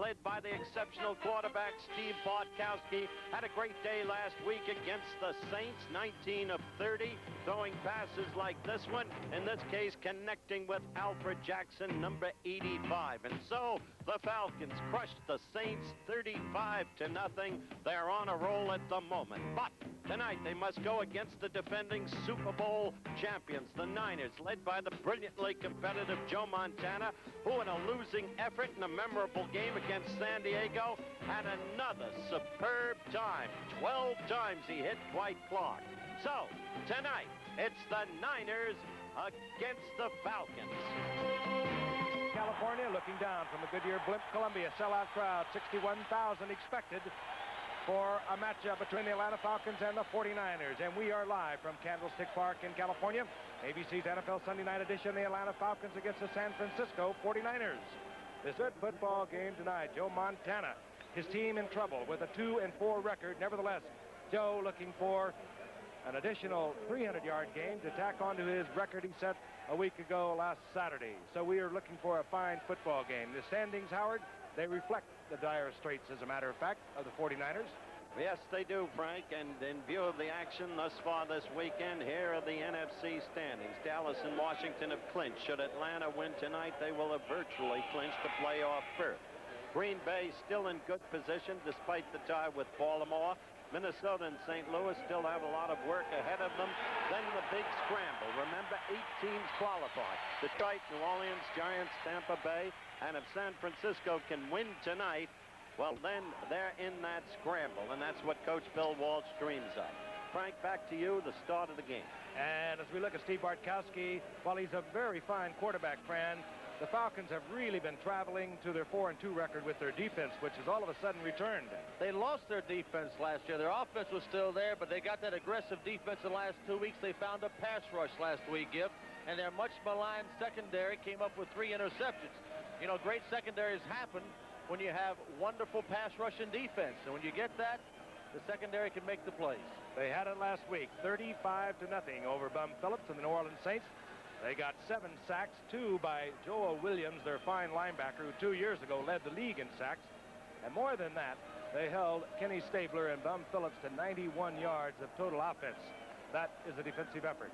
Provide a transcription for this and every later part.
led by the exceptional quarterback Steve Bartkowski, had a great day last week against the Saints, 19 of 30, throwing passes like this one, in this case connecting with Alfred Jackson, number 85. And so the Falcons crushed the Saints 35-0. They're on a roll at the moment. But tonight they must go against the defending Super Bowl champions, the Niners, led by the brilliantly competitive Joe Montana, who in a losing effort in a memorable game against San Diego had another superb time. 12 times he hit Dwight Clark. So tonight it's the Niners against the Falcons. California looking down from the Goodyear Blimp Columbia sellout crowd, 61,000 expected for a matchup between the Atlanta Falcons and the 49ers. And we are live from Candlestick Park in California. ABC's NFL Sunday night edition, the Atlanta Falcons against the San Francisco 49ers. This good football game tonight. Joe Montana, his team in trouble with a 2-4 record. Nevertheless, Joe looking for an additional 300-yard game to tack onto his record he set a week ago last Saturday. So we are looking for a fine football game. The standings, Howard, they reflect the dire straits, as a matter of fact, of the 49ers. Yes, they do, Frank. And in view of the action thus far this weekend, here are the NFC standings. Dallas and Washington have clinched. Should Atlanta win tonight, they will have virtually clinched the playoff berth. Green Bay still in good position despite the tie with Baltimore. Minnesota and St. Louis still have a lot of work ahead of them. Then the big scramble. Remember, 8 teams qualify. Detroit, New Orleans, Giants, Tampa Bay. And if San Francisco can win tonight, well, then they're in that scramble. And that's what Coach Bill Walsh dreams of. Frank, back to you, the start of the game. And as we look at Steve Bartkowski, while he's a very fine quarterback, Fran, the Falcons have really been traveling to their 4-2 record with their defense, which has all of a sudden returned. They lost their defense last year. Their offense was still there, but they got that aggressive defense the last 2 weeks. They found a pass rush last week, Gift, and their much maligned secondary came up with 3 interceptions. You know, great secondaries happen when you have wonderful pass rush and defense, and when you get that, the secondary can make the plays. They had it last week, 35-0 over Bum Phillips and the New Orleans Saints. They got 7 sacks, 2 by Joel Williams, their fine linebacker, who 2 years ago led the league in sacks. And more than that, they held Kenny Stabler and Bum Phillips to 91 yards of total offense. That is a defensive effort.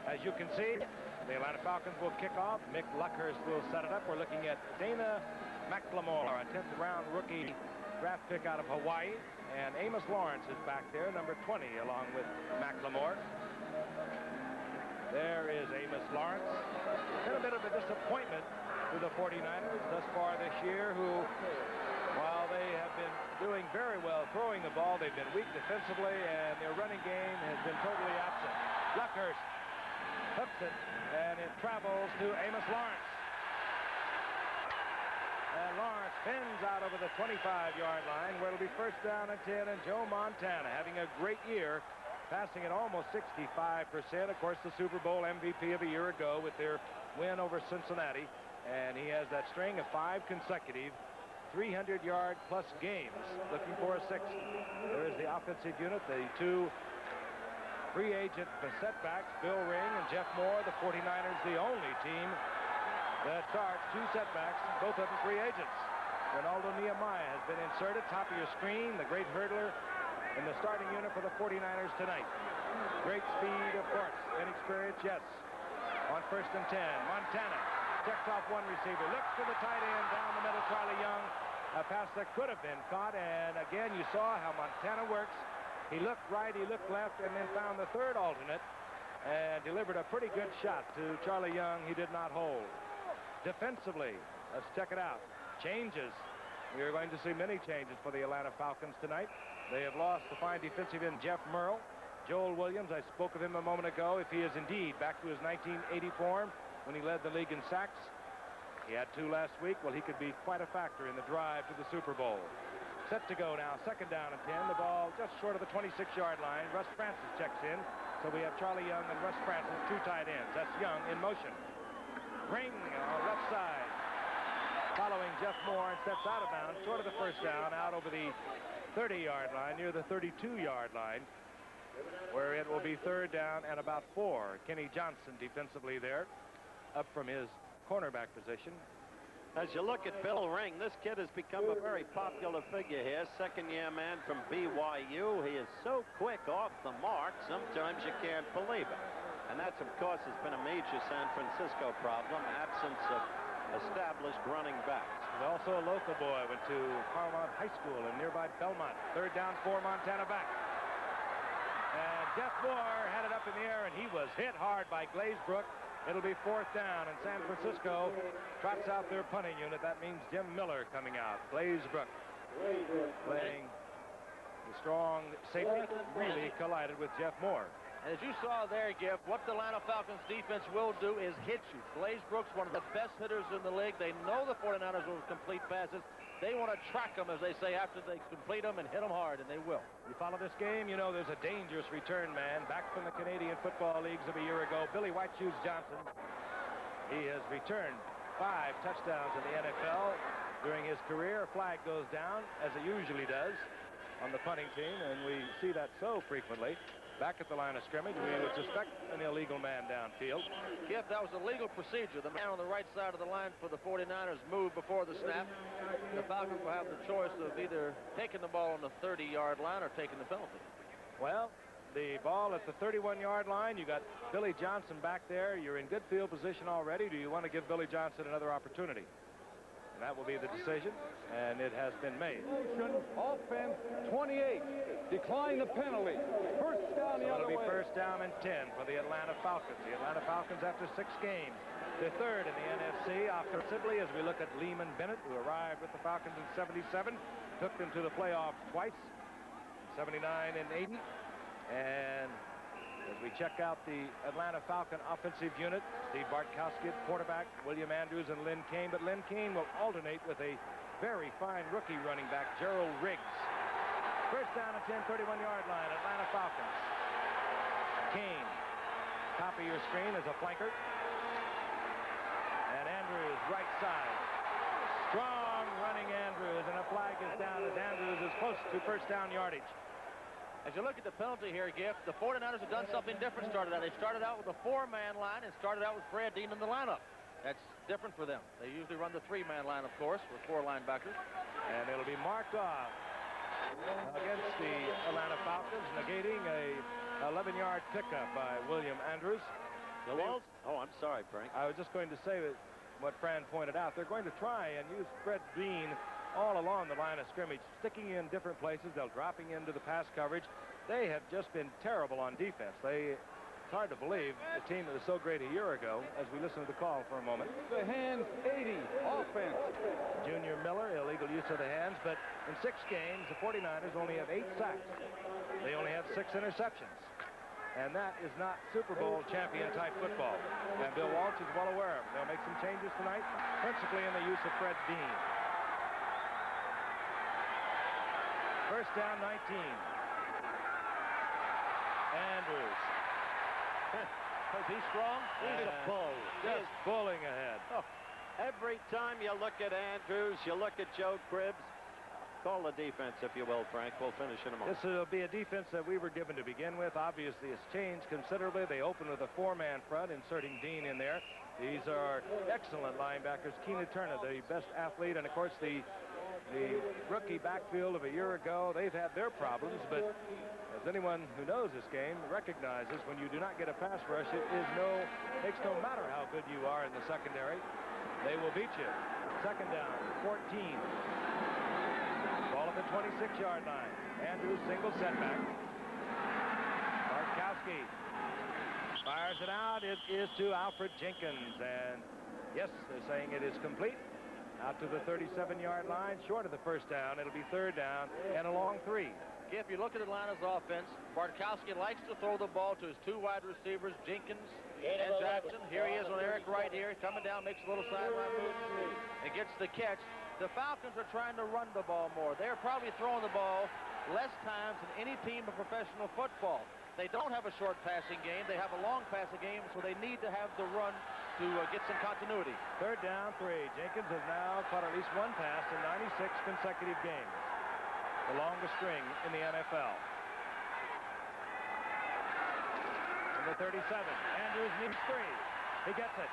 As you can see, the Atlanta Falcons will kick off. Mick Luckhurst will set it up. We're looking at Dana McLemore, a 10th-round rookie draft pick out of Hawaii. And Amos Lawrence is back there, number 20, along with McLemore. There is Amos Lawrence. Been a bit of a disappointment to the 49ers thus far this year, who, while they have been doing very well throwing the ball, they've been weak defensively, and their running game has been totally absent. Luckhurst hooks it, and it travels to Amos Lawrence. And Lawrence spins out over the 25-yard line, where it'll be first down and 10, and Joe Montana having a great year, passing at almost 65%. Of course, the Super Bowl MVP of a year ago with their win over Cincinnati. And he has that string of 5 consecutive 300-yard plus games, looking for a 6th. There is the offensive unit, the 2 free agent setbacks, Bill Ring and Jeff Moore. The 49ers, the only team that starts 2 setbacks, both of them free agents. Ronaldo Nehemiah has been inserted, top of your screen, the great hurdler in the starting unit for the 49ers tonight. Great speed, of course. Inexperience, yes. On 1st and 10, Montana checks off 1 receiver, looks to the tight end, down the middle, Charlie Young. A pass that could have been caught, and again, you saw how Montana works. He looked right, he looked left, and then found the 3rd alternate and delivered a pretty good shot to Charlie Young. He did not hold. Defensively, let's check it out. Changes. We are going to see many changes for the Atlanta Falcons tonight. They have lost the fine defensive end Jeff Merle. Joel Williams, I spoke of him a moment ago. If he is indeed back to his 1980 form when he led the league in sacks, he had 2 last week. Well, he could be quite a factor in the drive to the Super Bowl. Set to go now, 2nd down and 10. The ball just short of the 26-yard line. Russ Francis checks in. So we have Charlie Young and Russ Francis, 2 tight ends. That's Young in motion. Ring on left side, following Jeff Moore, and steps out of bounds, short of the 1st down, out over the 30-yard line, near the 32-yard line, where it will be 3rd down and about 4. Kenny Johnson defensively there, up from his cornerback position. As you look at Bill Ring, this kid has become a very popular figure here. Second-year man from BYU. He is so quick off the mark, sometimes you can't believe it. And that's, of course, has been a major San Francisco problem, absence of established running backs. He's also a local boy, went to Paramount High School in nearby Belmont. Third down, 4 Montana back. And Jeff Moore had it up in the air, and he was hit hard by Glazebrook. It'll be 4th down, and San Francisco trots out their punting unit. That means Jim Miller coming out. Glazebrook playing the strong safety, really collided with Jeff Moore. As you saw there, Giff, what the Atlanta Falcons defense will do is hit you. Glazebrook's one of the best hitters in the league. They know the 49ers will complete passes. They want to track them, as they say, after they complete them and hit them hard, and they will. You follow this game, you know there's a dangerous return man back from the Canadian Football Leagues of a year ago, Billy White Shoes Johnson. He has returned 5 touchdowns in the NFL during his career. A flag goes down, as it usually does, on the punting team, and we see that so frequently. Back at the line of scrimmage, we would suspect an illegal man downfield. Giff, that was a legal procedure. The man on the right side of the line for the 49ers moved before the snap. The Falcons will have the choice of either taking the ball on the 30-yard line or taking the penalty. Well, the ball at the 31-yard line. You got Billy Johnson back there. You're in good field position already. Do you want to give Billy Johnson another opportunity? And that will be the decision, and it has been made. Offense 28. Decline the penalty. First down the other way. It'll be 1st down and 10 for the Atlanta Falcons. The Atlanta Falcons, after 6 games, they're 3rd in the NFC offensively as we look at Lehman Bennett, who arrived with the Falcons in '77, took them to the playoffs twice, 79 and 80. And as we check out the Atlanta Falcon offensive unit, Steve Bartkowski at quarterback, William Andrews and Lynn Kane. But Lynn Kane will alternate with a very fine rookie running back, Gerald Riggs. 1st down and 10, 31-yard line, Atlanta Falcons. Kane, top of your screen as a flanker. And Andrews, right side. Strong running Andrews, and a flag is down as Andrews is close to 1st down yardage. As you look at the penalty here, Giff, the 49ers have done something different started out. They started out with a 4-man line and started out with Fred Dean in the lineup. That's different for them. They usually run the 3-man line, of course, with 4 linebackers. And it'll be marked off against the Atlanta Falcons, negating a 11-yard pickup by William Andrews. Oh, I'm sorry, Frank. I was just going to say that what Fran pointed out. They're going to try and use Fred Dean all along the line of scrimmage, sticking in different places. They're dropping into the pass coverage. They have just been terrible on defense. It's hard to believe the team that was so great a year ago, as we listen to the call for a moment. The hands 80 offense. Junior Miller, illegal use of the hands, but in 6 games, the 49ers only have 8 sacks. They only have 6 interceptions. And that is not Super Bowl champion type football. And Bill Walsh is well aware of it. They'll make some changes tonight, principally in the use of Fred Dean. 1st down, 19. Andrews. Is he strong? He's a bull. Just bulling ahead. Oh, every time you look at Andrews, you look at Joe Cribbs. Call the defense, if you will, Frank. We'll finish in a moment. This will be a defense that we were given to begin with. Obviously, it's changed considerably. They open with a 4-man front, inserting Dean in there. These are excellent linebackers. Keena Turner, the best athlete, and, of course, the rookie backfield of a year ago. They've had their problems, but as anyone who knows this game recognizes, when you do not get a pass rush, makes no matter how good you are in the secondary, they will beat you. 2nd down, 14. Ball at the 26-yard line. Andrews, single setback. Bartkowski fires it out. It is to Alfred Jenkins. And yes, they're saying it is complete. Out to the 37-yard line, short of the 1st down. It'll be 3rd down and a long 3. If you look at Atlanta's offense, Bartkowski likes to throw the ball to his 2 wide receivers, Jenkins and Jackson. Here he is on Eric Wright here, coming down, makes a little sideline move, and gets the catch. The Falcons are trying to run the ball more. They're probably throwing the ball less times than any team in professional football. They don't have a short passing game. They have a long passing game, so they need to have the run to get some continuity. 3rd down, 3. Jenkins has now caught at least 1 pass in 96 consecutive games. The longest string in the NFL. And the 37. Andrews needs 3. He gets it.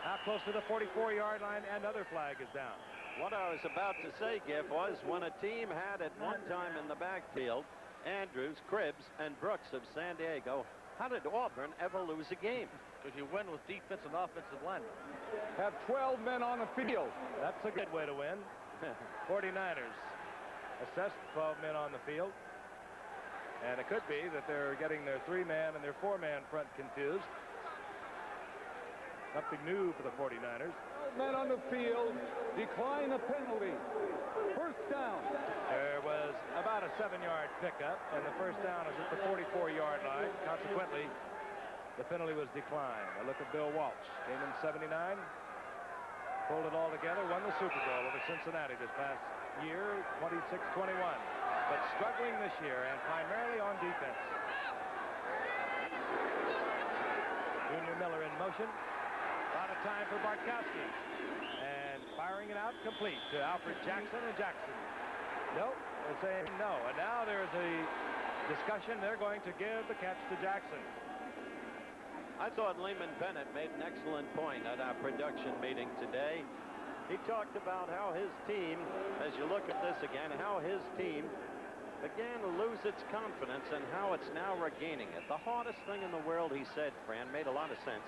Now close to the 44-yard line. Another flag is down. What I was about to say, Giff, was when a team had at one time in the backfield Andrews, Cribbs, and Brooks of San Diego, how did Auburn ever lose a game? Because you win with defense and offensive linemen. Have 12 men on the field. That's a good way to win. 49ers assessed 12 men on the field. And it could be that they're getting their 3-man and their 4-man front confused. Something new for the 49ers. 12 men on the field. Decline a penalty. First down. There was about a 7-yard pickup, and the first down is at the 44-yard line. Consequently, the penalty was declined. A look at Bill Walsh. Came in 79. Pulled it all together. Won the Super Bowl over Cincinnati this past year, 26-21. But struggling this year, and primarily on defense. Junior Miller in motion. A lot of time for Bartkowski. And firing it out complete to Alfred Jackson, and Jackson. Nope, they're saying no. And now there's a discussion. They're going to give the catch to Jackson. I thought Lehman Bennett made an excellent point at our production meeting today. He talked about how his team, as you look at this again, how his team began to lose its confidence and how it's now regaining it. The hardest thing in the world, he said, Fran, made a lot of sense,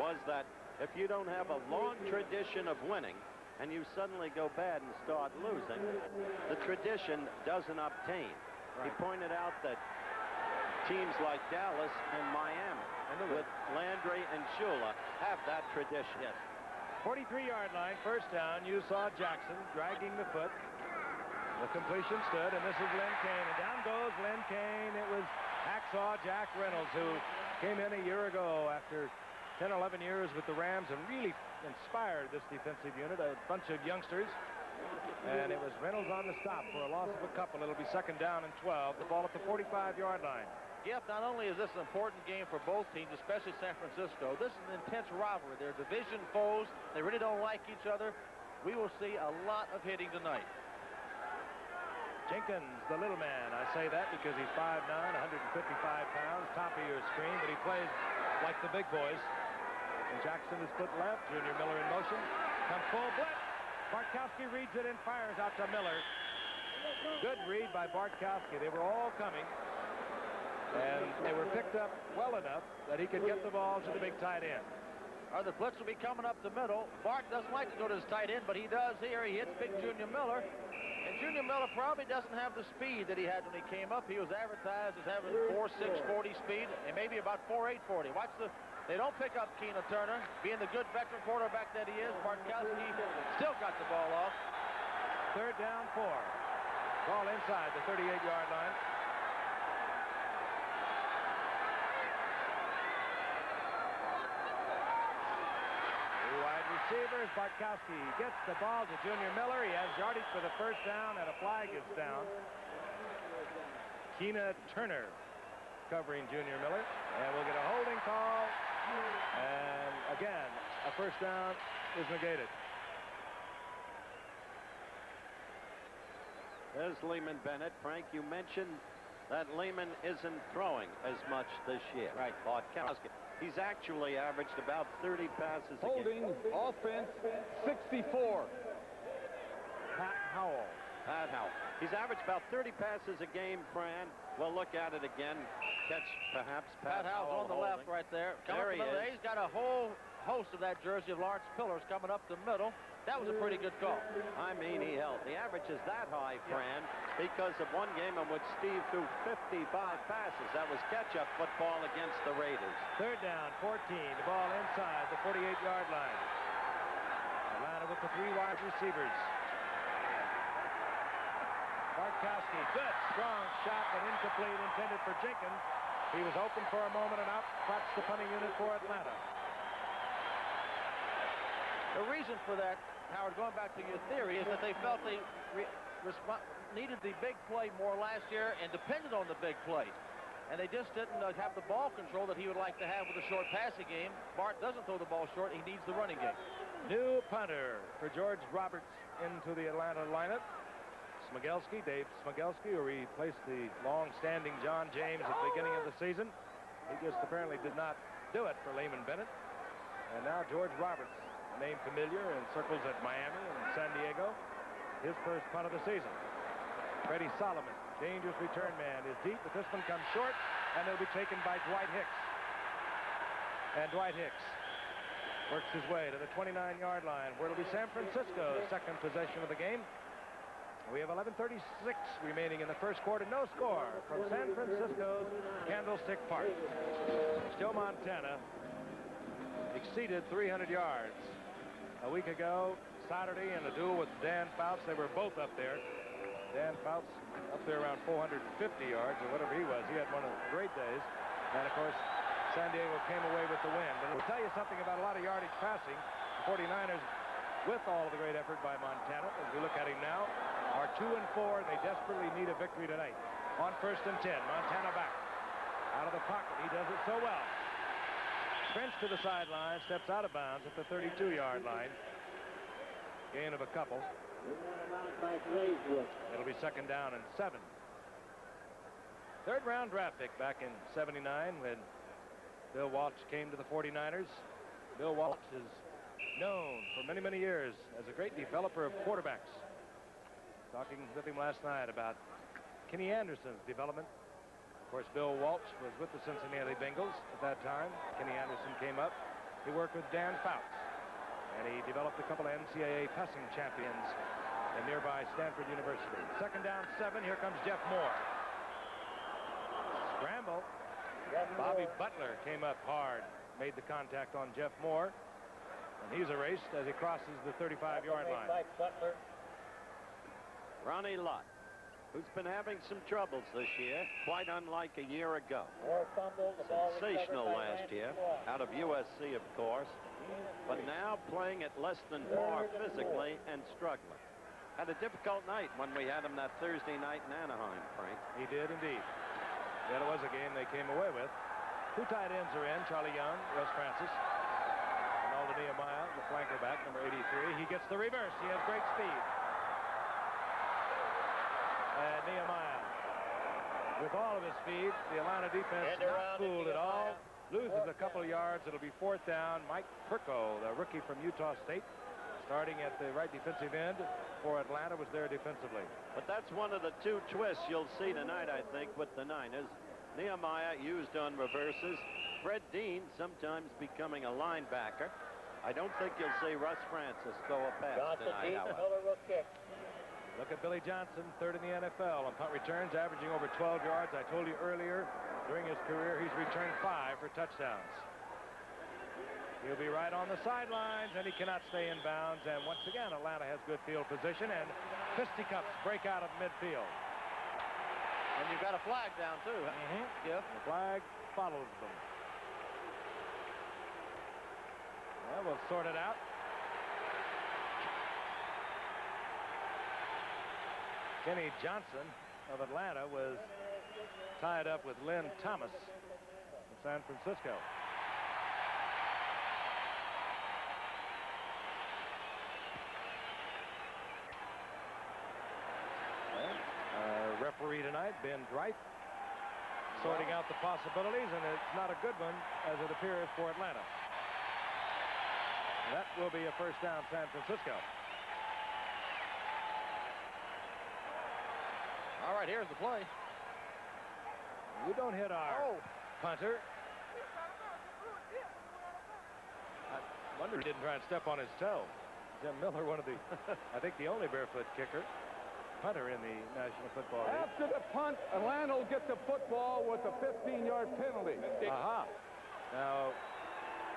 was that if you don't have a long tradition of winning and you suddenly go bad and start losing, the tradition doesn't obtain. Right. He pointed out that teams like Dallas and Miami with Landry and Shula have that tradition. Yes. 43-yard line, first down. You saw Jackson dragging the foot. The completion stood, and this is Len Kane. And down goes Len Kane. It was Hacksaw Jack Reynolds, who came in a year ago after 10, 11 years with the Rams and really inspired this defensive unit, a bunch of youngsters. And it was Reynolds on the stop for a loss of a couple. It'll be second down and 12. The ball at the 45-yard line. Yep, not only is this an important game for both teams, especially San Francisco, this is an intense rivalry. They're division foes. They really don't like each other. We will see a lot of hitting tonight. Jenkins, the little man. I say that because he's 5'9", 155 pounds, top of your screen, but he plays like the big boys. And Jackson is put left. Junior Miller in motion. Comes full blitz. Bartkowski reads it and fires out to Miller. Good read by Bartkowski. They were all coming. And they were picked up well enough that he could get the ball to the big tight end. The blitz will be coming up the middle. Bart doesn't like to go to his tight end, but he does here. He hits big Junior Miller. And Junior Miller probably doesn't have the speed that he had when he came up. He was advertised as having 4.6 40 speed and maybe about 4.8 40. Watch the... They don't pick up Keena Turner. Being the good veteran quarterback that he is, Bartkowski still got the ball off. Third down, 4. Ball inside the 38-yard line. Receivers, Bartkowski gets the ball to Junior Miller. He has yardage for the first down, and a flag is down. Keena Turner covering Junior Miller, and we'll get a holding call. And again, a first down is negated. There's Lehman Bennett. Frank, you mentioned that Lehman isn't throwing as much this year. Right. Bartkowski. He's actually averaged about 30 passes a Holding, game. offense, 64. Pat Howell. Pat Howell. He's averaged about 30 passes a game, Fran. We'll look at it again. Catch, perhaps, Pat Howell's on the left right there. There he is. He's got a whole host of that jersey of Lawrence Pillars coming up the middle. That was a pretty good call. I mean, he held. The average is that high, Fran, because of one game in which Steve threw 55 passes. That was catch-up football against the Raiders. Third down, 14. The ball inside the 48-yard line. Atlanta with the 3 wide receivers. Bartkowski, good, strong shot, but incomplete, intended for Jenkins. He was open for a moment and out. That's the punting unit for Atlanta. The reason for that, Howard, going back to your theory, is that they felt they needed the big play more last year and depended on the big play. And they just didn't have the ball control that he would like to have with a short passing game. Bart doesn't throw the ball short. He needs the running game. New punter for George Roberts into the Atlanta lineup. Smigelski, Dave Smigelski, who replaced the long-standing John James at the beginning of the season. He just apparently did not do it for Lehman Bennett. And now George Roberts name familiar in circles at Miami and San Diego. His first punt of the season. Freddie Solomon, dangerous return man, is deep, but this one comes short, and it'll be taken by Dwight Hicks. And Dwight Hicks works his way to the 29-yard line, where it'll be San Francisco's second possession of the game. We have 11:36 remaining in the first quarter. No score from San Francisco's Candlestick Park. Joe Montana exceeded 300 yards a week ago, Saturday, in a duel with Dan Fouts. They were both up there. Dan Fouts up there around 450 yards or whatever he was. He had one of the great days. And, of course, San Diego came away with the win. But it'll tell you something about a lot of yardage passing. The 49ers, with all of the great effort by Montana, as we look at him now, are 2-4. They desperately need a victory tonight. On 1st and 10, Montana back. Out of the pocket. He does it so well. Sprints to the sideline, steps out of bounds at the 32-yard line. Gain of a couple. It'll be 2nd down and 7. 3rd-round draft pick back in '79 when Bill Walsh came to the 49ers. Bill Walsh is known for many, many years as a great developer of quarterbacks. Talking with him last night about Kenny Anderson's development. Of course, Bill Walsh was with the Cincinnati Bengals at that time. Kenny Anderson came up. He worked with Dan Fouts, and he developed a couple of NCAA passing champions at nearby Stanford University. 2nd down, 7. Here comes Jeff Moore. Scramble. Bobby Butler came up hard, made the contact on Jeff Moore, and he's erased as he crosses the 35-yard line. Ronnie Lott, who's been having some troubles this year, quite unlike a year ago. Sensational last year, out of USC, of course, but now playing at less than par physically and struggling. Had a difficult night when we had him that Thursday night in Anaheim, Frank. He did indeed. That was a game they came away with. 2 tight ends are in, Charlie Young, Russ Francis, and Alden Nehemiah, the flanker back, number 83. He gets the reverse. He has great speed. And Nehemiah, with all of his speed, the Atlanta defense not fooled at all. Loses a couple of yards. It'll be 4th down. Mike Perko, the rookie from Utah State, starting at the right defensive end for Atlanta, was there defensively. But that's one of the 2 twists you'll see tonight, I think, with the Niners. Nehemiah used on reverses. Fred Dean sometimes becoming a linebacker. I don't think you'll see Russ Francis go a pass tonight, however. Look at Billy Johnson, 3rd in the NFL on punt returns, averaging over 12 yards. I told you earlier, during his career, he's returned 5 for touchdowns. He'll be right on the sidelines, and he cannot stay in bounds. And once again, Atlanta has good field position, and fisticuffs break out of midfield. And you've got a flag down, too. Yep. The flag follows them. Well, we'll sort it out. Kenny Johnson of Atlanta was tied up with Lynn Thomas of San Francisco. Referee tonight, Ben Dreif, sorting out the possibilities, and it's not a good one as it appears for Atlanta. That will be a 1st down, San Francisco. All right, here's the play. You don't hit our punter. I wonder he didn't try and step on his toe. Jim Miller, one of the, I think the only barefoot punter in the National Football League. After the punt, Atlanta will get the football with a 15-yard penalty. Aha. Now,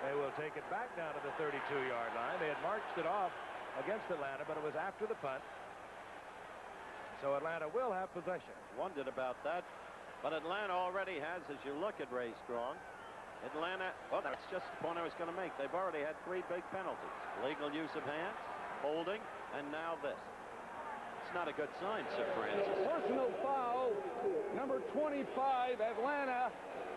they will take it back down to the 32-yard line. They had marched it off against Atlanta, but it was after the punt. So Atlanta will have possession. Wondered about that. But Atlanta already has, as you look at Ray Strong, Atlanta, well, that's just the point I was going to make. They've already had 3 big penalties. Legal use of hands, holding, and now this. It's not a good sign, Sir Francis. Personal foul, number 25, Atlanta,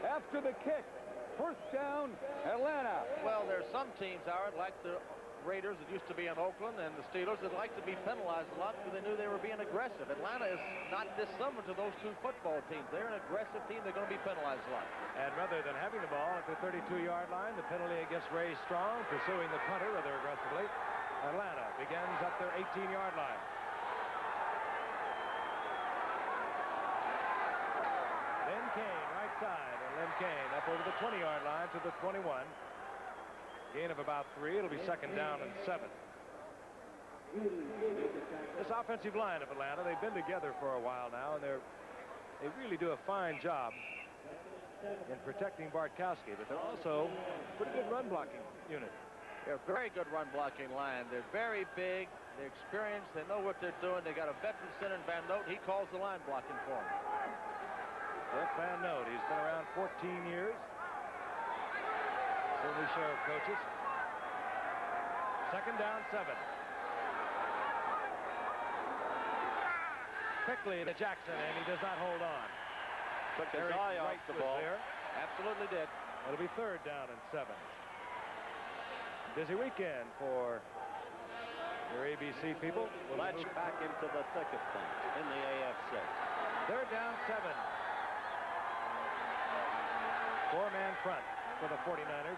after the kick. 1st down, Atlanta. Well, there's some teams, Howard, like the Raiders that used to be in Oakland and the Steelers that like to be penalized a lot because they knew they were being aggressive. Atlanta is not dissimilar to those two football teams. They're an aggressive team. They're going to be penalized a lot. And rather than having the ball at the 32-yard line, the penalty against Ray Strong, pursuing the punter rather aggressively. Atlanta begins at their 18-yard line. Lynn Kane, right side, and Lynn Kane up over the 20-yard line to the 21. Gain of about 3. It'll be second down and 7. This offensive line of Atlanta, they've been together for a while now, and they really do a fine job in protecting Bartkowski, but they're also a pretty good run blocking unit. They're a very good run blocking line. They're very big. They're experienced. They know what they're doing. They got a veteran center in Van Note. He calls the line blocking for them. Jeff Van Note, he's been around 14 years. Certainly share of coaches. Second down, 7. Quickly to Jackson, and he does not hold on. Took his eye off the ball. There. Absolutely did. It'll be third down and 7. Busy weekend for your ABC people. Let's back into the thick of things in the AFC. Third down, 7. 4-man front for the 49ers.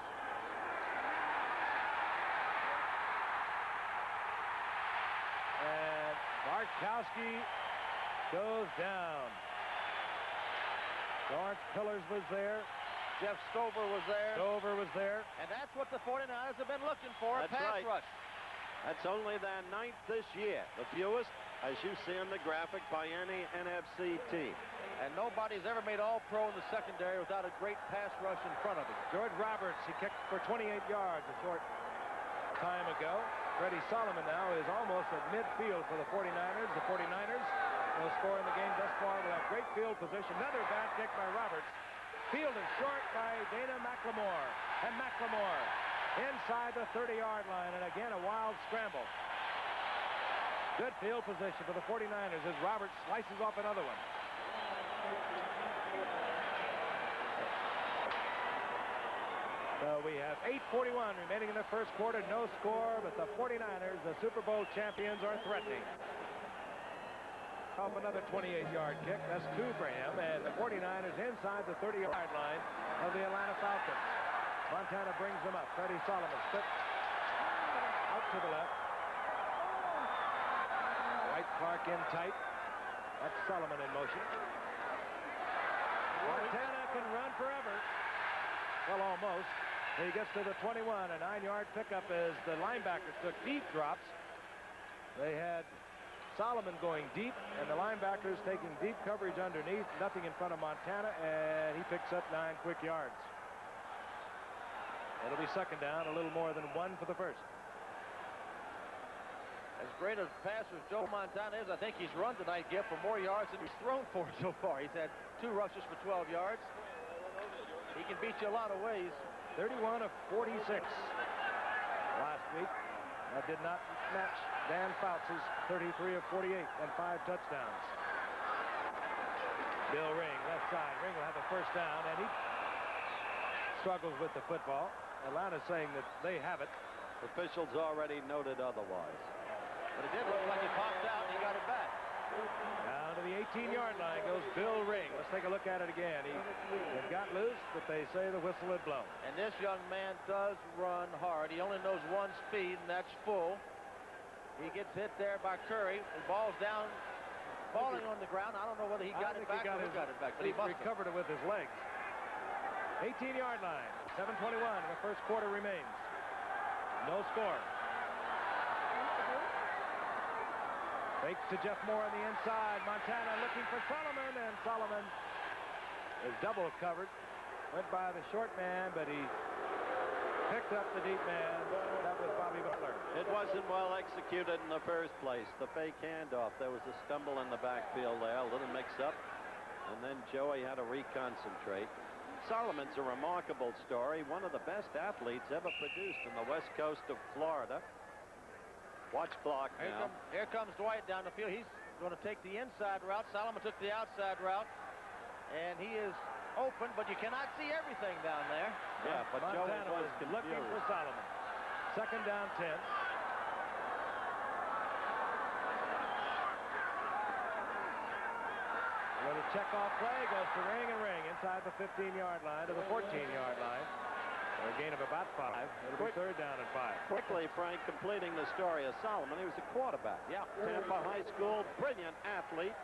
And Bartkowski goes down. Lawrence Pillars was there. Jeff Stover was there. Stover was there. And that's what the 49ers have been looking for, a That's pass right. rush. That's only their 9th this year. The fewest, as you see in the graphic, by any NFC team. And nobody's ever made all-pro in the secondary without a great pass rush in front of him. George Roberts, he kicked for 28 yards a short time ago. Freddie Solomon now is almost at midfield for the 49ers. The 49ers will score in the game thus far with a great field position. Another bad kick by Roberts. Field is short by Dana McLemore. And McLemore inside the 30-yard line. And again, a wild scramble. Good field position for the 49ers as Roberts slices off another one. So we have 8:41 remaining in the first quarter. No score, but the 49ers, the Super Bowl champions, are threatening. Off another 28-yard kick. That's 2 for him. And the 49ers inside the 30-yard line of the Atlanta Falcons. Montana brings them up. Freddie Solomon split out to the left. White Clark in tight. That's Solomon in motion. Montana can run forever. Well, almost. He gets to the 21. A 9-yard pickup as the linebackers took deep drops. They had Solomon going deep, and the linebackers taking deep coverage underneath. Nothing in front of Montana, and he picks up 9 quick yards. It'll be second down, a little more than 1 for the first. As great a passer as Joe Montana is, I think he's run tonight, Giff, for more yards than he's thrown for so far. He's had 2 rushes for 12 yards. He can beat you a lot of ways. 31 of 46 last week. That did not match Dan Fouts' 33 of 48 and 5 touchdowns. Bill Ring, left side. Ring will have the first down, and he struggles with the football. Atlanta's saying that they have it. Officials already noted otherwise. But it did look like he popped out and he got it back. Down to the 18-yard line goes Bill Ring. Let's take a look at it again. He got loose, but they say the whistle had blown. And this young man does run hard. He only knows one speed, and that's full. He gets hit there by Curry. The ball's down, falling on the ground. I don't know whether he got it back or who got it back, but he must have. Recovered it with his legs. 18-yard line. 7:21 in the first quarter remains. No score. Fake to Jeff Moore on the inside. Montana looking for Solomon, and Solomon is double covered. Went by the short man, but he picked up the deep man. That was Bobby Butler. It wasn't well executed in the first place. The fake handoff. There was a stumble in the backfield there, a little mix-up. And then Joey had to reconcentrate. Solomon's a remarkable story. One of the best athletes ever produced in the west coast of Florida. Watch block now. Here comes Dwight down the field. He's going to take the inside route. Solomon took the outside route. And he is open, but you cannot see everything down there. Yeah, but Joey was looking for Solomon. Second down 10. A little check-off play, goes to ring and ring inside the 15-yard line to the 14-yard line. For a gain of about 5. It'll be third down and 5. Quickly, Frank, completing the story of Solomon. He was a quarterback. Yeah. Tampa High School, brilliant athlete.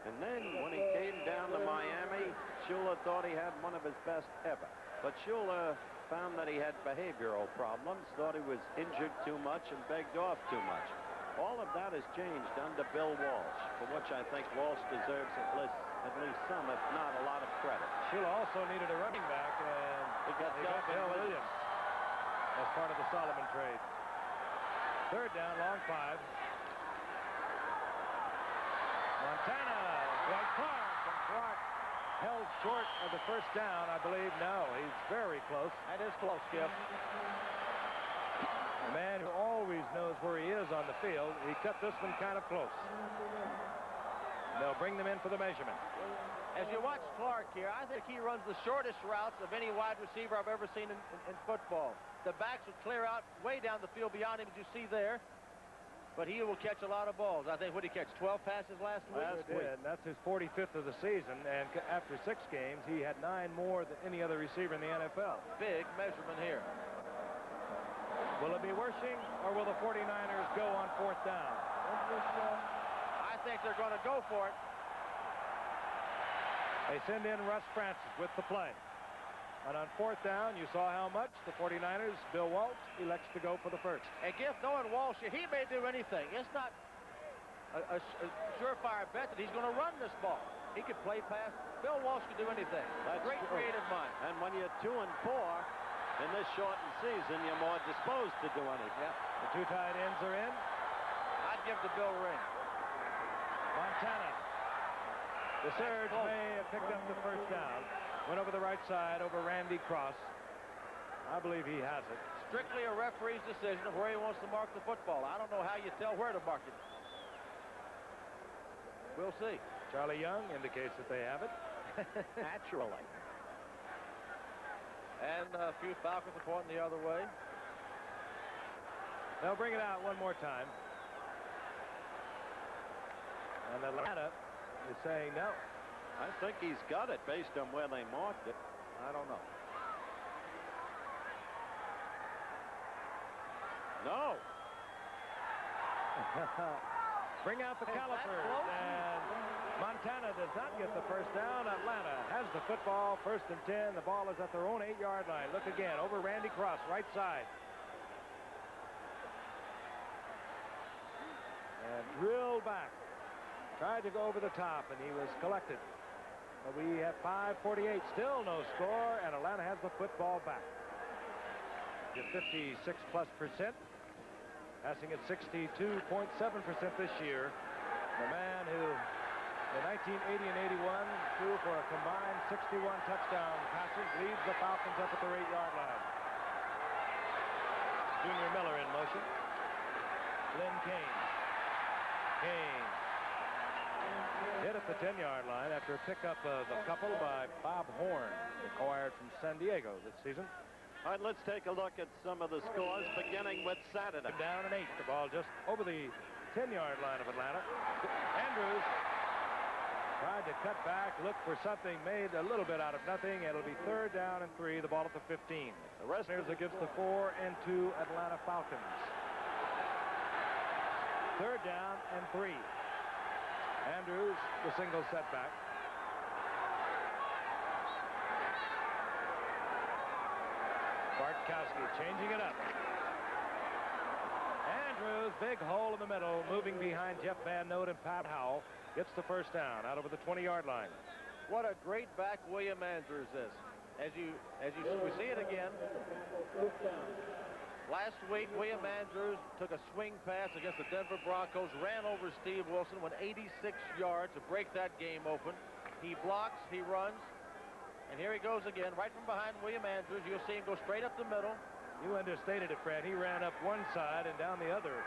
And then when he came down to Miami, Shula thought he had one of his best ever. But Shula found that he had behavioral problems, thought he was injured too much and begged off too much. All of that has changed under Bill Walsh, for which I think Walsh deserves at least some, if not a lot of credit. Shula also needed a running back, and He got Bill Williams as part of the Solomon trade. Third down, long 5. Montana, Dwight Clark, and Clark held short of the first down, I believe. No, he's very close. That is close, Skip. A man who always knows where he is on the field. He cut this one kind of close. They'll bring them in for the measurement. As you watch Clark here, I think he runs the shortest routes of any wide receiver I've ever seen in football. The backs would clear out way down the field beyond him, as you see there. But he will catch a lot of balls. I think, what did he catch, 12 passes last week? That's his 45th of the season, and after 6 games, he had 9 more than any other receiver in the NFL. Big measurement here. Will it be Wersching, or will the 49ers go on fourth down? I think they're going to go for it. They send in Russ Francis with the play. And on fourth down, you saw how much the 49ers, Bill Walsh, elects to go for the first. And Giff, knowing Walsh, he may do anything. It's not a surefire bet that he's going to run this ball. He could play pass. Bill Walsh could do anything. That's Great true. creative mind. And when you're 2-4 in this shortened season, you're more disposed to do anything. Yeah. The 2 tight ends are in. I'd give the Bill ring. Montana. The surge may have picked up the first down. Went over the right side over Randy Cross. I believe he has it. Strictly a referee's decision of where he wants to mark the football. I don't know how you tell where to mark it. We'll see. Charlie Young indicates that they have it. Naturally. And a few Falcons are pointing the other way. They'll bring it out one more time. And Atlanta is saying no. I think he's got it based on where they marked it. I don't know. No. Bring out the calipers, and Montana does not get the first down. Atlanta has the football, 1st and 10. The ball is at their own 8-yard line. Look again, over Randy Cross, right side. And drilled back. Tried to go over the top, and he was collected. But we have 5:48, still no score, and Atlanta has the football back. 56+%. Passing at 62.7% this year. The man who, in 1980 and 81, threw for a combined 61 touchdown passes, leads the Falcons up at their 8-yard line. Junior Miller in motion. Lynn Kane. Kane. Hit at the 10-yard line after a pickup of a couple by Bob Horn, acquired from San Diego this season. All right, let's take a look at some of the scores, beginning with Saturday. Down and 8. The ball just over the 10-yard line of Atlanta. Andrews tried to cut back, look for something, made a little bit out of nothing. It'll be 3rd down and 3. The ball at the 15. The rest is against the 4 and 2 Atlanta Falcons. 3rd down and 3. Andrews, the single setback. Bartkowski changing it up. Andrews, big hole in the middle, moving behind Jeff Van Note and Pat Howell. Gets the first down out over the 20-yard line. What a great back William Andrews is. We see it again. Last week, William Andrews took a swing pass against the Denver Broncos, ran over Steve Wilson, went 86 yards to break that game open. He blocks, he runs, and here he goes again, right from behind William Andrews. You'll see him go straight up the middle. You understated it, Fred. He ran up one side and down the other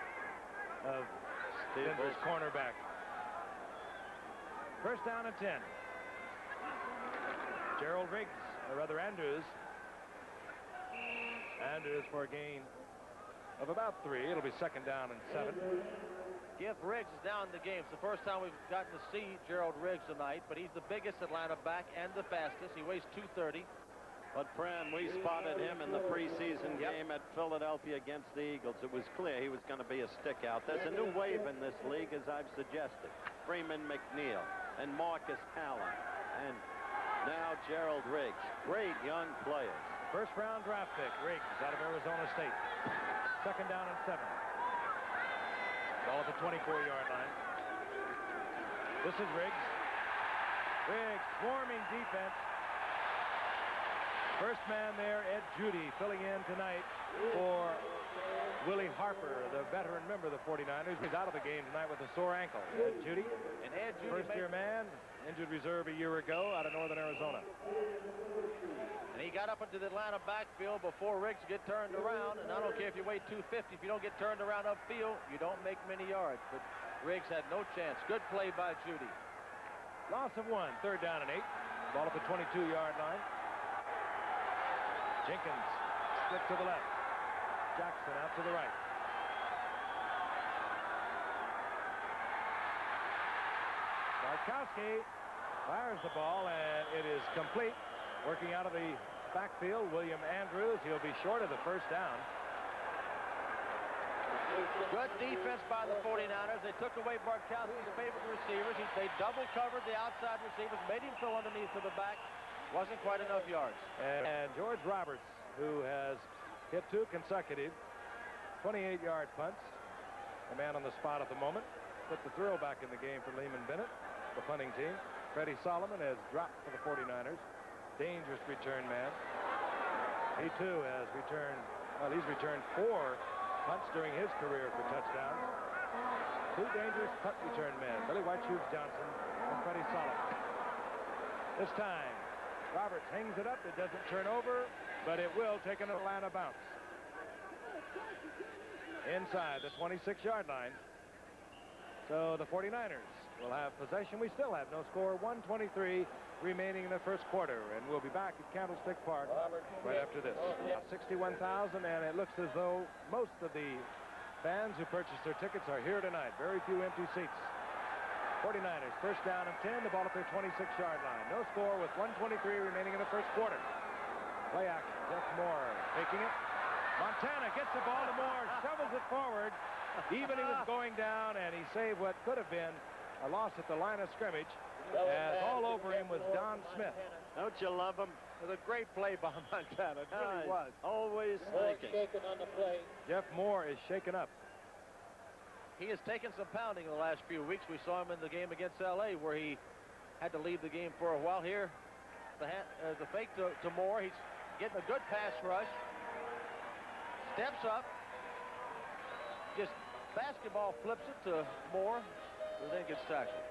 of Denver's cornerback. 1st down and 10. Gerald Riggs, or rather Andrews. Andrews for a gain of about 3. It'll be 2nd down and 7. Giff Riggs is down in the game. It's the first time we've gotten to see Gerald Riggs tonight, but he's the biggest Atlanta back and the fastest. He weighs 230. But, Fran, we spotted him in the preseason game at Philadelphia against the Eagles. It was clear he was going to be a stick out. There's a new wave in this league, as I've suggested. Freeman McNeil and Marcus Allen and now Gerald Riggs. Great young players. First-round draft pick, Riggs, out of Arizona State. 2nd down and 7. Ball at the 24-yard line. This is Riggs. Riggs, swarming defense. First man there, Ed Judy, filling in tonight for Willie Harper, the veteran member of the 49ers. He's out of the game tonight with a sore ankle. Ed Judy, and Ed Judy, first-year man, injured reserve a year ago out of northern Arizona. And he got up into the Atlanta backfield before Riggs get turned around. And I don't care if you weigh 250, if you don't get turned around upfield, you don't make many yards. But Riggs had no chance. Good play by Judy. Loss of 1, 3rd down and 8. Ball at the 22-yard line. Jenkins split to the left. Jackson out to the right. Barkowski fires the ball, and it is complete. Working out of the backfield, William Andrews. He'll be short of the first down. Good defense by the 49ers. They took away Barkowski's favorite receivers. They double covered the outside receivers, made him throw underneath to the back. Wasn't quite enough yards. And George Roberts, who has hit 2 consecutive 28-yard punts, the man on the spot at the moment, put the thrill back in the game for Lehman Bennett, the punting team. Freddie Solomon has dropped for the 49ers. Dangerous return man. He too has returned, well, he's returned 4 punts during his career for touchdowns. 2 dangerous punt return men, Billy White Shoes Johnson and Freddie Solomon. This time, Roberts hangs it up. It doesn't turn over, but it will take an Atlanta bounce. Inside the 26-yard line. So the 49ers will have possession. We still have no score. 1:23 remaining in the first quarter, and we'll be back at Candlestick Park right after this. 61,000, and it looks as though most of the fans who purchased their tickets are here tonight. Very few empty seats. 49ers, first down and 10, the ball at their 26-yard line. No score with 1:23 remaining in the first quarter. Play action, Jeff Moore taking it. Montana gets the ball to Moore, shovels it forward. Even he was going down, and he saved what could have been a loss at the line of scrimmage, as all over him was Don Smith. Don't you love him? It was a great play by Montana. It really was. Always thinking. Shaken on the play. Jeff Moore is shaken up. He has taken some pounding in the last few weeks. We saw him in the game against L.A. where he had to leave the game for a while. Here, the fake to Moore. He's getting a good pass rush. Steps up. Just basketball flips it to Moore, who then gets tackled.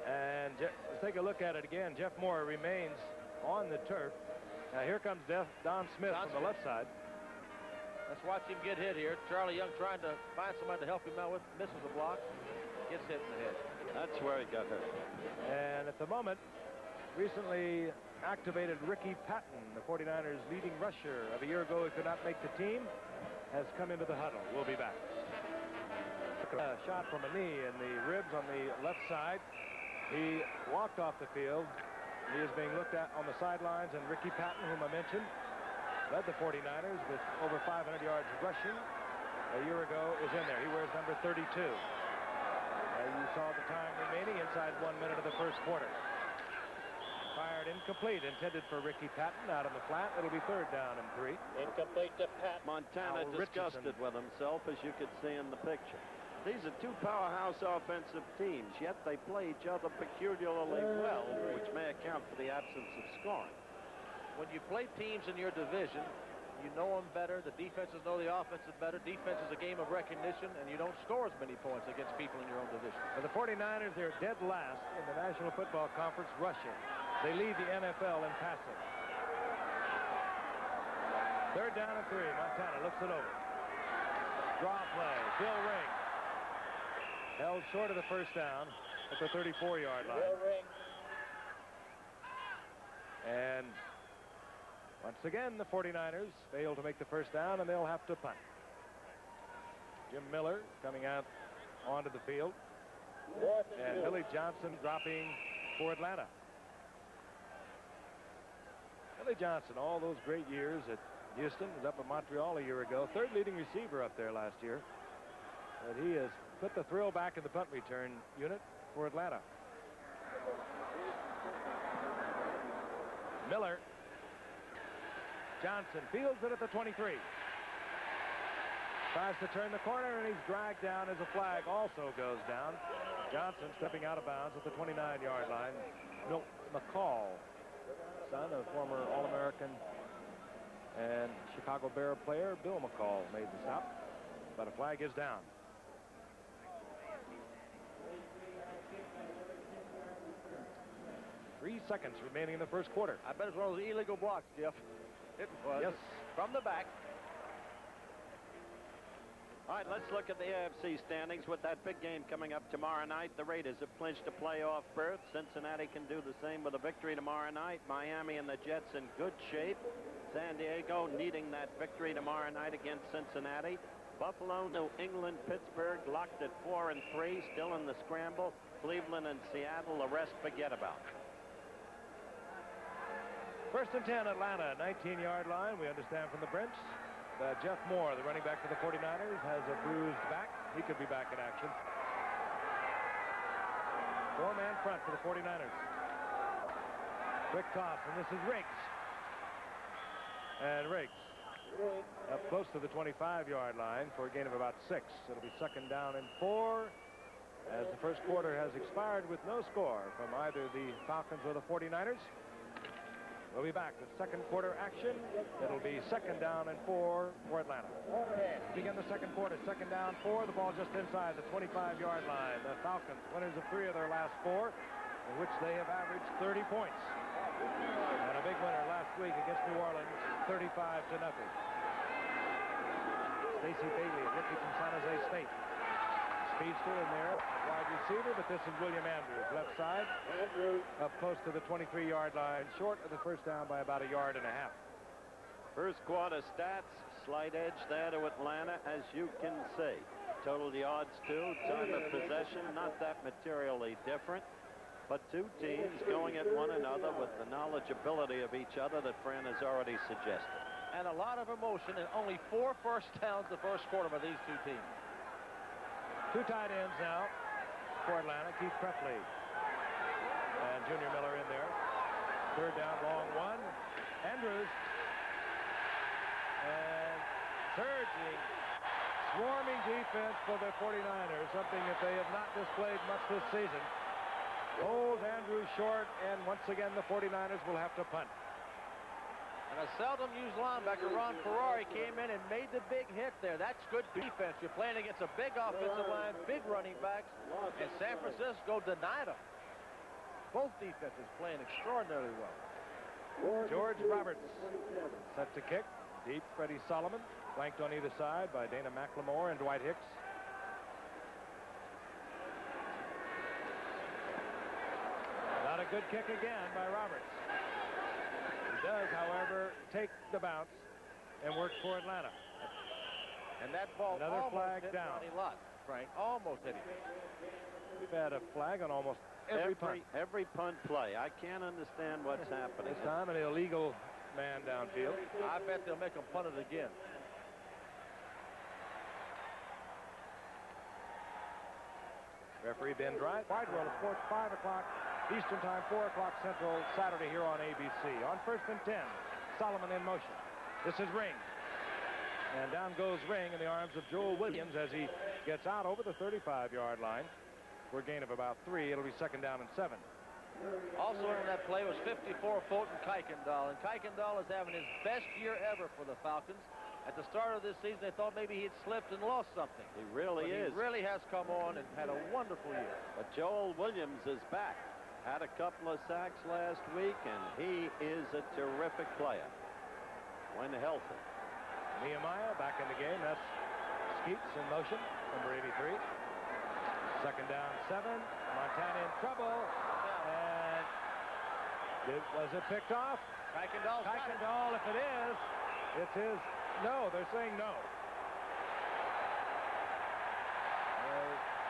And let's take a look at it again. Jeff Moore remains on the turf. Now here comes Don Smith from the left side. Let's watch him get hit here. Charlie Young trying to find somebody to help him out with. Misses the block. Gets hit in the head. That's where he got hurt. And at the moment, recently activated Ricky Patton, the 49ers leading rusher of a year ago who could not make the team, has come into the huddle. We'll be back. A shot from a knee in the ribs on the left side. He walked off the field. He is being looked at on the sidelines, and Ricky Patton, whom I mentioned, led the 49ers with over 500 yards rushing a year ago, is in there. He wears number 32. You saw the time remaining inside 1 minute of the first quarter. Fired incomplete, intended for Ricky Patton out on the flat. It'll be 3rd down and 3. Incomplete to Pat. Montana disgusted with himself, as you could see in the picture. These are 2 powerhouse offensive teams, yet they play each other peculiarly well, which may account for the absence of scoring. When you play teams in your division, you know them better. The defenses know the offenses better. Defense is a game of recognition, and you don't score as many points against people in your own division. For the 49ers, they're dead last in the National Football Conference rushing. They lead the NFL in passing. 3rd down and 3. Montana looks it over. Draw play. Bill Ring. Held short of the first down at the 34-yard line. Bill Ring. And once again, the 49ers fail to make the first down, and they'll have to punt. Jim Miller coming out onto the field. And Billy Johnson dropping for Atlanta. Billy Johnson, all those great years at Houston, was up at Montreal a year ago. Third leading receiver up there last year. But he has put the thrill back in the punt return unit for Atlanta. Miller. Johnson fields it at the 23. Tries to turn the corner, and he's dragged down as a flag also goes down. Johnson stepping out of bounds at the 29-yard line. Milt McCall, son of former All-American and Chicago Bear player Bill McCall, made the stop. But a flag is down. Three seconds remaining in the first quarter. I bet it's one of those illegal blocks, Jeff. It was. Yes. From the back. All right, let's look at the AFC standings with that big game coming up tomorrow night. The Raiders have clinched a playoff berth. Cincinnati can do the same with a victory tomorrow night. Miami and the Jets in good shape. San Diego needing that victory tomorrow night against Cincinnati. Buffalo, New England, Pittsburgh locked at 4-3, still in the scramble. Cleveland and Seattle, the rest forget about. First and 10, Atlanta, 19-yard line. We understand from the bench that Jeff Moore, the running back for the 49ers, has a bruised back. He could be back in action. Four-man front for the 49ers. Quick toss, and this is Riggs. And Riggs up close to the 25-yard line for a gain of about 6. It'll be second down and 4 as the first quarter has expired with no score from either the Falcons or the 49ers. We'll be back with second quarter action. It'll be second down and 4 for Atlanta. Begin the second quarter, second down, 4. The ball just inside the 25-yard line. The Falcons, winners of 3 of their last 4, in which they have averaged 30 points. And a big winner last week against New Orleans, 35-0. Stacey Bailey, rookie from San Jose State. Speedster in there, wide receiver, but this is William Andrews, left side, up close to the 23-yard line, short of the first down by about 1.5 yards. First quarter stats, slight edge there to Atlanta, as you can see. Total yards, 2. Time of possession, not that materially different. But two teams going at one another with the knowledgeability of each other that Fran has already suggested. And a lot of emotion, and only 4 first downs the first quarter by these two teams. 2 tight ends now for Atlanta. Keith Prepley and Junior Miller in there. Third down, long 1. Andrews. And surging, swarming defense for the 49ers, something that they have not displayed much this season. Holds Andrews short, and once again the 49ers will have to punt. And a seldom used linebacker, Ron Ferrari, came in and made the big hit there. That's good defense. You're playing against a big offensive line, big running backs, and San Francisco denied them. Both defenses playing extraordinarily well. George Roberts set to kick. Deep, Freddie Solomon, flanked on either side by Dana McLemore and Dwight Hicks. Not a good kick again by Roberts. He does, however, take the bounce and work for Atlanta. And that ball another almost flag hit down. Ronnie Lott, Frank. Almost hit him. We've had a flag on almost every punt. Every punt play. I can't understand what's happening. This time an illegal man downfield. I bet they'll make him punt it again. Referee Ben Dry. Wide World of Sports, 5 o'clock Eastern Time, 4 o'clock Central, Saturday here on ABC. On first and 10, Solomon in motion. This is Ring. And down goes Ring in the arms of Joel Williams as he gets out over the 35-yard line for a gain of about 3. It'll be second down and 7. Also in that play was 54 Fulton Kuykendall. And Kuykendall is having his best year ever for the Falcons. At the start of this season, they thought maybe he'd slipped and lost something. He really is. He really has come on and had a wonderful year. But Joel Williams is back. Had a couple of sacks last week, and he is a terrific player when healthy. Nehemiah back in the game. That's Skeets in motion, number 83. Second down, 7. Montana in trouble. And was it picked off? Kuykendall, if it is, it's his. No, they're saying no.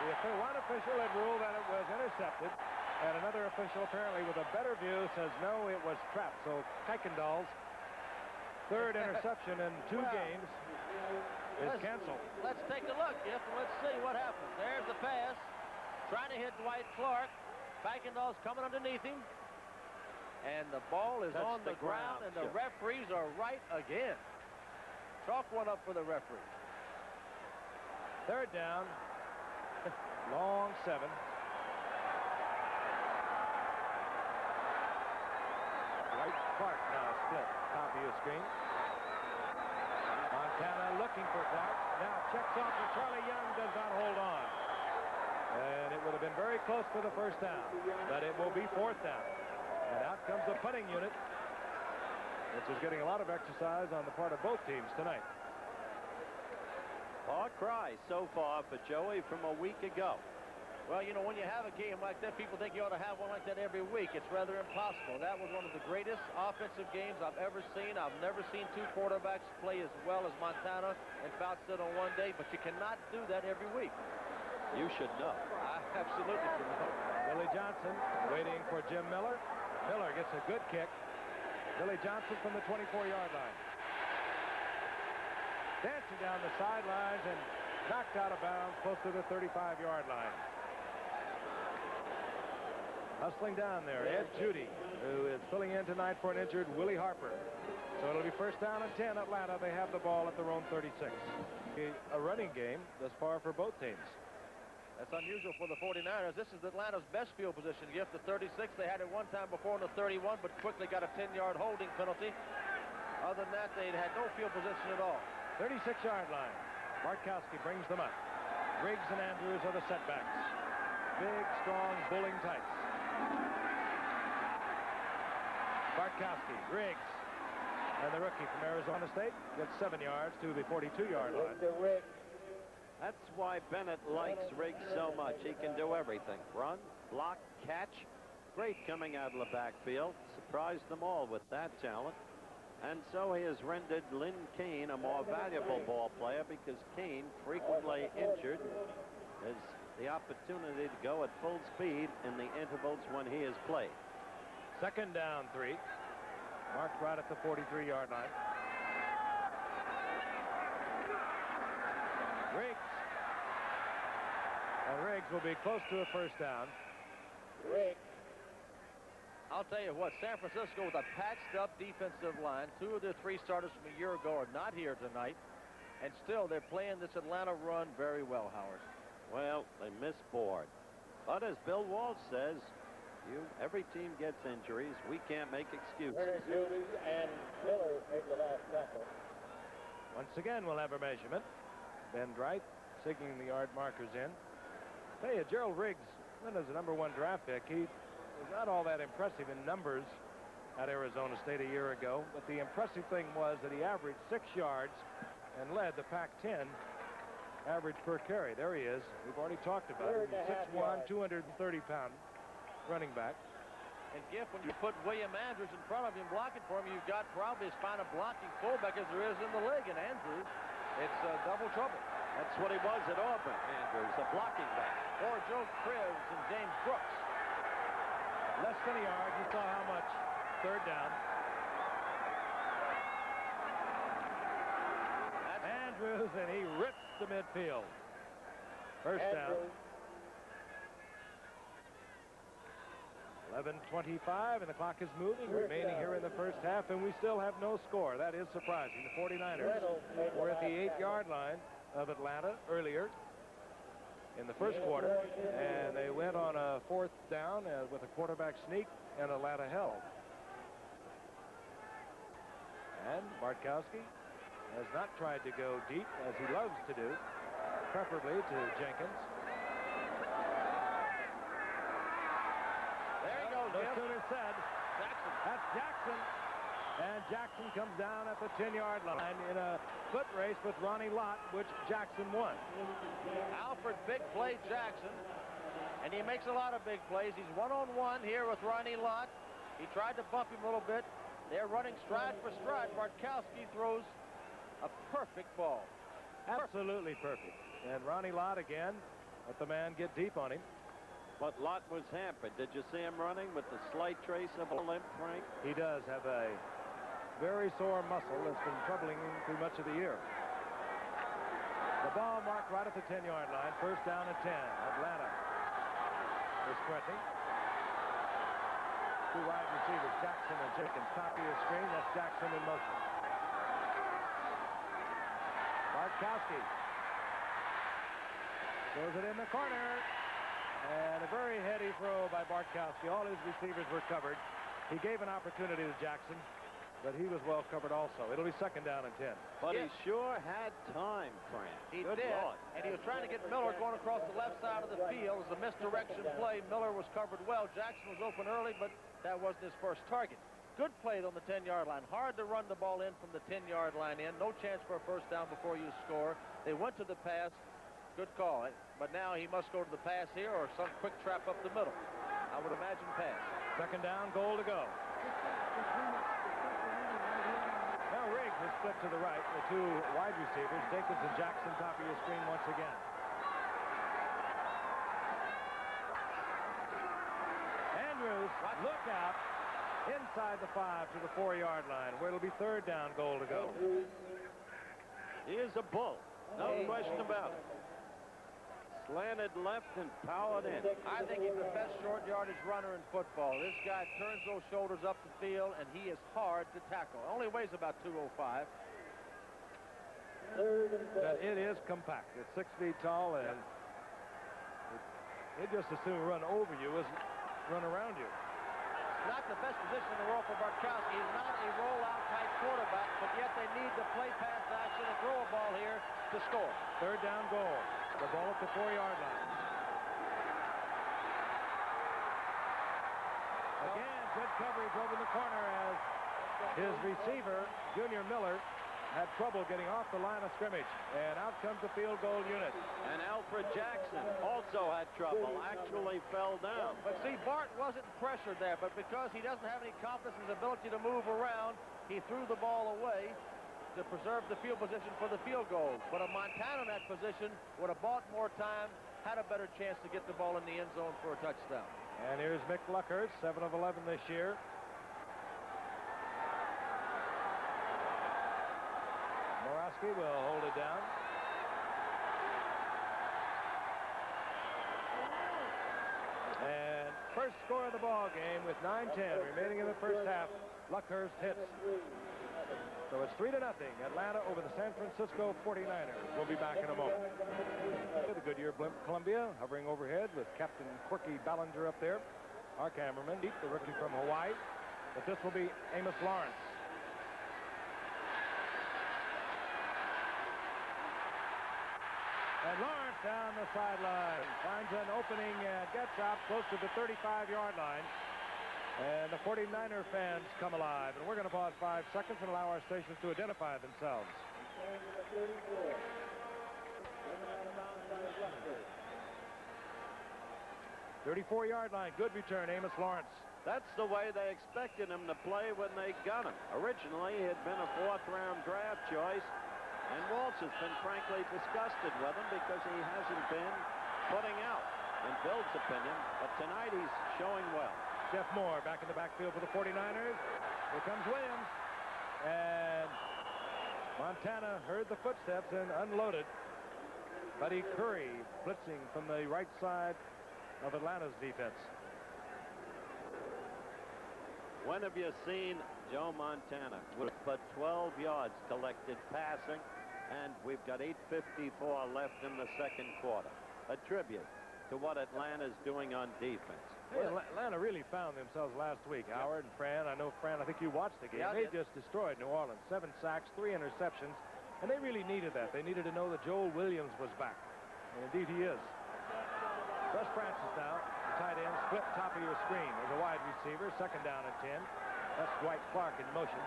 One official had ruled that it was intercepted, and another official, apparently with a better view, says no, it was trapped. So Kuykendall's third interception in 2 games is canceled. Let's take a look, Giff, and let's see what happens. There's the pass. Trying to hit Dwight Clark. Kuykendall's coming underneath him. And the ball is on the ground, and the referees are right again. Chalk one up for the referee. Third down. Long 7. Dwight Clark now split. Top of your screen. Montana looking for Clark. Now checks off, and Charlie Young does not hold on. And it would have been very close for the first down. But it will be 4th down. And out comes the punting unit, which is getting a lot of exercise on the part of both teams tonight. Far cry so far for Joey from a week ago. Well, you know, when you have a game like that, people think you ought to have one like that every week. It's rather impossible. That was one of the greatest offensive games I've ever seen. I've never seen 2 quarterbacks play as well as Montana and Fouts did on one day, but you cannot do that every week. You should know. I absolutely should know. Billy Johnson waiting for Jim Miller. Miller gets a good kick. Billy Johnson from the 24-yard line. Dancing down the sidelines and knocked out of bounds close to the 35-yard line. Hustling down there, Ed Judy, who is filling in tonight for an injured Willie Harper. So it'll be 1st down and 10. Atlanta, they have the ball at their own 36. A running game thus far for both teams. That's unusual for the 49ers. This is Atlanta's best field position. Gift the 36. They had it one time before in the 31, but quickly got a 10-yard holding penalty. Other than that, they had no field position at all. 36-yard line. Bartkowski brings them up. Riggs and Andrews are the setbacks. Big, strong, bulling tights. Bartkowski, Riggs, and the rookie from Arizona State gets 7 yards to the 42-yard line. That's why Bennett likes Riggs so much. He can do everything. Run, block, catch. Great coming out of the backfield. Surprised them all with that talent. And so he has rendered Lynn Kane a more valuable ball player because Kane, frequently injured, has the opportunity to go at full speed in the intervals when he is played. 2nd down 3. Marked right at the 43-yard line. Riggs. And Riggs will be close to a 1st down. Riggs. I'll tell you what, San Francisco with a patched-up defensive line. 2 of their 3 starters from a year ago are not here tonight. And still, they're playing this Atlanta run very well, Howard. Well, they miss Board. But as Bill Walsh says, every team ges injuries. We can't make excuses. Judy and Miller made the last tackle. Once again, we'll have a measurement. Ben Dright signaling the yard markers in. Tell you, Gerald Riggs, when as a #1 draft pick, he was not all that impressive in numbers at Arizona State a year ago, but the impressive thing was that he averaged 6 yards and led the Pac-10 average per carry. There he is. We've already talked about it. He's 6'1", 230-pound running back. And Giff, when you put William Andrews in front of him blocking for him, you've got probably as fine a blocking fullback as there is in the league. And Andrews, it's double trouble. That's what he was at Auburn, Andrews, a blocking back. Or Joe Cribbs and James Brooks. Less than a yard. You saw how much. 3rd down. Andrews, and he rips the midfield. 1st down. 11:25, and the clock is moving, remaining here in the 1st half, and we still have no score. That is surprising. The 49ers were at the 8-yard line of Atlanta earlier in the 1st quarter, and they went on a 4th down with a quarterback sneak, and Atlanta held. And Bartkowski has not tried to go deep, as he loves to do, preferably to Jenkins. There he goes, No Jim. sooner said. Jackson. That's Jackson. And Jackson comes down at the 10-yard line in a foot race with Ronnie Lott, which Jackson won. Alfred big play Jackson. And he makes a lot of big plays. He's one-on-one here with Ronnie Lott. He tried to bump him a little bit. They're running stride for stride. Bartkowski throws a perfect ball. Absolutely perfect. And Ronnie Lott again let the man get deep on him. But Lott was hampered. Did you see him running with the slight trace of a limp, Frank? He does have a very sore muscle that's been troubling him through much of the year. The ball marked right at the 10-yard line. First down and 10. Atlanta is sprinting. Two wide receivers, Jackson and Jenkins. Top of your screen, that's Jackson in motion. Bartkowski throws it in the corner. And a very heady throw by Bartkowski. All his receivers were covered. He gave an opportunity to Jackson, but he was well covered also. It'll be second down and 10. But he sure had time, Frank. He Good did, Lord. and he was trying to get Miller going across the left side of the field. It was a misdirection play. Miller was covered well. Jackson was open early, but that wasn't his first target. Good play on the 10-yard line. Hard to run the ball in from the 10-yard line in. No chance for a first down before you score. They went to the pass. Good call. But now he must go to the pass here or some quick trap up the middle. I would imagine pass. Second down, goal to go. Now Riggs is split to the right. The two wide receivers, Jenkins and Jackson, top of your screen once again. Andrews, look out. Inside the 5 to the 4-yard line, where it'll be third down, goal to go. He is a bull. No question about it. Slanted left and powered in. I think he's the best short yardage runner in football. This guy turns those shoulders up the field, and he is hard to tackle. Only weighs about 205. But it is compact. It's 6 feet tall, and it just as soon run over you as run around you. Not the best position in the world for Bartkowski. He's not a rollout type quarterback, but yet they need to play pass action and throw a ball here to score. Third down goal. The ball at the 4-yard line. Again, good coverage over the corner as his receiver, Junior Miller, had trouble getting off the line of scrimmage. And out comes the field goal unit. And Alfred Jackson also had trouble, actually fell down. But see, Bart wasn't pressured there, but because he doesn't have any confidence in his ability to move around, he threw the ball away to preserve the field position for the field goal. But a Montana in that position would have bought more time, had a better chance to get the ball in the end zone for a touchdown. And here's Mick Luckhurst, 7 of 11 this year. Morawski will hold it down. And first score of the ball game with 9:10 remaining in the first half. Luckhurst hits. So it's 3-0. Atlanta over the San Francisco 49ers. We'll be back in a moment. The Goodyear blimp Columbia hovering overhead with Captain Quirky Ballinger up there. Our cameraman, the rookie from Hawaii. But this will be Amos Lawrence. And Lawrence down the sideline finds an opening and gets out close to the 35-yard line. And the 49er fans come alive. And we're going to pause 5 seconds and allow our stations to identify themselves. 34-yard line. Good return, Amos Lawrence. That's the way they expected him to play when they got him. Originally, he had been a 4th-round draft choice. And Walsh has been frankly disgusted with him because he hasn't been putting out, in Bill's opinion. But tonight he's showing well. Jeff Moore back in the backfield for the 49ers. Here comes Williams. And Montana heard the footsteps and unloaded. Buddy Curry blitzing from the right side of Atlanta's defense. When have you seen Joe Montana with but 12 yards collected passing? And we've got 8:54 left in the second quarter. A tribute to what Atlanta's doing on defense. Hey, Atlanta really found themselves last week. Howard and Fran, I know Fran, I think you watched the game. Yeah, They just destroyed New Orleans. 7 sacks, 3 interceptions, and they really needed that. They needed to know that Joel Williams was back. And indeed he is. Russ Francis now, the tight end, split top of your screen. There's a wide receiver, second down and 10. That's Dwight Clark in motion.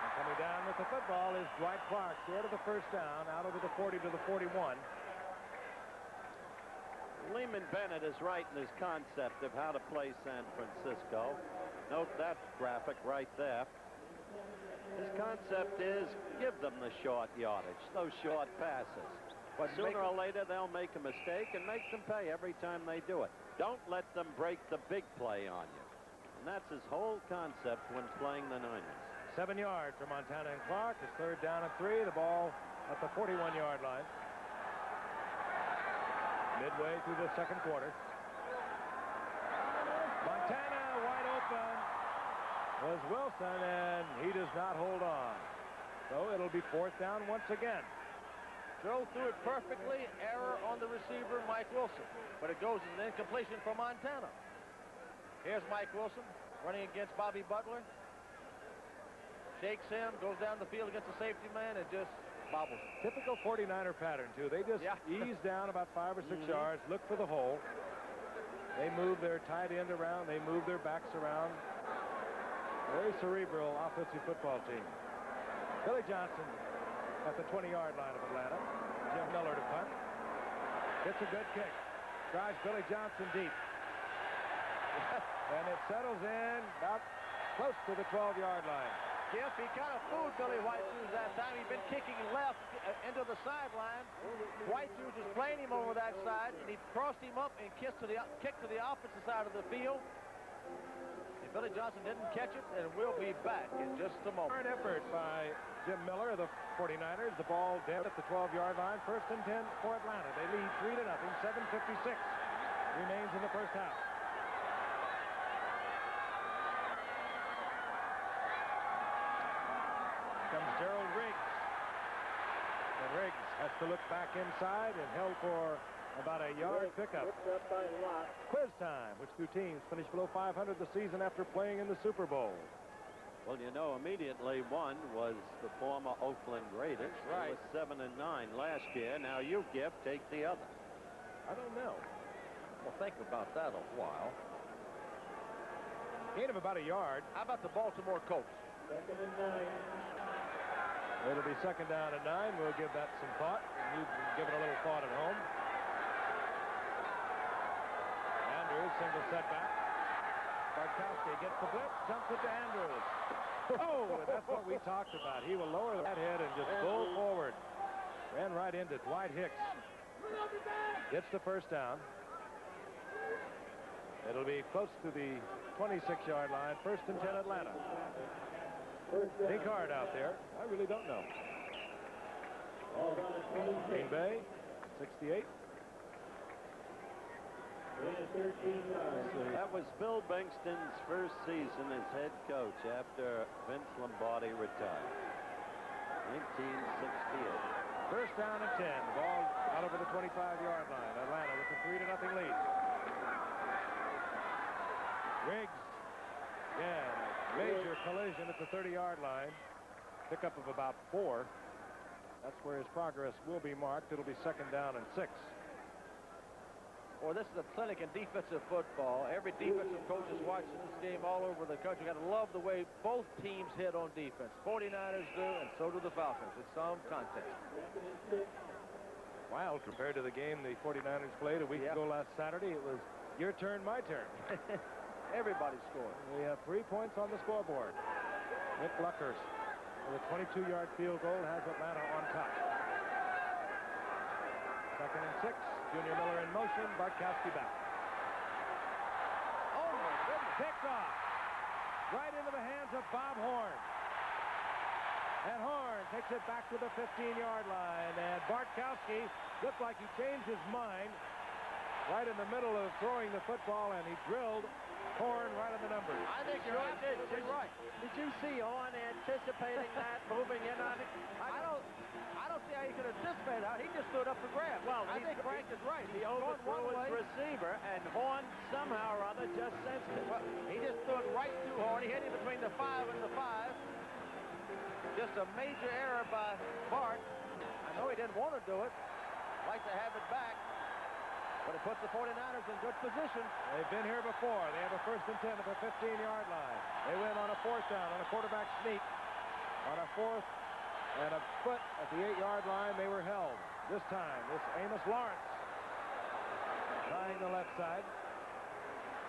And coming down with the football is Dwight Clark, short of the first down, out over the 40 to the 41. Lehman Bennett is right in his concept of how to play San Francisco. Note that graphic right there. His concept is give them the short yardage, those short passes. But sooner or later, they'll make a mistake and make them pay every time they do it. Don't let them break the big play on you. And that's his whole concept when playing the Niners. 7 yards for Montana and Clark. It's 3rd down and 3. The ball at the 41-yard line. Midway through the second quarter. Montana wide open was Wilson, and he does not hold on. So it'll be 4th down once again. Throw threw it perfectly. Error on the receiver, Mike Wilson. But it goes as an incompletion for Montana. Here's Mike Wilson running against Bobby Butler. Shakes him, goes down the field against the safety man, and just bobbles. Typical 49er pattern, too. They just ease down about 5 or 6 yards, look for the hole. They move their tight end around. They move their backs around. Very cerebral offensive football team. Billy Johnson at the 20-yard line of Atlanta. Jim Miller to punt. Gets a good kick. Drives Billy Johnson deep. And it settles in about close to the 12-yard line. Jeff, he kind of fooled Billy White Shoes that time. He'd been kicking left into the sideline. White Shoes was playing him over that side, and he crossed him up and kicked to the opposite side of the field. And Billy Johnson didn't catch it, and we'll be back in just a moment. Hard effort by Jim Miller of the 49ers. The ball dead at the 12-yard line. 1st and 10 for Atlanta. They lead 3-0. 7:56 remains in the first half. Comes Gerald Riggs. And Riggs has to look back inside and held for about a yard pickup. Quiz time. Which two teams finished below 500 the season after playing in the Super Bowl? Well, you know, immediately one was the former Oakland Raiders. Right. It was 7-9 last year. Now you, Giff, take the other. I don't know. Well, think about that a while. Gain of about a yard. How about the Baltimore Colts? 2nd and 9. It'll be 2nd down and 9. We'll give that some thought. You can give it a little thought at home. Andrews, single setback. Bartkowski gets the blitz, jumps it to Andrews. Oh, that's what we talked about. He will lower that head and just go forward. Ran right into Dwight Hicks. Gets the 1st down. It'll be close to the 26-yard line. 1st and 10 Atlanta. Big card out there. I really don't know. Green Bay, 68. That was Phil Bengtson's first season as head coach after Vince Lombardi retired. 1968. 1st down and 10. The ball out over the 25-yard line. Atlanta with a 3-0 lead. Riggs. Yeah, major collision at the 30-yard line. Pickup of about 4. That's where his progress will be marked. It'll be 2nd down and 6. Well, this is a clinic in defensive football. Every defensive coach is watching this game all over the country. Got to love the way both teams hit on defense. 49ers do, and so do the Falcons. It's some contest. Wild compared to the game the 49ers played a week ago last Saturday. It was your turn, my turn. Everybody scored. We have 3 points on the scoreboard. Nick Luckhurst with a 22-yard field goal has Atlanta on top. 2nd and 6. Junior Miller in motion. Bartkowski back. Oh, my goodness. Picked off. Right into the hands of Bob Horn. And Horn takes it back to the 15-yard line. And Bartkowski looked like he changed his mind right in the middle of throwing the football, and he drilled Horn right on the numbers. I think you're absolutely right. Did you see Horn anticipating that, moving in on it? I don't see how he could anticipate that. He just stood up for grabs. Well, I think Frank is right. He overthrew his receiver, and Horn somehow or other just sensed it. Well, he just stood right to Horn. He hit him between the 5 and the 5. Just a major error by Bart. I know he didn't want to do it. Like to have it back. But it puts the 49ers in good position. They've been here before. They have a 1st and 10 at the 15-yard line. They win on a 4th down on a quarterback sneak. On a 4th and a foot at the 8-yard line, they were held. This time, this Amos Lawrence trying the left side.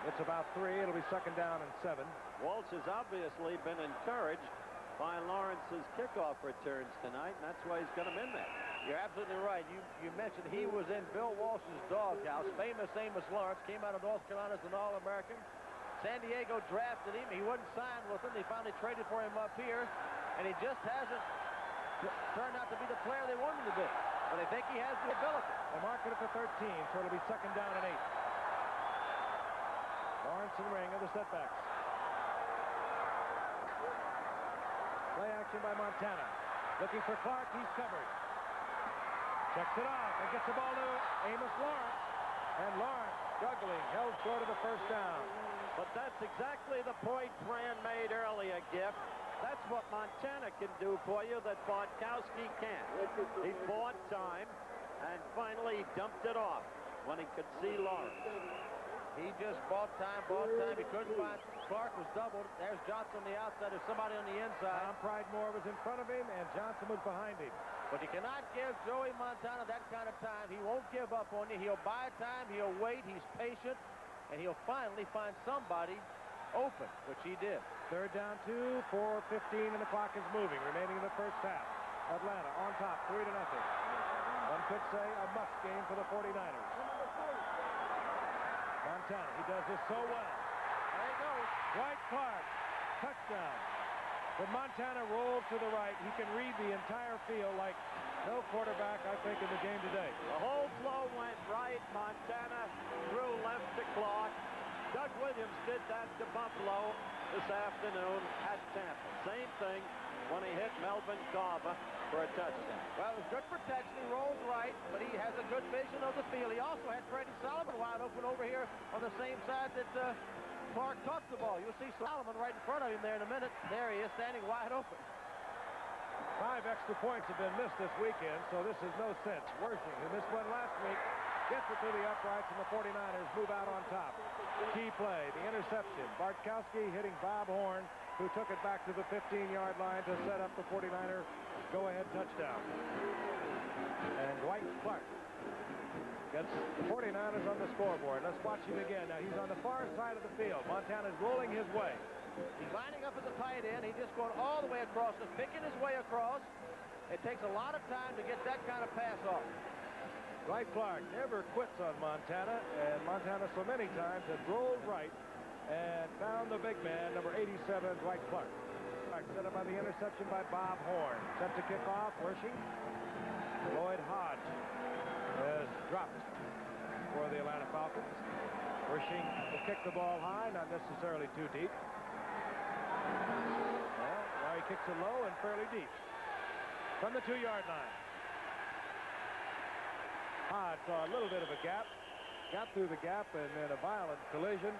It's about 3. It'll be 2nd down and 7. Walsh has obviously been encouraged by Lawrence's kickoff returns tonight, and that's why he's got him in there. You're absolutely right. You mentioned he was in Bill Walsh's doghouse. Famous Amos Lawrence came out of North Carolina as an All-American. San Diego drafted him. He wouldn't sign with them. They finally traded for him up here, and he just hasn't turned out to be the player they wanted him to be. But I think he has the ability. They mark it for 13, so it'll be 2nd down and 8. Lawrence and Ring are the setbacks. Play action by Montana. Looking for Clark. He's covered. Checks it off and gets the ball to Amos Lawrence. And Lawrence, struggling, held short of the 1st down. But that's exactly the point Fran made earlier, Giff. That's what Montana can do for you that Bartkowski can't. He bought time, and finally he dumped it off when he could see Lawrence. He just bought time. He couldn't find. Clark was doubled. There's Johnson on the outside. There's somebody on the inside. Tom Pridemore was in front of him, and Johnson was behind him. But you cannot give Joey Montana that kind of time. He won't give up on you. He'll buy time. He'll wait. He's patient. And he'll finally find somebody open, which he did. 3rd down 2, 4:15, and the clock is moving, remaining in the 1st half. Atlanta on top, 3-0. One could say a must game for the 49ers. Montana, he does this so well. There he goes. Dwight Clark, touchdown. When Montana rolls to the right, he can read the entire field like no quarterback, I think, in the game today. The whole flow went right. Montana threw left to Clark. Doug Williams did that to Buffalo this afternoon at Tampa. Same thing when he hit Melvin Carver for a touchdown. Well, it was good protection. He rolls right, but he has a good vision of the field. He also had Freddie Solomon wide open over here on the same side that Clark caught the ball. You'll see Solomon right in front of him there in a minute. There he is, standing wide open. 5 extra points have been missed this weekend, so this is no sense. Worthing, who missed one last week, gets it to the uprights, and the 49ers move out on top. Key play, the interception. Bartkowski hitting Bob Horn, who took it back to the 15-yard line to set up the 49er go-ahead touchdown. And Dwight Clark gets the 49ers on the scoreboard. Let's watch him again. Now, he's on the far side of the field. Montana's rolling his way. He's lining up at the tight end. He's just going all the way across, just picking his way across. It takes a lot of time to get that kind of pass off. Dwight Clark never quits on Montana, and Montana so many times has rolled right and found the big man, number 87, Dwight Clark. Set up by the interception by Bob Horn. Set to kick off, Wershing. Lloyd Hodge is dropped for the Atlanta Falcons. Wershing will kick the ball high, not necessarily too deep. Well, now he kicks it low and fairly deep. From the 2-yard line. Hodge saw a little bit of a gap, got through the gap, and then a violent collision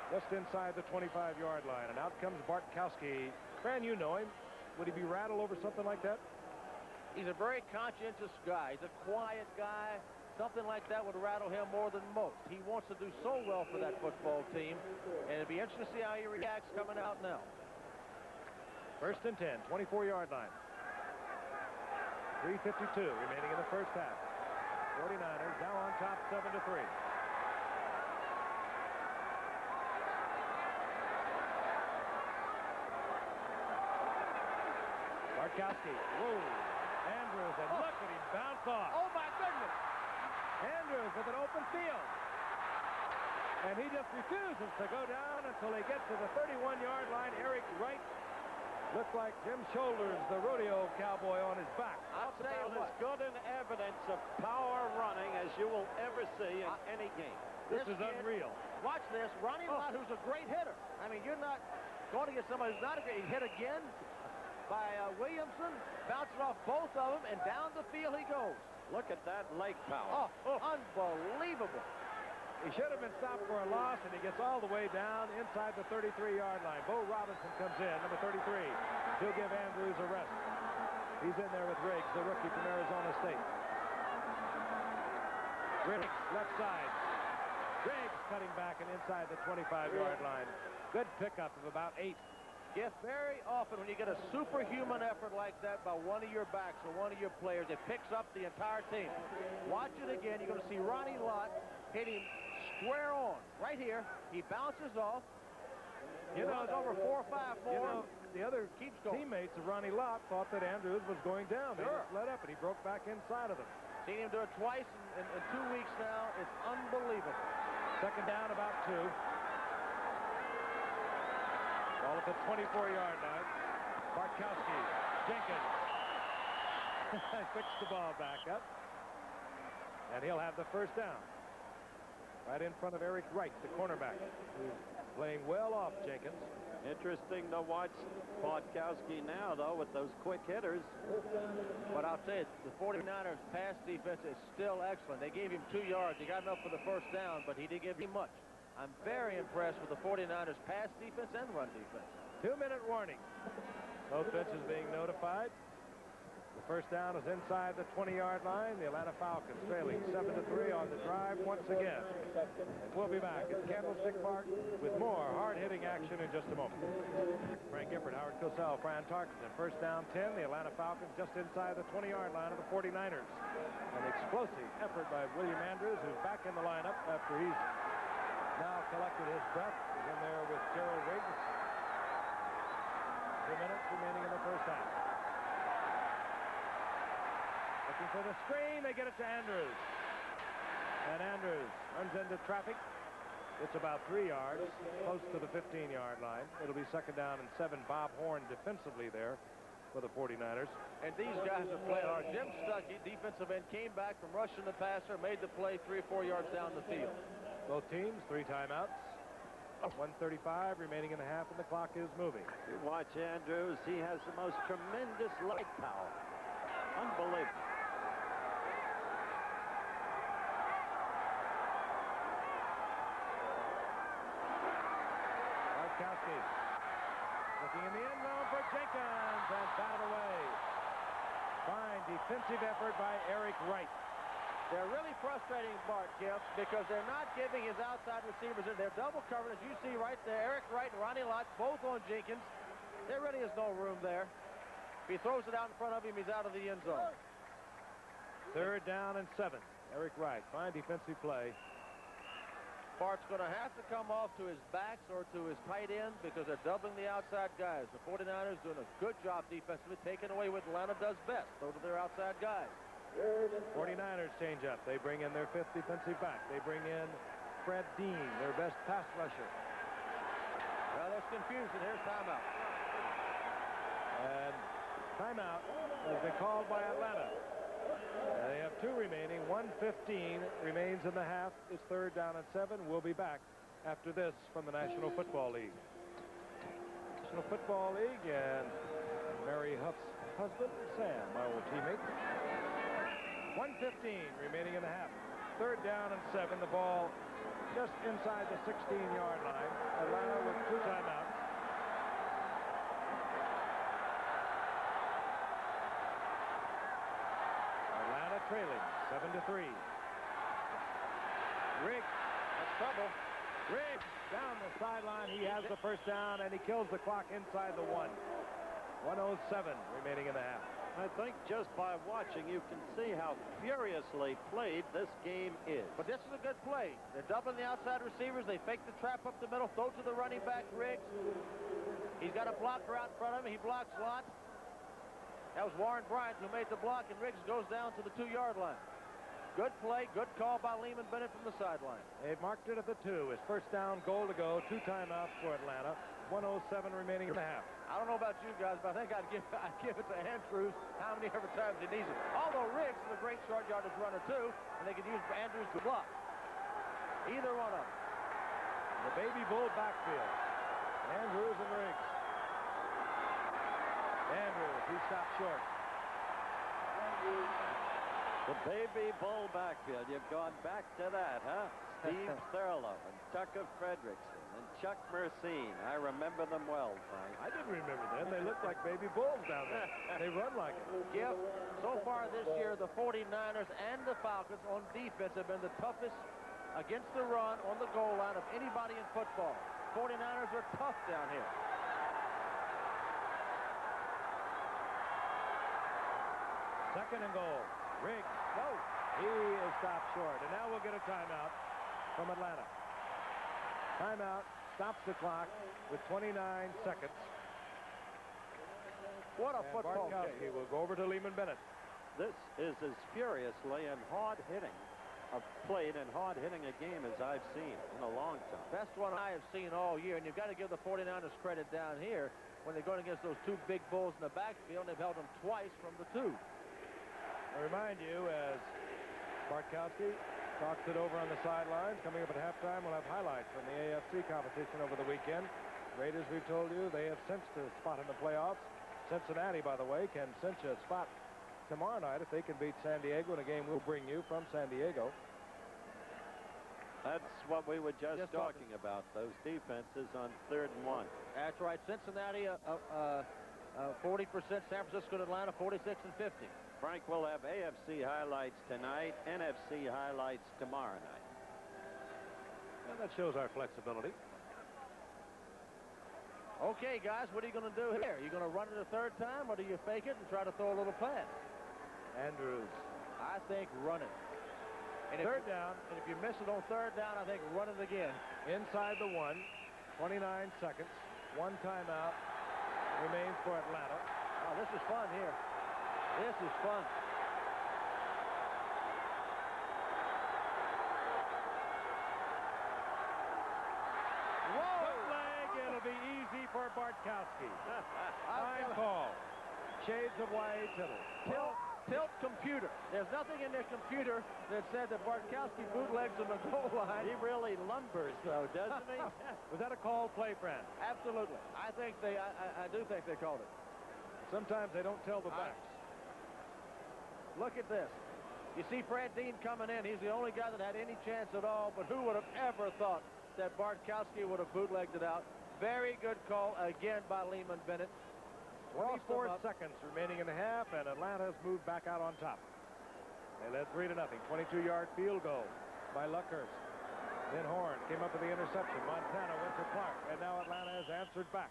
just inside the 25-yard line. And out comes Bartkowski. Fran, you know him. Would he be rattled over something like that? He's a very conscientious guy. He's a quiet guy. Something like that would rattle him more than most. He wants to do so well for that football team, and it'll be interesting to see how he reacts coming out now. 1st and 10, 24-yard line. 3:52 remaining in the 1st half. 49ers now on top, 7-3. Bartkowski, whoa, Andrews, and look at him bounce off. Oh, my goodness. Andrews with an open field. And he just refuses to go down until they get to the 31-yard line. Eric Wright looks like Jim Shoulders, the rodeo cowboy, on his back. I'll tell you About what. as good an evidence of power running as you will ever see in any game. This is kid, unreal. Watch this. Ronnie Lott, who's a great hitter. I mean, you're not going to get somebody who's not a great hit again by Williamson. Bounces off both of them, and down the field he goes. Look at that leg power. Oh, unbelievable. He should have been stopped for a loss, and he gets all the way down inside the 33-yard line. Bo Robinson comes in, number 33. He'll give Andrews a rest. He's in there with Riggs, the rookie from Arizona State. Riggs, left side. Riggs cutting back and inside the 25-yard line. Good pickup of about 8. Yes, very often when you get a superhuman effort like that by one of your backs or one of your players, it picks up the entire team. Watch it again. You're going to see Ronnie Lott hit him square on right here. He bounces off. He runs over 4 or 5 more. the other teammates of Ronnie Lott thought that Andrews was going down. They just let up, and he broke back inside of them. Seen him do it twice in 2 weeks now. It's unbelievable. Second down, about 2. Ball at the 24-yard line. Bartkowski, Jenkins. Picks the ball back up. And he'll have the first down. Right in front of Eric Wright, the cornerback, who's playing well off Jenkins. Interesting to watch Bartkowski now, though, with those quick hitters. But I'll tell you, the 49ers pass defense is still excellent. They gave him 2 yards. He got enough for the first down, but he didn't give him much. I'm very impressed with the 49ers pass defense and run defense. 2-minute warning. Both benches being notified. The first down is inside the 20-yard line. The Atlanta Falcons trailing 7-3 on the drive once again. We'll be back at Candlestick Park with more hard-hitting action in just a moment. Frank Gifford, Howard Cosell, Fran Tarkenton. First down 10. The Atlanta Falcons just inside the 20-yard line of the 49ers. An explosive effort by William Andrews, who's back in the lineup after he's now collected his breath. He's in there with Gerald Riggs. 2 minutes remaining in the first half. Looking for the screen. They get it to Andrews. And Andrews runs into traffic. It's about 3 yards, close to the 15-yard line. It'll be second down and 7. Bob Horn defensively there for the 49ers. And these guys are playing hard. Jim Stuckey, defensive end, came back from rushing the passer, made the play 3 or 4 yards down the field. Both teams, 3 timeouts. 1:35 remaining in the half, and the clock is moving. You watch Andrews. He has the most tremendous leg power. Unbelievable. Bartkowski looking in the end zone for Jenkins and batted away. Fine defensive effort by Eric Wright. They're really frustrating Bart, Giff, because they're not giving his outside receivers. They're double covering, as you see right there. Eric Wright and Ronnie Lott both on Jenkins. There really is no room there. If he throws it out in front of him, he's out of the end zone. Third down and 7. Eric Wright, fine defensive play. Bart's going to have to come off to his backs or to his tight end because they're doubling the outside guys. The 49ers doing a good job defensively, taking away what Atlanta does best. Those are their outside guys. 49ers change up. They bring in their 5th defensive back. They bring in Fred Dean, their best pass rusher. Well, there's confusion. Here's timeout. And timeout has been called by Atlanta. And they have 2 remaining. 1:15 remains in the half. It's third down and 7. We'll be back after this from the National Football League. National Football League and Mary Huff's husband, Sam, my old teammate. 1:15 remaining in the half. Third down and 7. The ball just inside the 16-yard line. Atlanta with 2 timeouts. Atlanta trailing 7-3. Riggs, that's trouble. Riggs down the sideline. He has the first down, and he kills the clock inside the 1. 1:07 remaining in the half. I think just by watching, you can see how furiously played this game is. But this is a good play. They're doubling the outside receivers. They fake the trap up the middle, throw to the running back, Riggs. He's got a blocker out in front of him. He blocks Lott. That was Warren Bryant who made the block, and Riggs goes down to the 2-yard line. Good play, good call by Lehman Bennett from the sideline. They've marked it at the 2. His first down, goal to go. 2 timeouts for Atlanta. 1:07 remaining in the half. I don't know about you guys, but I think I'd give it to Andrews how many ever times he needs it. Although Riggs is a great short yardage runner too, and they could use Andrews to block. Either one of them. The baby bull backfield. Andrews and Riggs. Andrews, he stopped short. The baby bull backfield. You've gone back to that, huh? Steve Thurlow and Tucker Frederickson and Chuck Mercine. I remember them well, Frank. I didn't remember them. They look like baby bulls down there. They run like it. Yep. So far this year, the 49ers and the Falcons on defense have been the toughest against the run on the goal line of anybody in football. 49ers are tough down here. Second and goal. Riggs. No. He is stopped short. And now we'll get a timeout from Atlanta. Timeout stops the clock with 29 seconds. What a And football Bartkowski game. will go over to Lehman Bennett. This is as furiously and hard-hitting a plate and hard-hitting a game as I've seen in a long time. Best one I have seen all year, and you've got to give the 49ers credit down here when they're going against those two big bulls in the backfield, and they've held them twice from the two. I remind you, as Bartkowski talks it over on the sidelines, coming up at halftime, we'll have highlights from the AFC competition over the weekend. Raiders, we've told you, they have cinched a spot in the playoffs. Cincinnati, by the way, can cinch a spot tomorrow night if they can beat San Diego in a game we'll bring you from San Diego. That's what we were just talking about, those defenses on 3rd and 1. That's right. Cincinnati 40%, San Francisco and Atlanta 46 and 50. Frank will have AFC highlights tonight, NFC highlights tomorrow night. And that shows our flexibility. Okay, guys, what are you going to do here? Are you going to run it a third time, or do you fake it and try to throw a little pass? Andrews. I think run it. And Third down. And if you miss it on 3rd down, I think run it again. Inside the 1. 29 seconds. 1 timeout remains for Atlanta. Oh, this is fun here. This is fun. Whoa! Leg. It'll be easy for Bartkowski. Time call. Shades of white. Tilt computer. There's nothing in their computer that said that Bartkowski bootlegs on the goal line. He really lumbers, though, doesn't he? Was that a called play, Fran? Absolutely. I think I do think they called it. Sometimes they don't tell the backs. Look at this. You see Fred Dean coming in. He's the only guy that had any chance at all, but who would have ever thought that Bartkowski would have bootlegged it out? Very good call again by Lehman Bennett. 24 seconds remaining in the half, and Atlanta has moved back out on top. They led 3-0. 22-yard field goal by Luckhurst. Then Horn came up with the interception. Montana went to Clark, and now Atlanta has answered back.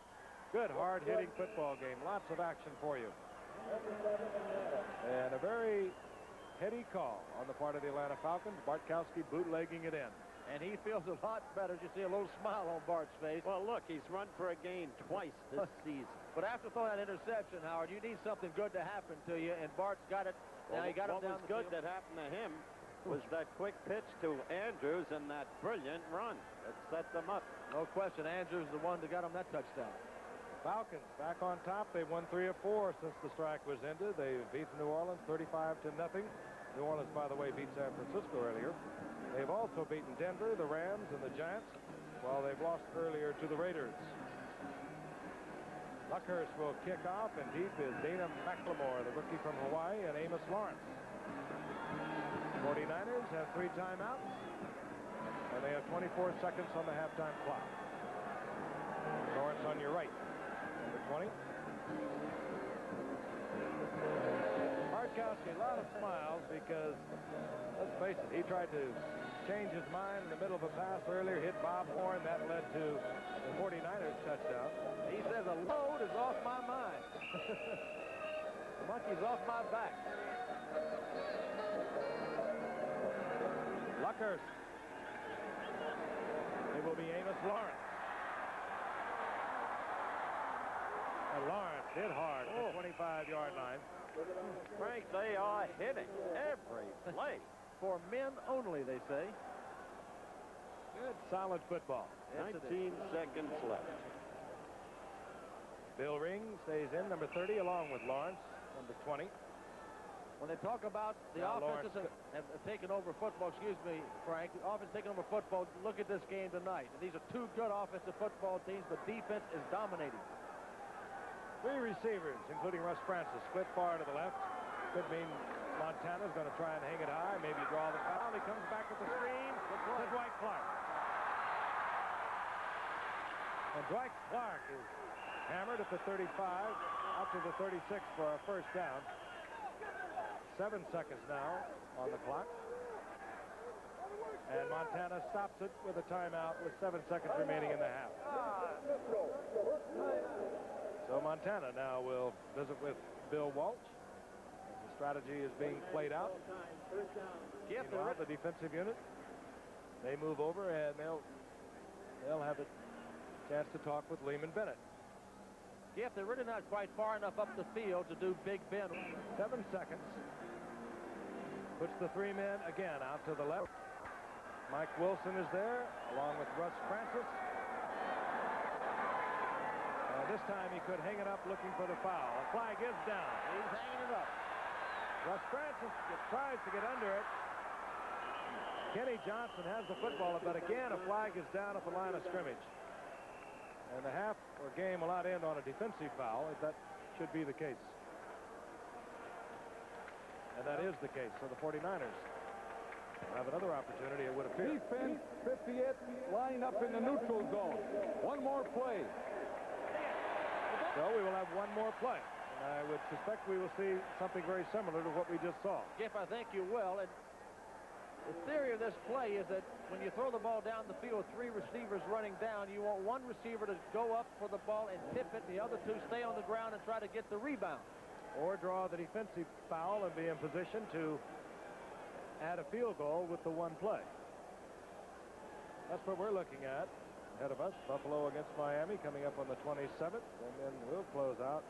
Good, hard-hitting football game. Lots of action for you. And a very heady call on the part of the Atlanta Falcons. Bartkowski bootlegging it in. And he feels a lot better. You see a little smile on Bart's face. Well, look, he's run for a gain twice this season. But after throwing that interception, Howard, you need something good to happen to you, and Bart's got it. Now he got him down the What was good field. that happened to him was that quick pitch to Andrews and that brilliant run that set them up. No question, Andrews is the one that got him that touchdown. Falcons back on top. They've won 3 of 4 since the strike was ended. They've beaten New Orleans 35-0. New Orleans, by the way, beat San Francisco earlier. They've also beaten Denver, the Rams, and the Giants, while they've lost earlier to the Raiders. Luckhurst will kick off, and deep is Dana McLemore, the rookie from Hawaii, and Amos Lawrence. 49ers have 3 timeouts, and they have 24 seconds on the halftime clock. Lawrence on your right, number 20. Bartkowski, a lot of smiles because, let's face it, he tried to change his mind in the middle of a pass earlier, hit Bob Horn. That led to the 49ers touchdown. He says a load is off my mind. The monkey's off my back. Luckhurst. It will be Amos Lawrence. And Lawrence hit hard at the 25-yard line. Frank, they are hitting every play. For men only, they say. Good, solid football. 19 seconds left. Bill Ring stays in, number 30, along with Lawrence, number 20. When they talk about the Now offenses have taken over football, excuse me, Frank, the offense taking over football, look at this game tonight. These are 2 good offensive football teams, but defense is dominating. 3 receivers, including Russ Francis, split far to the left. Could mean Montana's going to try and hang it high, maybe draw the foul. He comes back with the screen to Dwight Clark. And Dwight Clark is hammered at the 35, out to the 36 for a first down. 7 seconds now on the clock. And Montana stops it with a timeout with 7 seconds remaining in the half. So Montana now will visit with Bill Walsh. The strategy is being played out. Meanwhile, the defensive unit, they move over and they'll have a chance to talk with Lehman Bennett. Yeah, they're really not quite far enough up the field to do Big Ben. 7 seconds. Puts the 3 men again out to the left. Mike Wilson is there, along with Russ Francis. This time he could hang it up looking for the foul. A flag is down. He's hanging it up. Russ Francis tries to get under it. Kenny Johnson has the football, but again a flag is down at the line of scrimmage. And the half or game will not end on a defensive foul, if that should be the case. And that is the case. So the 49ers have another opportunity, it would appear. Defense 58 line up in the neutral zone. One more play. So we will have one more play. And I would suspect we will see something very similar to what we just saw. Jeff, I think you will. And the theory of this play is that when you throw the ball down the field, 3 receivers running down, you want one receiver to go up for the ball and tip it. The other 2 stay on the ground and try to get the rebound. Or draw the defensive foul and be in position to add a field goal with the one play. That's what we're looking at. Ahead of us, Buffalo against Miami coming up on the 27th, and then we'll close out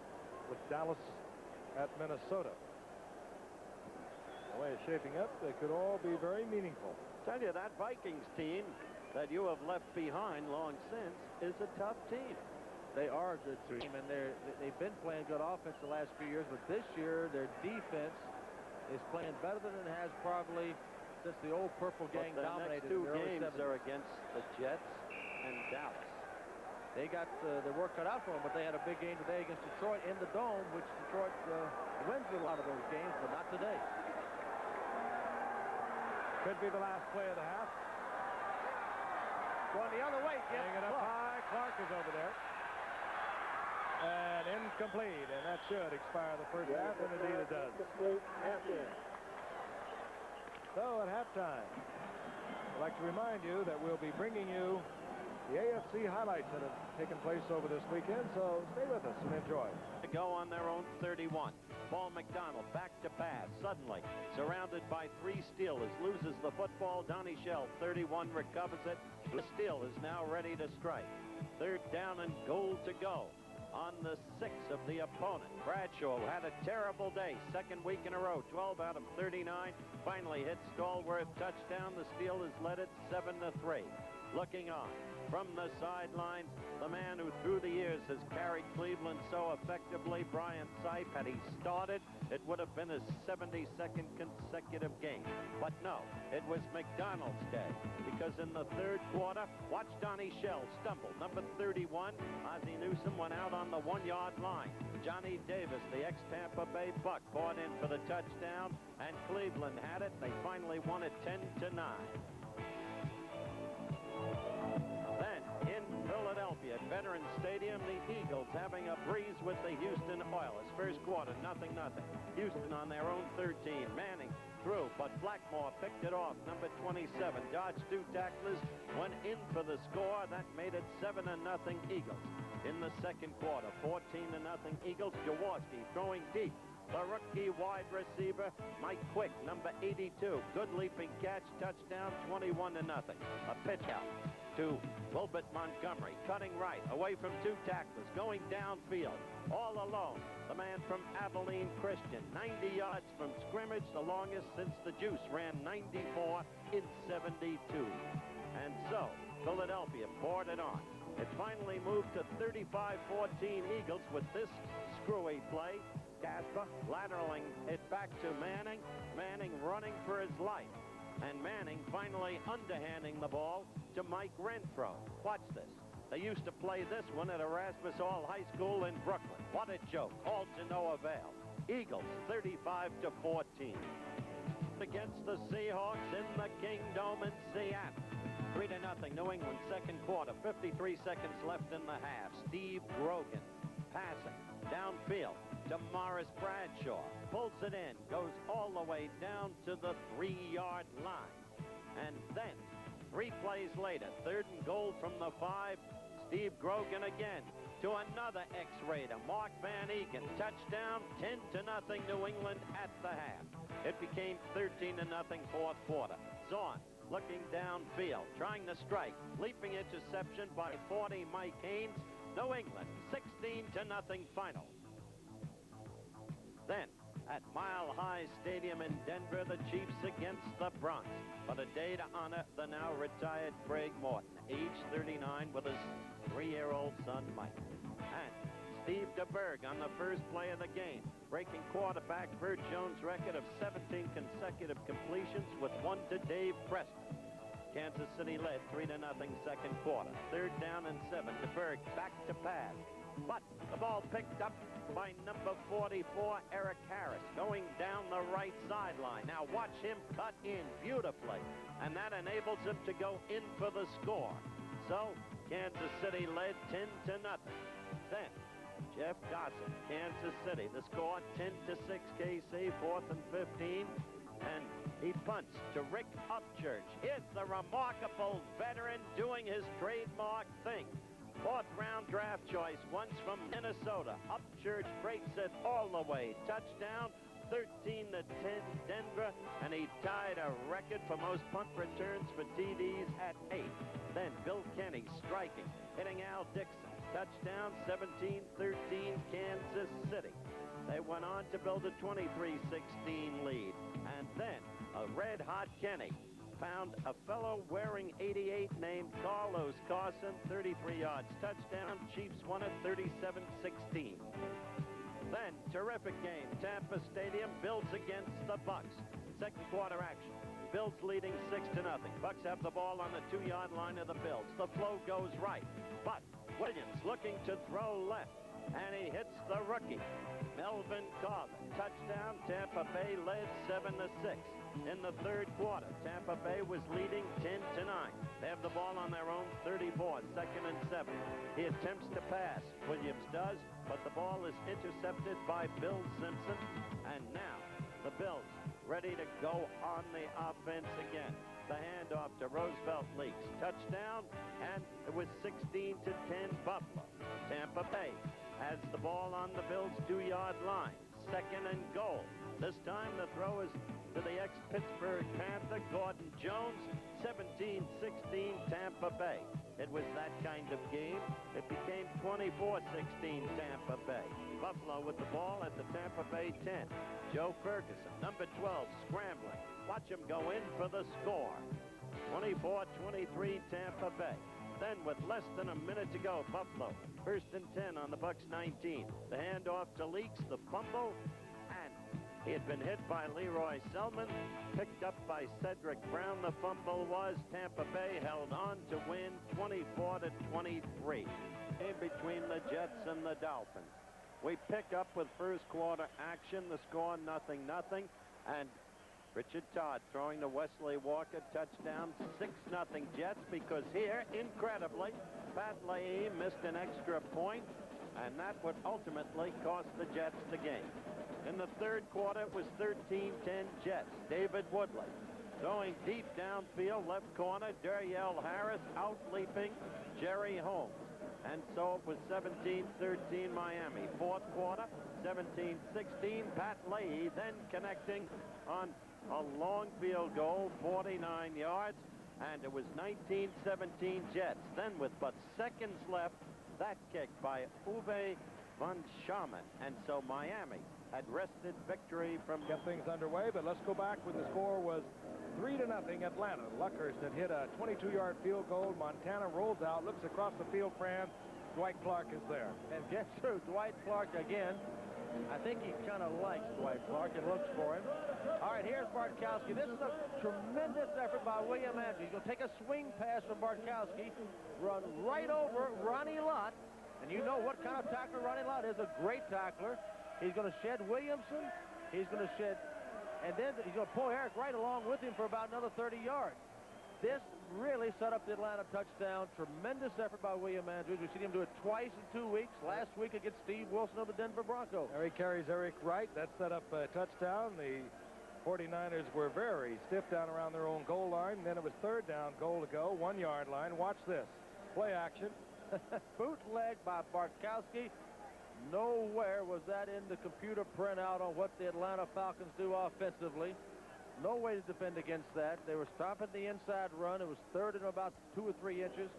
with Dallas at Minnesota. The way it's shaping up, they could all be very meaningful. Tell you, that Vikings team that you have left behind long since is a tough team. They are a good team, and they've been playing good offense the last few years, but this year their defense is playing better than it has probably since the old Purple Gang dominated. The next 2 games are against the Jets and Dallas. They got their work cut out for them, but they had a big game today against Detroit in the Dome, which Detroit wins a lot of those games, but not today. Could be the last play of the half. Going the other way, Jim. Hanging up high. Clark is over there. And incomplete, and that should expire the first half, and indeed it does. So at halftime, I'd like to remind you that we'll be bringing you the AFC highlights that have taken place over this weekend, so stay with us and enjoy. To go on their own 31. Paul McDonald back to pass. Suddenly, surrounded by 3 Steelers, loses the football. Donnie Shell, 31, recovers it. The Steel is now ready to strike. 3rd down and goal to go on the 6 of the opponent. Bradshaw had a terrible day. 2nd week in a row, 12 out of 39. Finally hit Stallworth, touchdown. The Steelers led it 7-3. Looking on from the sidelines, the man who through the years has carried Cleveland so effectively, Brian Sipe. Had he started, it would have been his 72nd consecutive game. But no, it was McDonald's day, because in the 3rd quarter, watch Donnie Shell stumble. Number 31, Ozzie Newsome, went out on the 1-yard line. Johnny Davis, the ex-Tampa Bay Buck, bought in for the touchdown, and Cleveland had it. They finally won it 10-9. Then, in Philadelphia, at Veterans Stadium, the Eagles having a breeze with the Houston Oilers. First quarter, 0-0. Houston on their own 13. Manning threw, but Blackmore picked it off. Number 27, dodged 2 tacklers, went in for the score. That made it 7-0 Eagles. In the 2nd quarter, 14-0 Eagles. Jaworski throwing deep. The rookie wide receiver, Mike Quick, number 82. Good leaping catch, touchdown, 21-0. A pitch out to Wilbert Montgomery, cutting right, away from 2 tacklers, going downfield, all alone. The man from Abilene Christian, 90 yards from scrimmage, the longest since the Juice ran 94 in 72. And so, Philadelphia poured it on. It finally moved to 35-14 Eagles with this screwy play. Casper lateraling it back to Manning. Manning running for his life. And Manning finally underhanding the ball to Mike Renfro. Watch this. They used to play this one at Erasmus Hall High School in Brooklyn. What a joke. All to no avail. Eagles 35-14. Against the Seahawks in the Kingdome in Seattle. 3-0 New England, 2nd quarter. 53 seconds left in the half. Steve Grogan passing downfield to Morris Bradshaw. Pulls it in. Goes all the way down to the 3-yard line. And then, 3 plays later, 3rd and goal from the 5. Steve Grogan again to another X-Raider, Mark Van Eeken. Touchdown, 10-0 New England at the half. It became 13-0 4th quarter. Zorn looking downfield, trying to strike. Leaping interception by 40 Mike Haynes. New England, 16-0 final. Then, at Mile High Stadium in Denver, the Chiefs against the Bronx. But a day to honor the now retired Craig Morton, age 39, with his 3-year-old son, Mike. And Steve DeBerg on the first play of the game, breaking quarterback Bert Jones' record of 17 consecutive completions with one to Dave Preston. Kansas City led 3-0 second quarter. 3rd down and 7. DeBerg back to pass. But the ball picked up by number 44, Eric Harris, going down the right sideline. Now watch him cut in beautifully, and that enables him to go in for the score. So Kansas City led 10-0. Then Jeff Gossett, Kansas City. The score 10-6 KC, 4th and 15. And he punts to Rick Upchurch. Here's the remarkable veteran doing his trademark thing. 4th round draft choice, once from Minnesota. Upchurch breaks it all the way. Touchdown, 13-10 Denver, and he tied a record for most punt returns for TDs at 8. Then Bill Kenny striking, hitting Al Dixon. Touchdown, 17-13 Kansas City. They went on to build a 23-16 lead. And then a red-hot Kenny found a fellow wearing 88 named Carlos Carson, 33 yards. Touchdown. Chiefs won it 37-16. Then, terrific game. Tampa Stadium, Bills against the Bucks. Second quarter action. Bills leading 6-0. Bucks have the ball on the 2-yard line of the Bills. The flow goes right. But Williams looking to throw left. And he hits the rookie, Melvin Carter. Touchdown. Tampa Bay led 7-6. In the third quarter, Tampa Bay was leading 10-9. They have the ball on their own 34, 2nd and 7. He attempts to pass. Williams does, but the ball is intercepted by Bill Simpson. And now the Bills ready to go on the offense again. The handoff to Roosevelt leaks. Touchdown, and it was 16-10 Buffalo. Tampa Bay has the ball on the Bills' 2-yard line. 2nd and goal. This time the throw is to the ex-Pittsburgh Panther, Gordon Jones. 17-16 Tampa Bay. It was that kind of game. It became 24-16 Tampa Bay. Buffalo with the ball at the Tampa Bay 10. Joe Ferguson, number 12, scrambling. Watch him go in for the score. 24-23 Tampa Bay. Then with less than a minute to go, Buffalo, 1st and 10 on the Bucks 19. The handoff to Leaks, the fumble, and he had been hit by Leroy Selman, picked up by Cedric Brown. The fumble was. Tampa Bay held on to win 24-23. In between the Jets and the Dolphins. We pick up with first quarter action. The score 0-0, and Richard Todd throwing to Wesley Walker, touchdown, 6-0 Jets, because here, incredibly, Pat Leahy missed an extra point, and that would ultimately cost the Jets the game. In the third quarter, it was 13-10 Jets. David Woodley throwing deep downfield, left corner, Dariel Harris out-leaping Jerry Holmes. And so it was 17-13 Miami. Fourth quarter, 17-16, Pat Leahy then connecting on a long field goal, 49 yards, and it was 19-17 Jets. Then with but seconds left, that kick by Uwe von Schaman. And so Miami had wrested victory from... Get things underway, but let's go back when the score was 3-0 Atlanta. Luckhurst had hit a 22-yard field goal. Montana rolls out, looks across the field, Fran. Dwight Clark is there. And guess who? Dwight Clark again. I think he kind of likes Dwight Clark and looks for him. All right, here's Bartkowski. This is a tremendous effort by William Andrews. He's going to take a swing pass from Bartkowski, run right over Ronnie Lott. And you know what kind of tackler Ronnie Lott is, a great tackler. He's going to shed Williamson. He's going to shed, and then he's going to pull Eric Wright along with him for about another 30 yards. This really set up the Atlanta touchdown. Tremendous effort by William Andrews. We've seen him do it twice in 2 weeks. Last week against Steve Wilson of the Denver Broncos. There he carries Eric Wright. That set up a touchdown. The 49ers were very stiff down around their own goal line. Then it was 3rd down, goal to go, 1-yard line. Watch this. Play action. Bootleg by Bartkowski. Nowhere was that in the computer printout on what the Atlanta Falcons do offensively. No way to defend against that. They were stopping the inside run. It was 3rd and about 2 or 3 inches.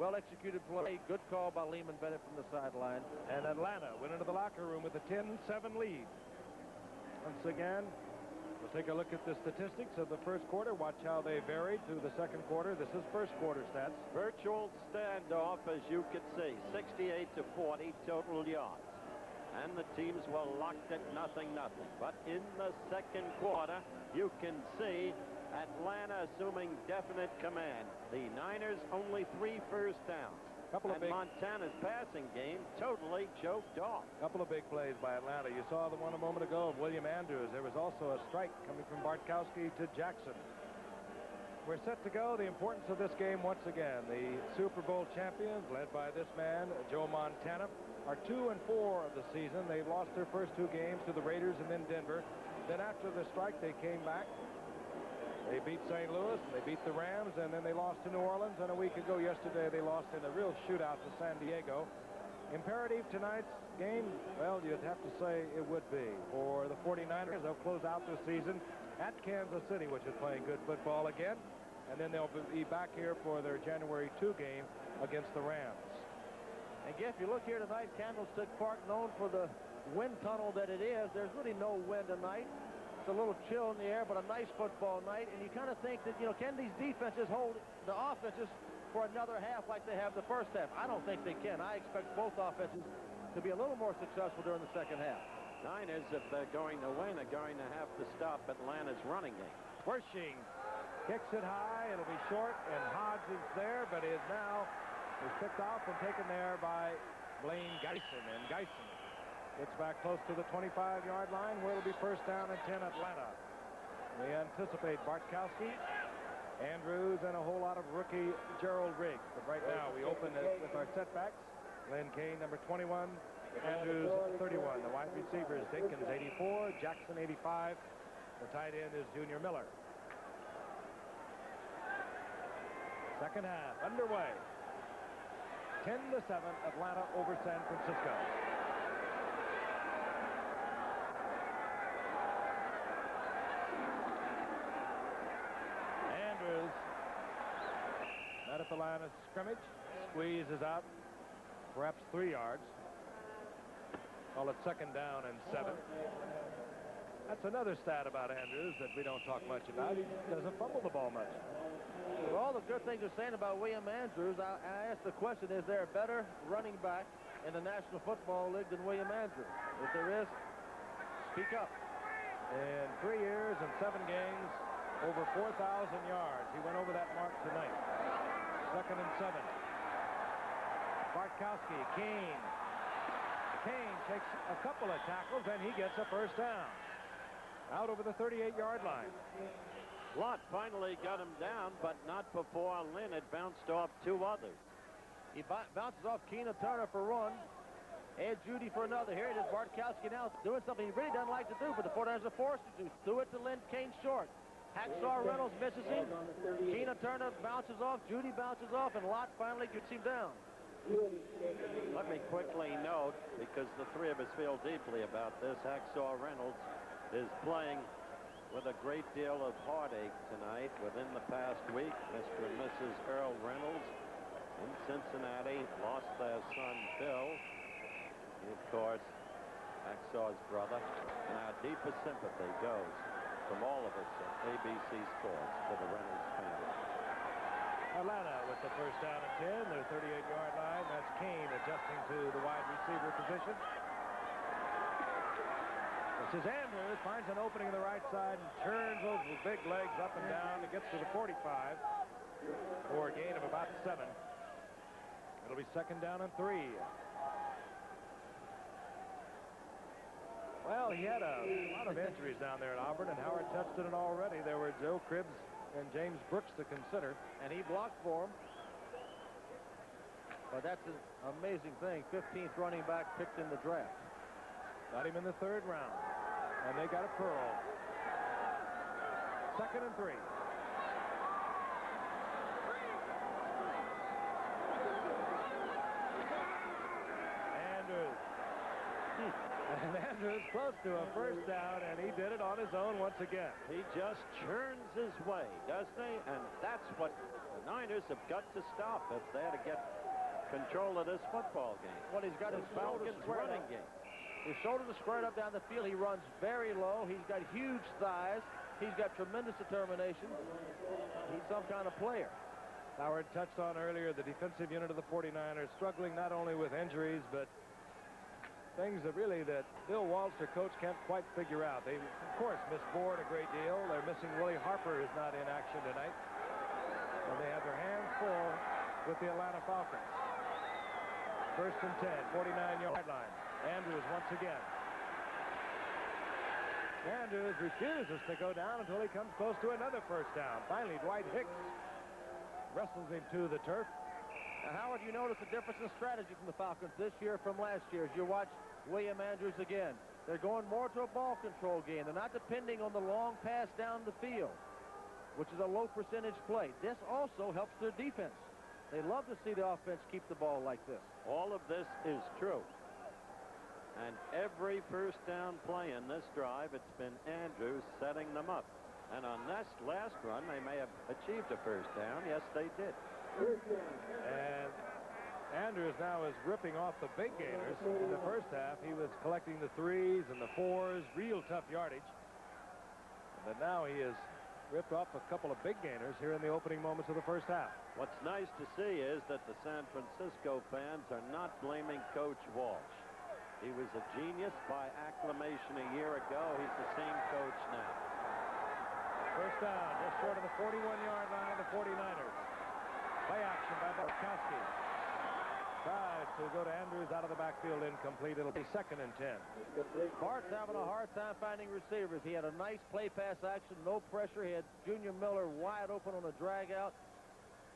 Well-executed play. Good call by Lehman Bennett from the sideline. And Atlanta went into the locker room with a 10-7 lead. Once again, we'll take a look at the statistics of the first quarter. Watch how they varied through the second quarter. This is first quarter stats. Virtual standoff, as you can see, 68-40 total yards. And the teams were locked at 0-0. But in the second quarter, you can see Atlanta assuming definite command. The Niners only 3 first downs. And Montana's passing game totally choked off. Couple of big plays by Atlanta. You saw the one a moment ago of William Andrews. There was also a strike coming from Bartkowski to Jackson. We're set to go. The importance of this game once again. The Super Bowl champions, led by this man, Joe Montana, are 2-4 of the season. They've lost their first 2 games to the Raiders and then Denver. Then after the strike, they came back. They beat St. Louis, they beat the Rams, and then they lost to New Orleans. And a week ago yesterday, they lost in a real shootout to San Diego. Imperative tonight's game, well, you'd have to say it would be. For the 49ers, they'll close out the season at Kansas City, which is playing good football again. And then they'll be back here for their January 2 game against the Rams. And if you look here tonight, Candlestick Park, known for the wind tunnel that it is, there's really no wind tonight. It's a little chill in the air, but a nice football night. And you kind of think that, can these defenses hold the offenses for another half like they have the first half? I don't think they can. I expect both offenses to be a little more successful during the second half. Niners, if they're going to win, are going to have to stop Atlanta's running game. Wersching kicks it high. It'll be short, and Hodge is there, but is picked off and taken there by Blaine Geisen. And Geisen gets back close to the 25-yard line, where it'll be first down and 10 Atlanta. We anticipate Bartkowski, Andrews, and a whole lot of rookie Gerald Riggs. But right now, we open it with our setbacks. Glenn Kane, number 21. Andrews, 31. The wide receivers, Dinkins, 84. Jackson, 85. The tight end is Junior Miller. Second half underway. 10-7, Atlanta over San Francisco. Andrews, not at the line of scrimmage, squeezes out perhaps 3 yards. Call it second down and 7. That's another stat about Andrews that we don't talk much about. He doesn't fumble the ball much. With all the good things they're saying about William Andrews, I asked the question, is there a better running back in the National Football League than William Andrews? If there is, speak up. In 3 years and 7 games, over 4,000 yards. He went over that mark tonight. Second and 7. Bartkowski, Kane. Kane takes a couple of tackles, and he gets a first down. Out over the 38-yard line. Lott finally got him down, but not before Lynn had bounced off 2 others. He bounces off Keena Turner for one. Ed Judy for another. Here it is. Bartkowski now doing something he really doesn't like to do, but the 49ers are forced to do. Threw it to Lynn Kane short. Hacksaw Reynolds misses him. Keena Turner bounces off. Judy bounces off, and Lott finally gets him down. Let me quickly note, because the 3 of us feel deeply about this, Hacksaw Reynolds is playing with a great deal of heartache tonight. Within the past week, Mr. and Mrs. Earl Reynolds in Cincinnati lost their son, Bill. He, of course, Hacksaw's brother. And our deepest sympathy goes from all of us at ABC Sports to the Reynolds family. Atlanta with the first down and 10, their 38-yard line. That's Kane adjusting to the wide receiver position. This is Andrews, finds an opening on the right side and turns those big legs up and down. It gets to the 45 for a gain of about 7. It'll be second down and 3. Well, he had a lot of injuries down there at Auburn, and Howard touched on it already. There were Joe Cribbs and James Brooks to consider. And he blocked for him. But that's an amazing thing. 15th running back picked in the draft. Got him in the 3rd round. And they got a pearl. Second and 3. Andrews. And Andrews close to a first down, and he did it on his own once again. He just churns his way, doesn't he? And that's what the Niners have got to stop if they're to get control of this football game. Well, he's got his Falcons running game. His shoulders are squared up down the field. He runs very low. He's got huge thighs. He's got tremendous determination. He's some kind of player. Howard touched on earlier the defensive unit of the 49ers struggling not only with injuries, but things that Bill Walsh, their coach, can't quite figure out. They, of course, missed Ford a great deal. They're missing Willie Harper, is not in action tonight. And they have their hands full with the Atlanta Falcons. First and 10, 49-yard line. Andrews once again. Andrews refuses to go down until he comes close to another first down. Finally, Dwight Hicks wrestles him to the turf. Now, Howard, you notice the difference in strategy from the Falcons this year from last year. As you watch William Andrews again, they're going more to a ball control game. They're not depending on the long pass down the field, which is a low percentage play. This also helps their defense. They love to see the offense keep the ball like this. All of this is true. And every first down play in this drive, it's been Andrews setting them up. And on this last run, they may have achieved a first down. Yes, they did. And Andrews now is ripping off the big gainers. In the first half, he was collecting the 3s and the 4s, real tough yardage. But now he has ripped off a couple of big gainers here in the opening moments of the first half. What's nice to see is that the San Francisco fans are not blaming Coach Walsh. He was a genius by acclamation a year ago. He's the same coach now. First down, just short of the 41-yard line of the 49ers. Play action by Bartkowski. Tries to go to Andrews out of the backfield, incomplete. It'll be second and 10. Bart's having a hard time finding receivers. He had a nice play pass action, no pressure. He had Junior Miller wide open on a drag out.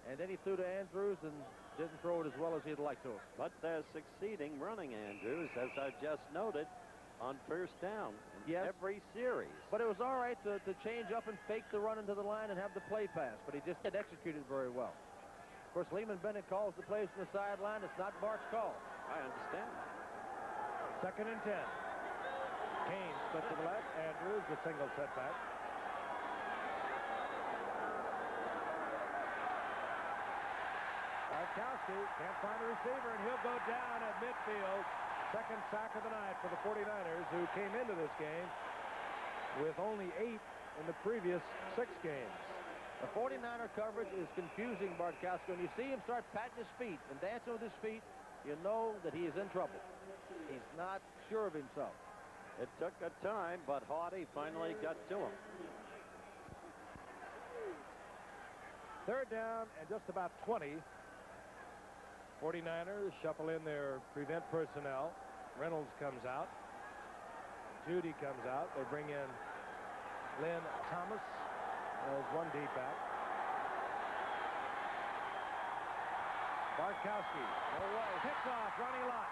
And then he threw to Andrews and didn't throw it as well as he'd like to. But they're succeeding running Andrews, as I just noted, on first down in every series. But it was all right to change up and fake the run into the line and have the play pass, but he just didn't execute it very well. Of course, Lehman Bennett calls the plays from the sideline. It's not Bart's call. I understand. Second and 10. Kane split to the left. Andrews, the single setback. Bartkowski can't find a receiver, and he'll go down at midfield. Second sack of the night for the 49ers, who came into this game with only 8 in the previous 6 games. The 49er coverage is confusing Bartkowski. When you see him start patting his feet and dancing with his feet, you know that he is in trouble. He's not sure of himself. It took a time, but Hardy finally got to him. Third down and just about 20. 49ers shuffle in their prevent personnel. Reynolds comes out. Judy comes out. They bring in Lynn Thomas as one deep back. Bartkowski. No way. Picks off Ronnie Lott.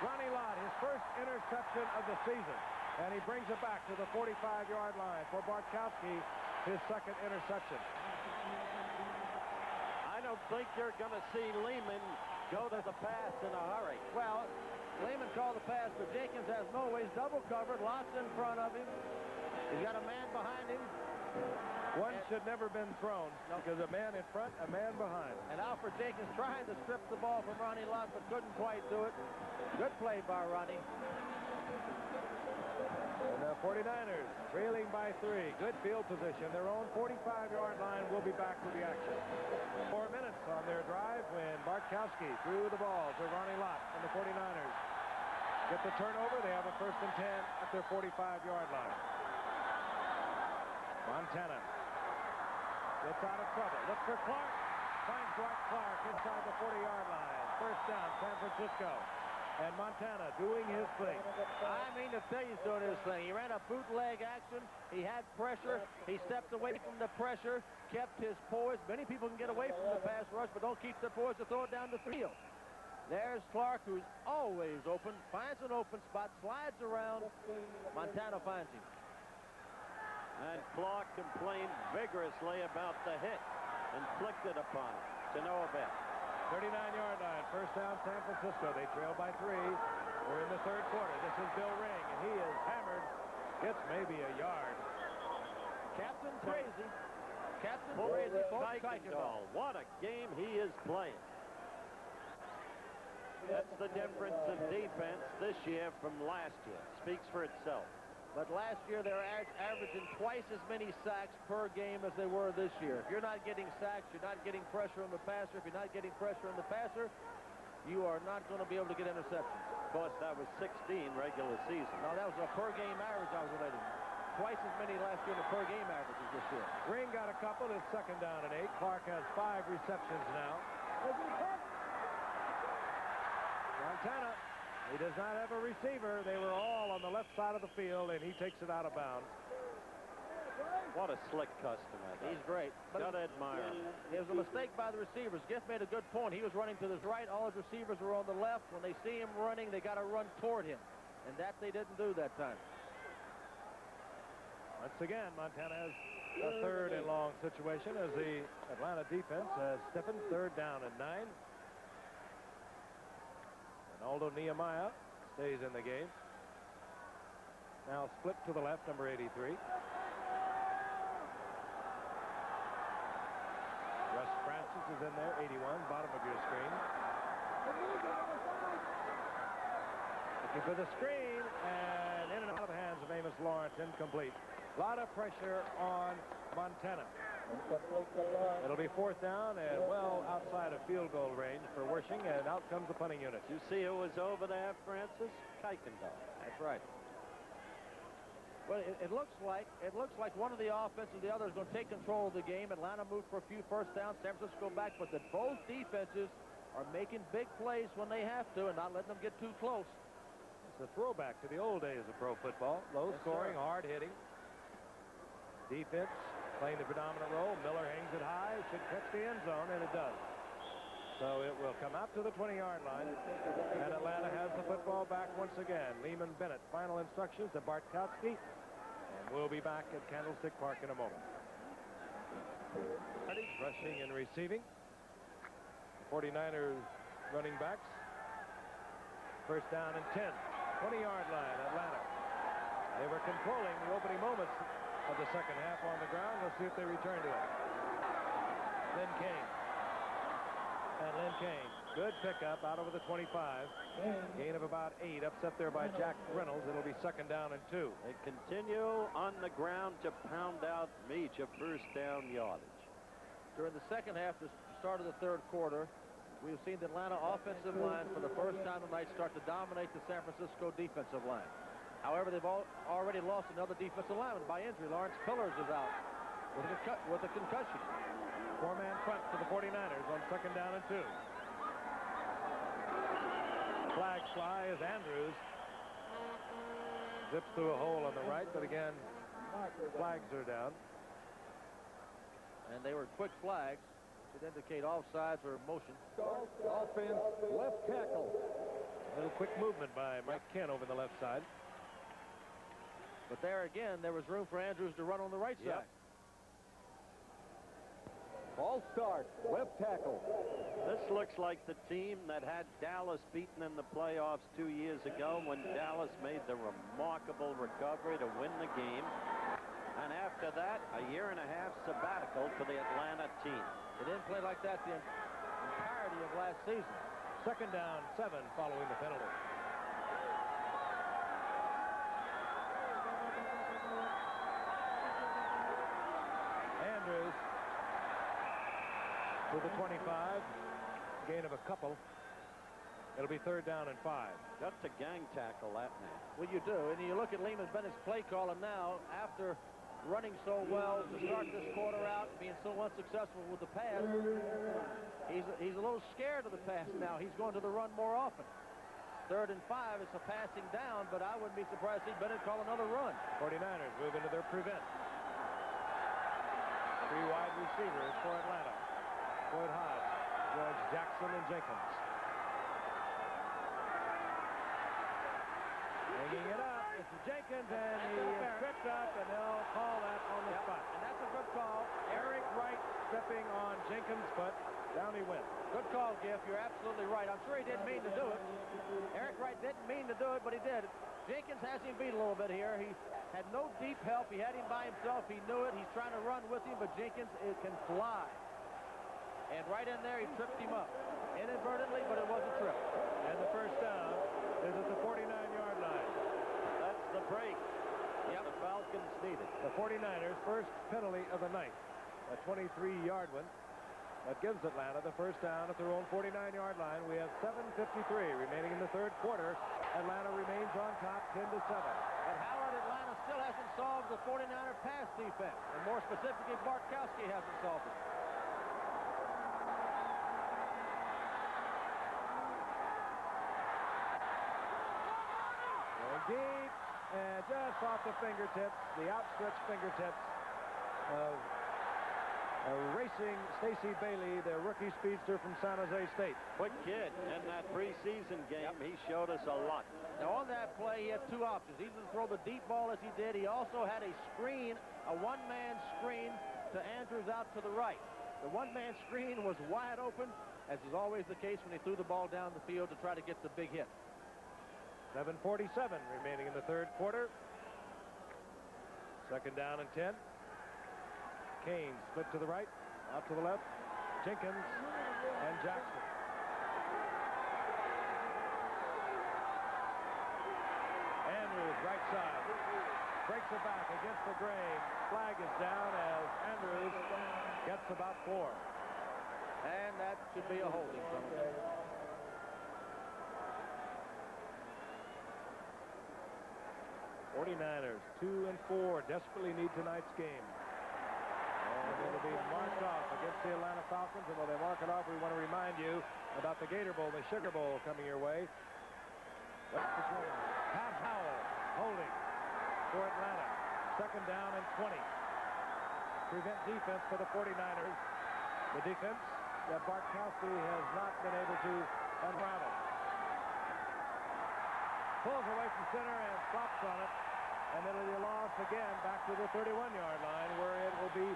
Ronnie Lott, his first interception of the season. And he brings it back to the 45-yard line for Bartkowski, his second interception. I don't think you're going to see Lehman go to the pass in a hurry. Well, Lehman called the pass, but Jenkins has no way. He's double covered. Lott's in front of him. He's got a man behind him. One should never been thrown because a man in front, a man behind. And Alfred Jenkins trying to strip the ball from Ronnie Lott, but couldn't quite do it. Good play by Ronnie. And the 49ers trailing by 3. Good field position. Their own 45-yard line will be back with the action. 4 minutes on their drive when Bartkowski threw the ball to Ronnie Lott and the 49ers get the turnover. They have a first and 10 at their 45-yard line. Montana gets out of trouble. Looks for Clark. Finds Dwight Clark inside the 40-yard line. First down, San Francisco. And Montana doing his thing. I mean to tell you he's doing his thing. He ran a bootleg action. He had pressure. He stepped away from the pressure, kept his poise. Many people can get away from the pass rush, but don't keep their poise to throw it down the field. There's Clark, who's always open, finds an open spot, slides around. Montana finds him. And Clark complained vigorously about the hit inflicted upon him. To no avail. 39-yard line, first down San Francisco. They trail by 3. We're in the third quarter. This is Bill Ring, and he is hammered. Gets maybe a yard. Captain Crazy. Captain Paul Brady Kuykendall. Kuykendall. What a game he is playing. That's the difference of defense this year from last year. Speaks for itself. But last year, they were averaging twice as many sacks per game as they were this year. If you're not getting sacks, you're not getting pressure on the passer. If you're not getting pressure on the passer, you are not going to be able to get interceptions. Of course, that was 16 regular season. Now, that was a per-game average I was relating. Twice as many last year in the per-game averages this year. Green got a couple. It's 2nd down and 8. Clark has 5 receptions now. Montana, he does not have a receiver. They were all on the left side of the field, and he takes it out of bounds. What a slick customer. He's great. But gotta admire him. it was a mistake by the receivers. Gift made a good point. He was running to his right. All his receivers were on the left. When they see him running, they got to run toward him. And that they didn't do that time. Once again, Montana has a 3rd and long situation as the Atlanta defense has stiffened. 3rd down and 9. Aldo Nehemiah stays in the game. Now split to the left, number 83. Russ Francis is in there, 81, bottom of your screen. Looking for the screen, and in and out of the hands of Amos Lawrence, incomplete. A lot of pressure on Montana. It'll be 4th down and well outside of field goal range for Wershing, and out comes the punting unit. You see who was over there, Francis? Kuykendall. That's right. Well, it looks like one of the offense and the other is going to take control of the game. Atlanta moved for a few first downs. San Francisco back, but that both defenses are making big plays when they have to and not letting them get too close. It's a throwback to the old days of pro football. Low scoring, hard hitting. Defense playing the predominant role. Miller hangs it high, should catch the end zone, and it does. So it will come out to the 20-yard line, and Atlanta has the football back once again. Lehman Bennett, final instructions to Bartkowski, and we'll be back at Candlestick Park in a moment. Rushing and receiving. 49ers running backs. 1st down and 10. 20-yard line, Atlanta. They were controlling the opening moments of the second half on the ground. Let's see if they return to it. Lynn Kane. And Lynn Kane. Good pickup out over the 25. Gain of about 8. Upset there by Jack Reynolds. It'll be 2nd down and 2. They continue on the ground to pound out major first down yardage. During the second half, the start of the 3rd quarter, we've seen the Atlanta offensive line for the first time tonight start to dominate the San Francisco defensive line. However, they've already lost another defensive lineman by injury. Lawrence Pillars is out with a concussion. 4-man front for the 49ers on 2nd down and 2. Flag fly as Andrews zips through a hole on the right, but again, flags are down. And they were quick flags that indicate offsides or motion. Offense, left tackle. A little quick movement by Mike Ken over the left side. But there again, there was room for Andrews to run on the right side. Ball start, left tackle. This looks like the team that had Dallas beaten in the playoffs 2 years ago when Dallas made the remarkable recovery to win the game. And after that, a 1.5 year sabbatical for the Atlanta team. They didn't play like that the entirety of last season. 2nd down, 7 following the penalty. Andrews to the 25, gain of a couple. It'll be 3rd down and 5. Got to gang tackle that man. Well, you do. And you look at Lehman Bennett's play call, and now, after running so well to start this quarter out, being so unsuccessful with the pass, he's a little scared of the pass now. He's going to the run more often. 3rd and 5, it's a passing down, but I wouldn't be surprised to see Bennett call another run. 49ers move into their prevent. 3 wide receivers for Atlanta. Floyd Hodge, George Jackson, and Jenkins. Hanging it up. It's Jenkins, and he is tripped up, and they'll call that on the spot. And that's a good call. Eric Wright stepping on Jenkins, but down he went. Good call, Giff. You're absolutely right. I'm sure he didn't mean to do it. Eric Wright didn't mean to do it, but he did. Jenkins has him beat a little bit here. He had no deep help. He had him by himself. He knew it. He's trying to run with him, but Jenkins can fly. And right in there, he tripped him up. Inadvertently, but it was a trip. And the first down is at the 49-yard line. That's the break. Yep. The Falcons needed. The 49ers' first penalty of the night. A 23-yard one. That gives Atlanta the first down at their own 49-yard line. We have 7:53 remaining in the third quarter. Atlanta remains on top 10-7. And Howard, Atlanta still hasn't solved the 49er pass defense. And more specifically, Bartkowski hasn't solved it. Going deep, and just off the fingertips, the outstretched fingertips of racing Stacey Bailey, the rookie speedster from San Jose State. Quick kid. In that preseason game, he showed us a lot. Now on that play, he had two options. Either to throw the deep ball as he did. He also had a screen, a one-man screen to Andrews out to the right. The one-man screen was wide open, as is always the case when he threw the ball down the field to try to get the big hit. 7:47 remaining in the third quarter. Second down and 10. Kane split to the right, out to the left. Jenkins and Jackson. Andrews, right side. Breaks it back against the grain. Flag is down as Andrews gets about 4. And that should be a holding. 49ers 2 and 4 desperately need tonight's game. And it'll be marked off against the Atlanta Falcons. And while they mark it off, we want to remind you about the Gator Bowl, the Sugar Bowl coming your way. Pat Howell holding for Atlanta. Second down and 20. Prevent defense for the 49ers. The defense that Bartkowski has not been able to unravel. Pulls away from center and flops on it. And it'll be lost again back to the 31-yard line, where it will be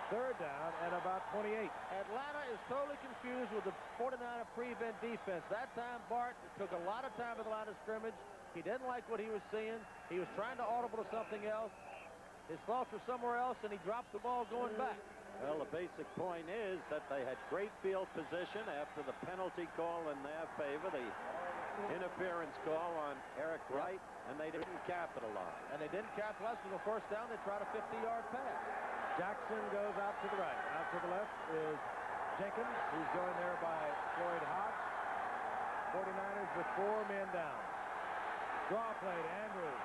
third down and about 28. Atlanta is totally confused with the 49er prevent defense. That time, Bart took a lot of time at the line of scrimmage. He didn't like what he was seeing. He was trying to audible to something else. His thoughts were somewhere else, and he dropped the ball going back. Well, the basic point is that they had great field position after the penalty call in their favor, the interference call on Eric Wright, and they didn't capitalize. And they didn't capitalize for the first down. They tried a 50-yard pass. Jackson goes out to the right. Out to the left is Jenkins, who's joined there by Floyd Hodge. 49ers with 4 men down. Draw play to Andrews.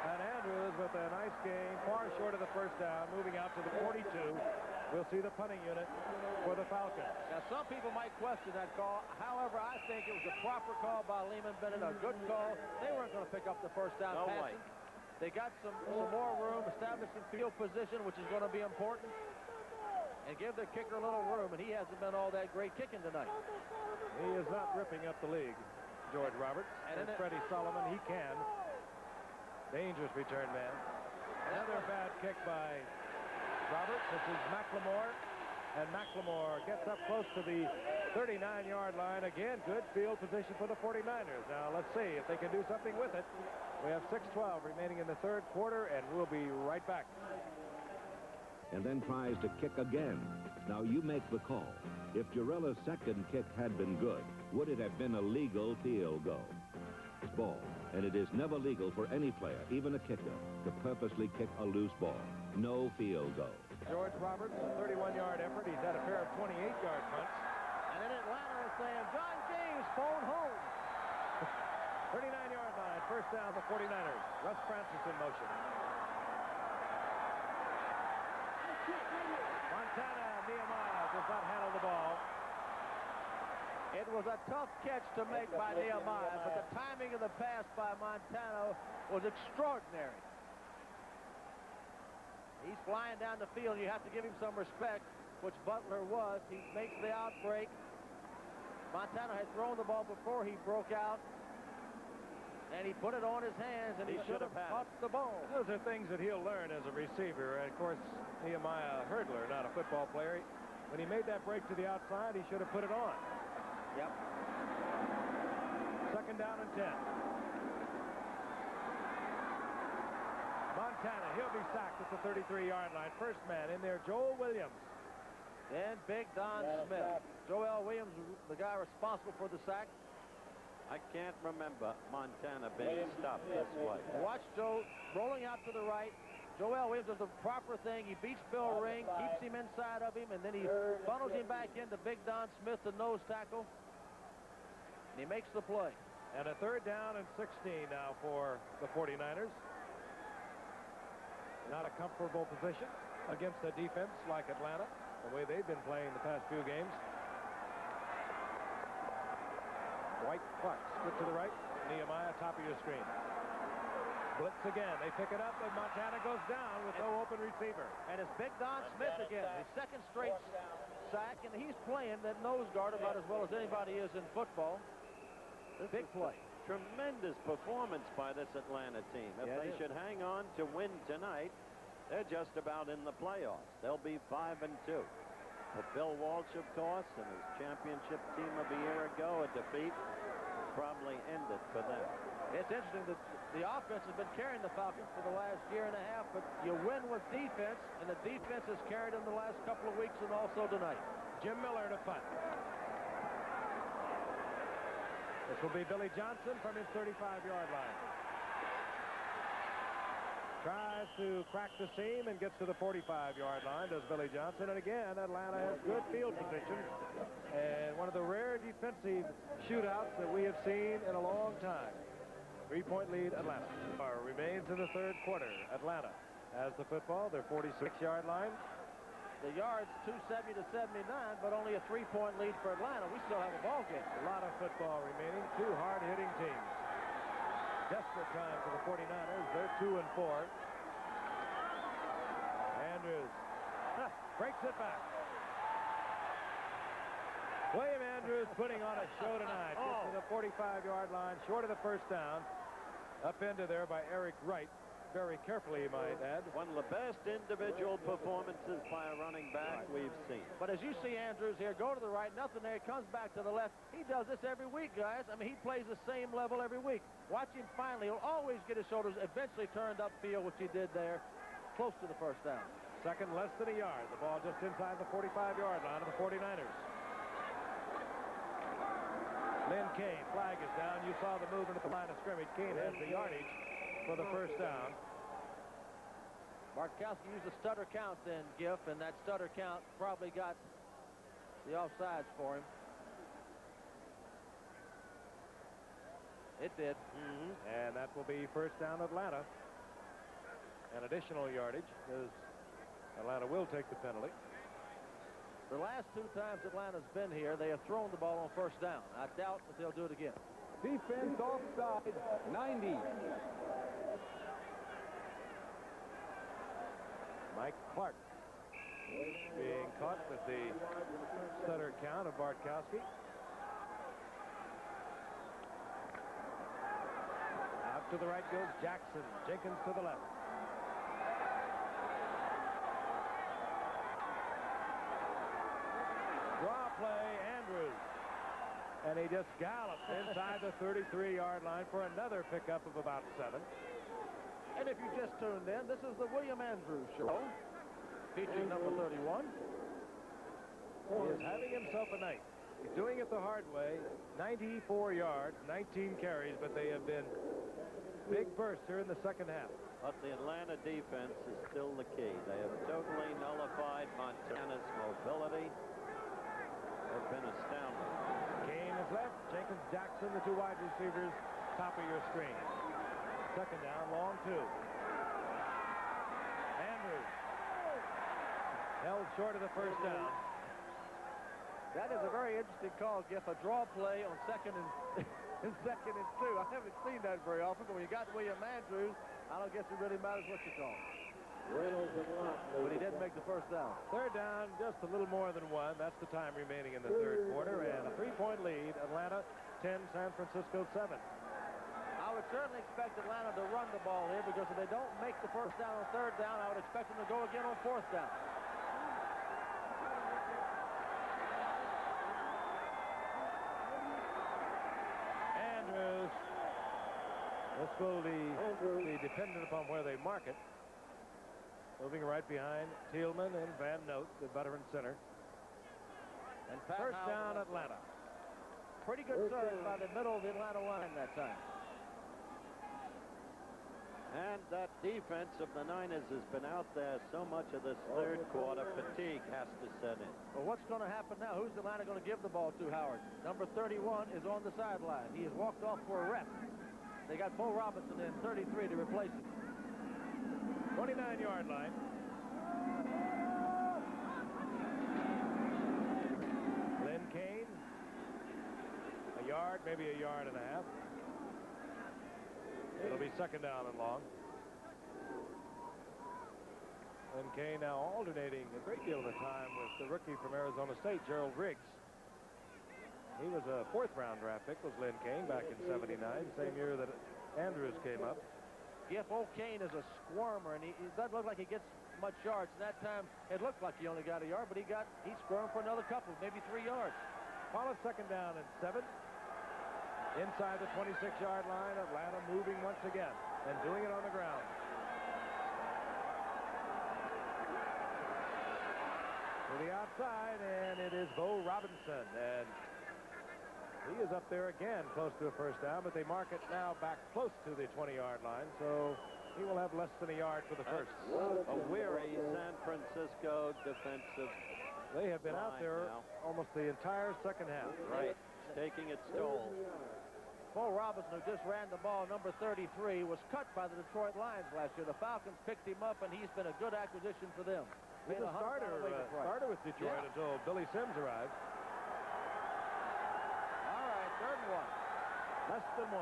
And Andrews with a nice gain, far short of the first down, moving out to the 42. We'll see the punting unit for the Falcons. Now, some people might question that call. However, I think it was a proper call by Lehman Bennett, a good call. They weren't going to pick up the first down passing. They got some more room, establishing field position, which is going to be important, and give the kicker a little room, and he hasn't been all that great kicking tonight. He is not ripping up the league, George Roberts. And Freddie Solomon, he can. Dangerous return man. Another bad kick by Roberts. This is McLemore. And McLemore gets up close to the 39-yard line. Again, good field position for the 49ers. Now, let's see if they can do something with it. We have 6:12 remaining in the third quarter, and we'll be right back. And then tries to kick again. Now, you make the call. If Girella's second kick had been good, would it have been a legal field goal? It's ball. And it is never legal for any player, even a kicker, to purposely kick a loose ball. No field goal. George Roberts, a 31-yard effort. He's had a pair of 28-yard punts. And then Atlanta is saying, John James, phone home. 39-yard line, first down the 49ers. Russ Francis in motion. Montana Nehemiah does not handle the ball. It was a tough catch to make by Nehemiah, but the timing of the pass by Montano was extraordinary. He's flying down the field. You have to give him some respect, which Butler was. He makes the outbreak. Montano had thrown the ball before he broke out, and he put it on his hands, and he should have caught the ball. Those are things that he'll learn as a receiver. And, of course, Nehemiah, a hurdler, not a football player. When he made that break to the outside, he should have put it on. Yep. Second down and 10. Montana, he'll be sacked at the 33-yard line. First man in there, Joel Williams. And Big Don Smith. Joel Williams, the guy responsible for the sack. I can't remember Montana being stopped this way. Watch Joe rolling out to the right. Joel Williams does the proper thing. He beats Bill Ring, keeps him inside of him, and then he funnels him back into Big Don Smith, the nose tackle. And he makes the play. And a third down and 16 now for the 49ers. Not a comfortable position against a defense like Atlanta, the way they've been playing the past few games. White Clark, split to the right. Nehemiah, top of your screen. Blitz again. They pick it up, and Montana goes down with no open receiver. And it's Big Don Smith again. His second straight sack, and he's playing that nose guard about as well as anybody is in football. Big play. Tremendous performance by this Atlanta team. If they should hang on to win tonight, they're just about in the playoffs. They'll be 5-2. But Bill Walsh, of course, and his championship team of a year ago, a defeat probably ended for them. It's interesting that the offense has been carrying the Falcons for the last year and a half, but you win with defense, and the defense has carried them the last couple of weeks and also tonight. Jim Miller to punt. This will be Billy Johnson from his 35-yard line. Tries to crack the seam and gets to the 45-yard line, does Billy Johnson. And again, Atlanta has good field position. And one of the rare defensive shootouts that we have seen in a long time. 3-point lead, Atlanta. Remains in the third quarter. Atlanta has the football, their 46-yard line. The yards 270 to 79, but only a 3-point lead for Atlanta. We still have a ball game. A lot of football remaining. Two hard-hitting teams. Desperate time for the 49ers. They're 2-4. Andrews breaks it back. William Andrews putting on a show tonight. Gets to the 45-yard line, short of the first down. Up into there by Eric Wright. Very carefully, you might add. One of the best individual performances by a running back we've seen. But as you see Andrews here, go to the right, nothing there, comes back to the left. He does this every week, guys. I mean, he plays the same level every week. Watch him finally. He'll always get his shoulders eventually turned upfield, which he did there, close to the first down. Second, less than a yard. The ball just inside the 45-yard line of the 49ers. Lynn Kane, flag is down. You saw the movement at the line of scrimmage. Kane has the yardage for the first down. Bartkowski used a stutter count then, Giff, and that stutter count probably got the offsides for him. It did. And that will be first down Atlanta. An additional yardage as Atlanta will take the penalty. The last two times Atlanta's been here, they have thrown the ball on first down. I doubt that they'll do it again. Defense offside, 90. Mike Clark being caught with the stutter count of Bartkowski. Out to the right goes Jackson. Jenkins to the left. Draw play, Andrews. And he just gallops inside the 33-yard line for another pickup of about 7. And if you just tuned in, this is the William Andrews Show, featuring number 31. He is having himself a night. He's doing it the hard way. 94 yards, 19 carries, but they have been big bursts here in the second half. But the Atlanta defense is still the key. They have totally nullified Montana's mobility. They've been astounding. Kane is left. Jenkins, Jackson, the two wide receivers, top of your screen. Second down, long 2. Andrews held short of the first down. That is a very interesting call, Giff. A draw play on second and second and 2. I haven't seen that very often, but when you got William Andrews, I don't guess it really matters what you call. But he didn't make the first down. Third down, just a little more than 1. That's the time remaining in the third quarter, and a 3-point lead. Atlanta 10, San Francisco 7. I would certainly expect Atlanta to run the ball here, because if they don't make the first down on third down, I would expect them to go again on fourth down. Andrews will be dependent upon where they mark it. Moving right behind Thielman and Van Note, the veteran center. And First down, Atlanta. Pretty good serve by the middle of the Atlanta line that time. And that defense of the Niners has been out there so much of this third quarter. Fatigue has to set in. Well, what's going to happen now? Who's Atlanta going to give the ball to, Howard? Number 31 is on the sideline. He has walked off for a rep. They got Bo Robinson in 33 to replace him. 29-yard line. Lynn Kane. A yard, maybe a yard and a half. It'll be second down and long. Lynn Kane now alternating a great deal of the time with the rookie from Arizona State, Gerald Riggs. He was a fourth-round draft pick, was Lynn Kane, back in '79, same year that Andrews came up. If Old Kane is a squirmer, and he doesn't look like he gets much yards. And that time, it looked like he only got a yard, but he squirmed for another couple, maybe 3 yards. Wallace second down and 7. Inside the 26-yard line, Atlanta moving once again and doing it on the ground. To the outside, and it is Bo Robinson. And he is up there again, close to a first down, but they mark it now back close to the 20-yard line, so he will have less than a yard for the first. A weary San Francisco defensive. They have been out there now. almost the entire second half. Right, taking its toll. Bo Robinson, who just ran the ball, number 33, was cut by the Detroit Lions last year. The Falcons picked him up, and he's been a good acquisition for them. He's a starter with Detroit until Billy Sims arrived. All right, third and 1. Less than 1.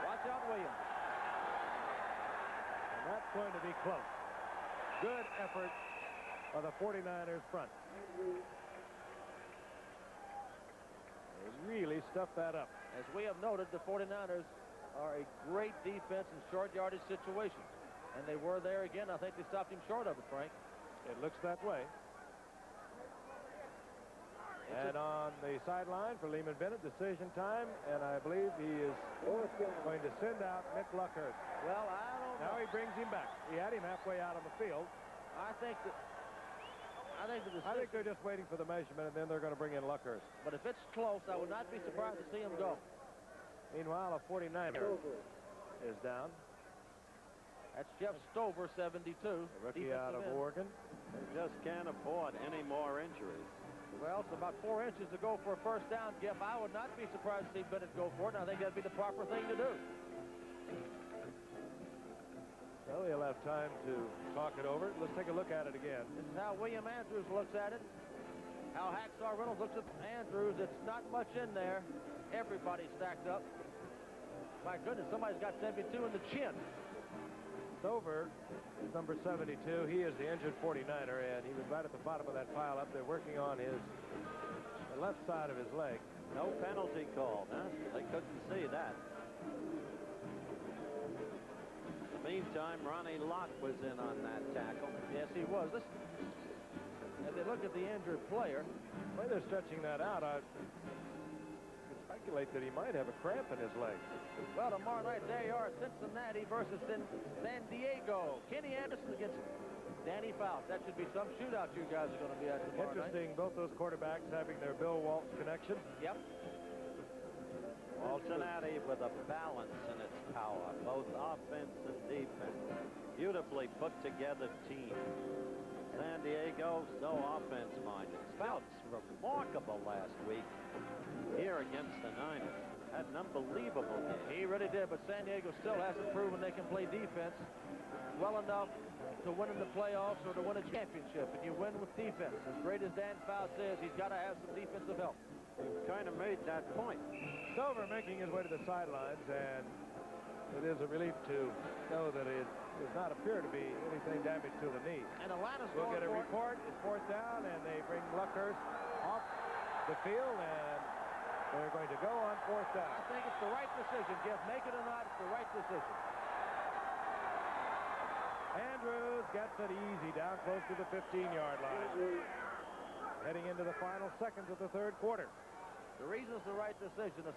Watch out, Williams. And that's going to be close. Good effort by the 49ers front. They really stuffed that up. As we have noted, the 49ers are a great defense in short yardage situations. And they were there again. I think they stopped him short of it, Frank. It looks that way. And on the sideline for Lehman Bennett, decision time, and I believe he is going to send out Mick Luckhurst. Well, I don't know. Now he brings him back. He had him halfway out on the field. I think they're just waiting for the measurement, and then they're going to bring in Luckhurst. But if it's close, I would not be surprised to see him go. Meanwhile, a 49er is down. That's Jeff Stover, 72. The rookie out of Oregon. They just can't afford any more injuries. Well, it's about 4 inches to go for a first down, Jeff. I would not be surprised to see Bennett go for it, and I think that'd be the proper thing to do. Well, he'll have time to talk it over. Let's take a look at it again. This is how William Andrews looks at it. How Hacksaw Reynolds looks at Andrews. It's not much in there. Everybody's stacked up. My goodness, somebody's got 72 in the chin. Stover is number 72. He is the injured 49er, and he was right at the bottom of that pile up there working on the left side of his leg. No penalty call, huh? They couldn't see that. In the meantime, Ronnie Lott was in on that tackle. Yes, he was. As they look at the injured player, the way they're stretching that out, I could speculate that he might have a cramp in his leg. Well, tomorrow night, there you are, Cincinnati versus San Diego. Kenny Anderson against Danny Fouts. That should be some shootout you guys are going to be at tomorrow Interesting, night. both those quarterbacks having their Bill Waltz connection. Yep. Cincinnati with a balance in its power, both offense and defense. Beautifully put together team. San Diego, so offense-minded. Fouts, remarkable last week here against the Niners. Had an unbelievable game. He really did, but San Diego still hasn't proven they can play defense well enough to win in the playoffs or to win a championship. And you win with defense. As great as Dan Fouts is, he's got to have some defensive help. He kind of made that point. Stover making his way to the sidelines, and it is a relief to know that it does not appear to be anything damage to the knee. And Atlanta's We'll going get a for it. report. It's fourth down, and they bring Luckhurst off the field, and they're going to go on fourth down. I think it's the right decision, Jeff. Make it or not, it's the right decision. Andrews gets it easy down close to the 15-yard line. Heading into the final seconds of the third quarter. The reason it's the right decision, a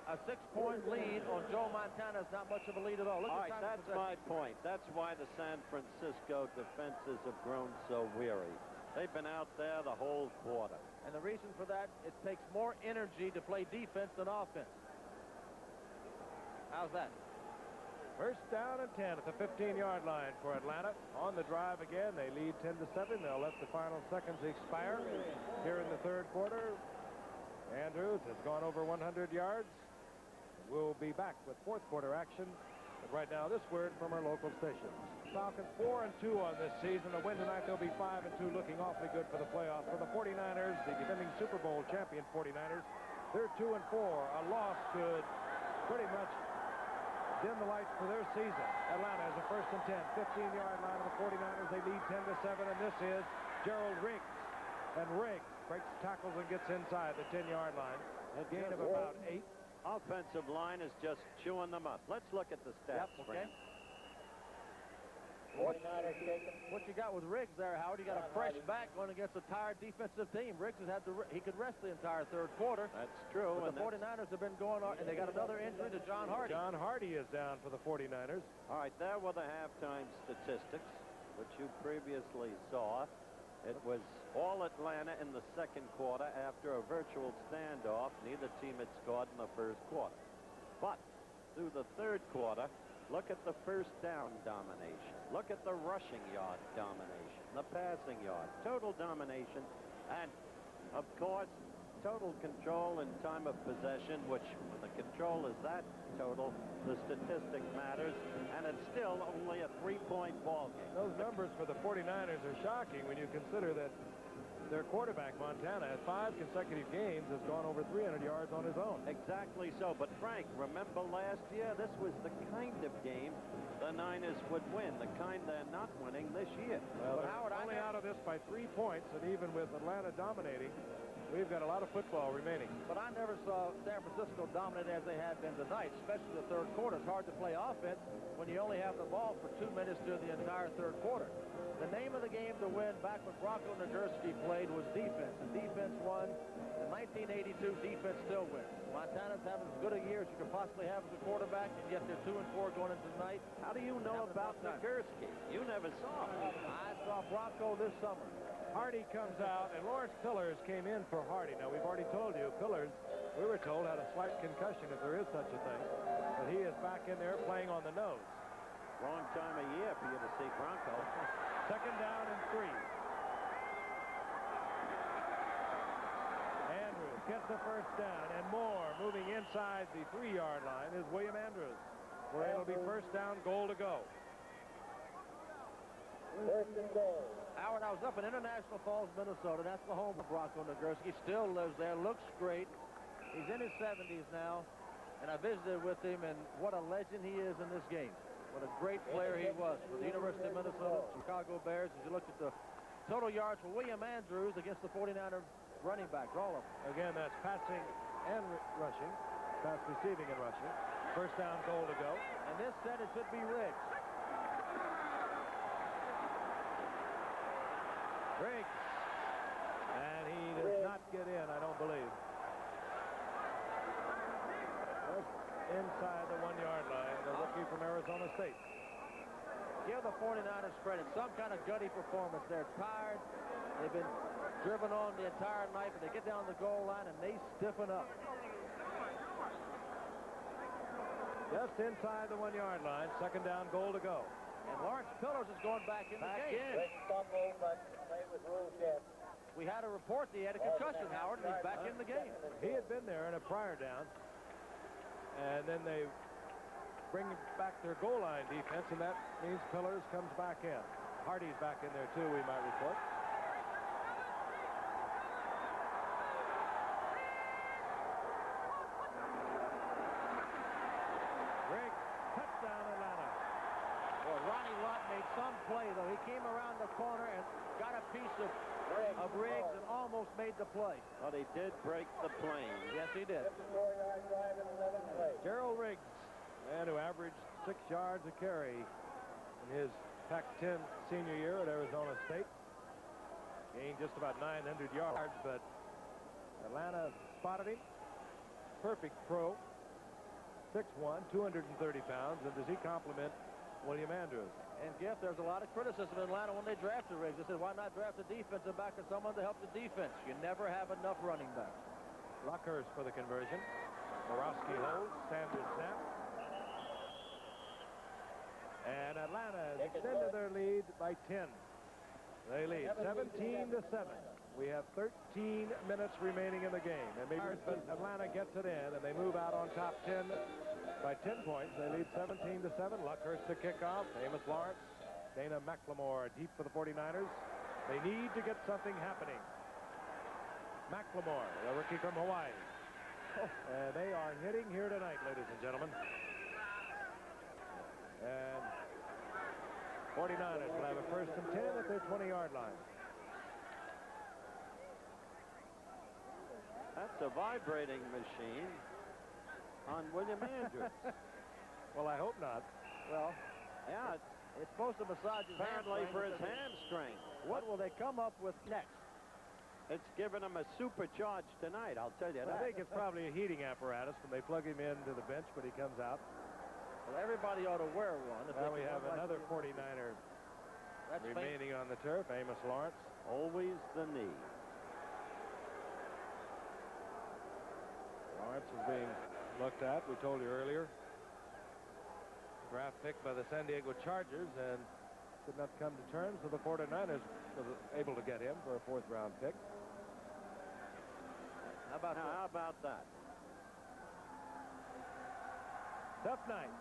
a 6-point lead on Joe Montana is not much of a lead at all. Look All at right, time of that's my point. That's why the San Francisco defenses have grown so weary. They've been out there the whole quarter. And the reason for that, it takes more energy to play defense than offense. How's that? First down and 10 at the 15-yard line for Atlanta. On the drive again, they lead 10-7. They'll let the final seconds expire here in the third quarter. Andrews has gone over 100 yards. We'll be back with fourth quarter action. But right now, this word from our local stations. Falcons 4-2 on this season. A win tonight, they'll be 5-2, looking awfully good for the playoffs. For the 49ers, the defending Super Bowl champion 49ers, they're 2-4. A loss could pretty much dim the lights for their season. Atlanta has a first and 10, 15-yard line of the 49ers. They lead 10-7, and this is Gerald Riggs. And Riggs breaks tackles and gets inside the 10-yard line. A gain of about 8. Offensive line is just chewing them up. Let's look at the stats. Yep, okay. 49ers taken. What you got with Riggs there, Howard, you got a fresh back going against a tired defensive team. Riggs has had he could rest the entire third quarter. That's true. But the 49ers have been going on, and they got another injury to John Hardy. John Hardy is down for the 49ers. All right, there were the halftime statistics, which you previously saw. It was all Atlanta in the second quarter after a virtual standoff. Neither team had scored in the first quarter. But through the third quarter, look at the first down domination. Look at the rushing yard domination, the passing yard, total domination, and, of course, total control in time of possession, which when the control is that total, the statistic matters, and it's still only a 3-point ball game. Those numbers for the 49ers are shocking when you consider that their quarterback, Montana, at 5 consecutive games has gone over 300 yards on his own. Exactly so. But, Frank, remember last year? This was the kind of game the Niners would win, the kind they're not winning this year. Well, Howard, only out of this by 3 points, and even with Atlanta dominating, we've got a lot of football remaining. But I never saw San Francisco dominate as they have been tonight, especially the third quarter. It's hard to play offense when you only have the ball for 2 minutes during the entire third quarter. The name of the game to win back when Bronco Nagurski played was defense. And defense won. The 1982 defense still wins. Montana's having as good a year as you could possibly have as a quarterback, and yet they're 2-4 going into tonight. How do you know about Nagurski? You never saw him. I saw Bronco this summer. Hardy comes out, and Lawrence Pillars came in for Hardy. Now, we've already told you, Pillars, we were told, had a slight concussion, if there is such a thing. But he is back in there playing on the nose. Wrong time of year for you to see Bronco. Second down and 3. Andrews gets the first down, and more moving inside the 3-yard line is William Andrews, where it'll be first down, goal to go. First and goal. Howard, I was up in International Falls, Minnesota. That's the home of Bronco Nagurski. Still lives there. Looks great. He's in his 70s now, and I visited with him, and what a legend he is in this game. What a great player he was for the University of Minnesota, Chicago Bears. As you look at the total yards for William Andrews against the 49er running backs, all of them. Again, that's passing and rushing. Pass receiving and rushing. First down, goal to go. And this set, it should be Riggs. Riggs. And he does not get in, I don't believe. Just inside the 1-yard line, the rookie from Arizona State. Give the 49ers credit. Some kind of gutty performance. They're tired. They've been driven on the entire night, but they get down the goal line and they stiffen up. Just inside the 1-yard line, second down, goal to go. And Lawrence Pillars is going back in the game. Great fumble, but play with rules yet. We had a report that he had a concussion, Howard, and he's back in the game. He had been there in a prior down, and then they bring back their goal line defense, and that means Pillars comes back in. Hardy's back in there, too, we might report. Riggs, touchdown, Atlanta. Well, Ronnie Lott made some play, though. He came around the corner and got a piece of Riggs and almost made the play. But he did break the plane. Yes, he did. 54-yard drive and 11 plays. Gerald Riggs, man who averaged 6 yards a carry in his Pac-10 senior year at Arizona State. Gained just about 900 yards, but Atlanta spotted him. Perfect pro. 6'1", 230 pounds, and does he complement William Andrews? And, Giff, there's a lot of criticism in Atlanta when they drafted Riggs. They said, why not draft a defensive back or someone to help the defense? You never have enough running backs. Luckhurst for the conversion. Borowski holds. Sanders snap. And Atlanta has extended their lead by 10. They lead 17-7. We have 13 minutes remaining in the game. And but Atlanta gets it in, and they move out on top 10 by 10 points. They lead 17-7. Luckhurst to kick off. Amos Lawrence. Dana McLemore deep for the 49ers. They need to get something happening. McLemore, the rookie from Hawaii. And they are hitting here tonight, ladies and gentlemen. And 49ers will have a 1st and 10 at their 20-yard line. That's a vibrating machine on William Andrews. Well, I hope not. Well, Yeah, it's supposed to massage his apparently hamstring. for his hamstring. What will they come up with next? It's given him a supercharge tonight, I'll tell you I that. think it's probably a heating apparatus when they plug him into the bench when he comes out. Well, everybody ought to wear one. Now we have another 49er That's remaining on the turf, Amos Lawrence. Always the knee. Lawrence is being looked at, we told you earlier. Draft pick by the San Diego Chargers, and could not come to terms, so the 49ers was able to get him for a 4th-round pick. How about that? Tough night.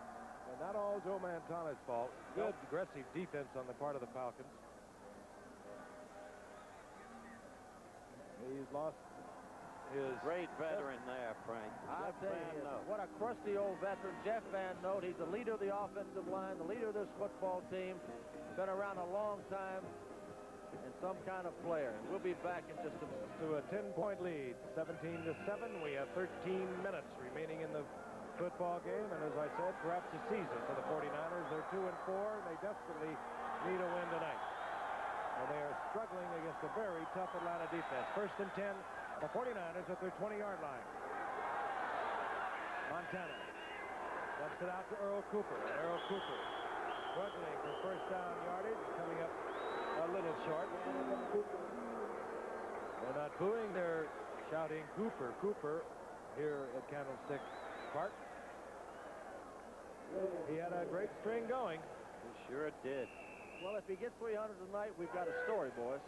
And not all Joe Montana's fault. Good aggressive defense on the part of the Falcons. He's lost his Great veteran there, Frank. I'll Jeff tell Van you, Note. what a crusty old veteran, Jeff Van Note. He's the leader of the offensive line, the leader of this football team. Been around a long time and some kind of player. And we'll be back in just a minute. to a 10-point lead, 17-7. We have 13 minutes remaining in the football game, and as I said, perhaps a season for the 49ers. They're 2-4, and they desperately need a win tonight. And they are struggling against a very tough Atlanta defense. 1st and 10, the 49ers at their 20-yard line. Montana dumps it out to Earl Cooper. And Earl Cooper struggling for 1st down yardage, coming up a little short. They're not booing, they're shouting Cooper, Cooper here at Candlestick Park. He had a great string going. He sure did. Well, if he gets 300 tonight, we've got a story, boys.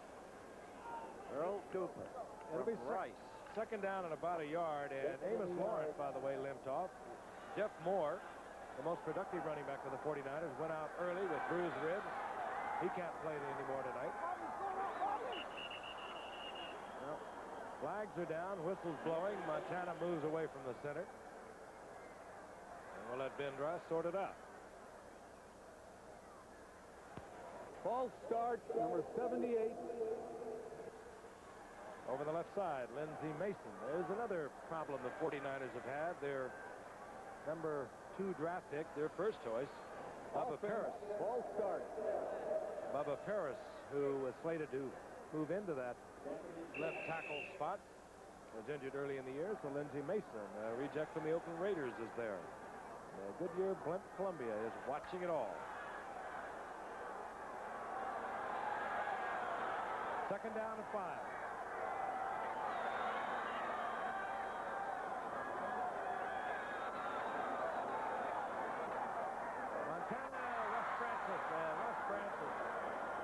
Earl Cooper. It'll be From Rice. 2nd down and about a yard, and Amos Lawrence, by the way, limped off. Jeff Moore, the most productive running back for the 49ers, went out early with bruised ribs. He can't play anymore tonight. Well, flags are down, whistles blowing. Montana moves away from the center. And we'll let Ben Russ sort it out. False start, number 78. Over the left side, Lindsey Mason. There's another problem the 49ers have had. Their number 2 draft pick, their first choice, Bubba Paris. False start. Bubba Paris, who was slated to move into that left tackle spot, was injured early in the year, so Lindsey Mason, a reject from the Oakland Raiders, is there. Goodyear Blimp Columbia is watching it all. 2nd down and 5. Montana, Russ Francis, and Russ Francis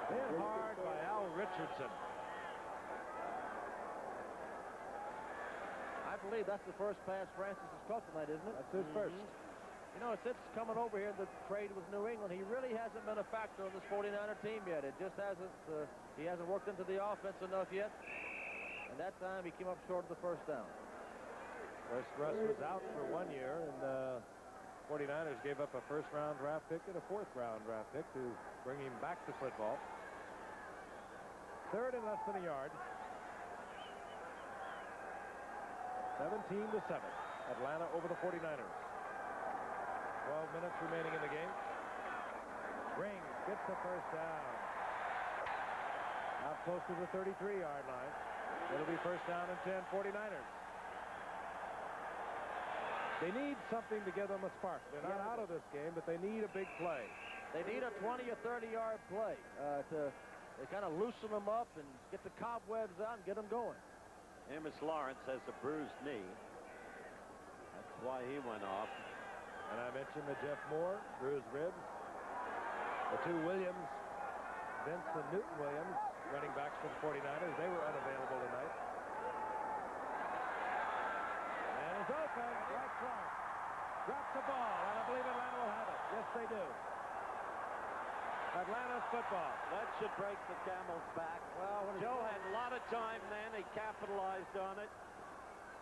hit hard by Al Richardson. I believe that's the first pass Francis has caught tonight, isn't it? That's his first. You know, since coming over here, the trade with New England, he really hasn't been a factor on this 49er team yet. It just hasn't, he hasn't worked into the offense enough yet. And that time, he came up short of the 1st down. Russ was out for 1 year, and the 49ers gave up a 1st-round draft pick and a 4th-round draft pick to bring him back to football. 3rd and less than a yard. 17-7. Atlanta over the 49ers. 12 minutes remaining in the game. Ring gets the 1st down. Out close to the 33-yard line. It'll be 1st down and 10, 49ers. They need something to give them a spark. They're not out of this game, but they need a big play. They need a 20 or 30-yard play to kind of loosen them up and get the cobwebs out and get them going. Amos Lawrence has a bruised knee. That's why he went off. And I mentioned the Jeff Moore, bruised ribs. The two Williams, Vince and Newton Williams, running backs for the 49ers. They were unavailable tonight. And it's open. Right Clark drops the ball, and I believe Atlanta will have it. Yes, they do. Atlanta's football. That should break the camel's back. Well, Joe had a lot of time then. He capitalized on it.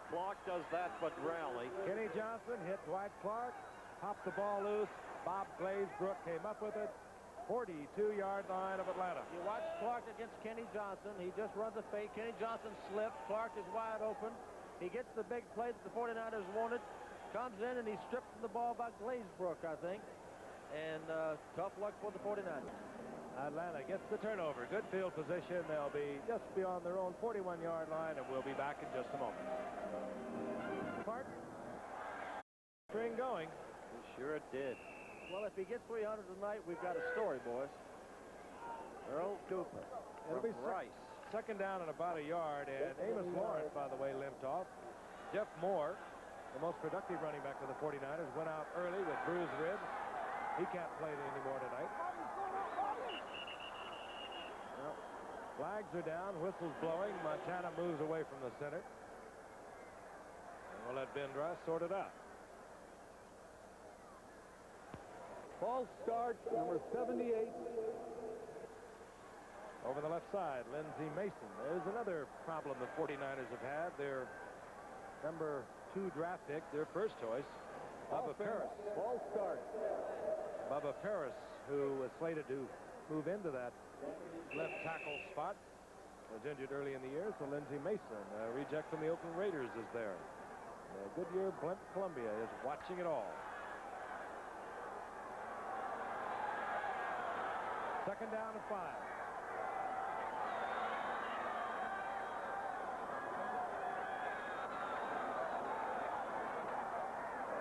Clark does that, but rarely. Kenny Johnson hit Dwight Clark, popped the ball loose. Bob Glazebrook came up with it. 42-yard line of Atlanta. You watch Clark against Kenny Johnson. He just runs a fake. Kenny Johnson slipped. Clark is wide open. He gets the big play that the 49ers wanted. Comes in and he strips the ball by Glazebrook, I think. And tough luck for the 49ers. Atlanta gets the turnover. Good field position. They'll be just beyond their own 41-yard line, and we'll be back in just a moment. Clark, string going. He sure did. Well, if he gets 300 tonight, we've got a story, boys. Earl Cooper. It'll be Rice. second down and about a yard, and Amos Lawrence, by the way, limped off. Jeff Moore, the most productive running back of the 49ers, went out early with bruised ribs. He can't play anymore tonight. Well, flags are down, whistles blowing. Montana moves away from the center. And we'll let Ben Russ sort it out. False start, number 78. Over the left side, Lindsey Mason. There's another problem the 49ers have had. Their number 2 draft pick, their first choice, Bubba Paris. False start. Bubba Paris, who was slated to move into that left tackle spot, was injured early in the year, so Lindsey Mason, a reject from the Oakland Raiders, is there. Goodyear Blimp Columbia is watching it all. Second down and 5.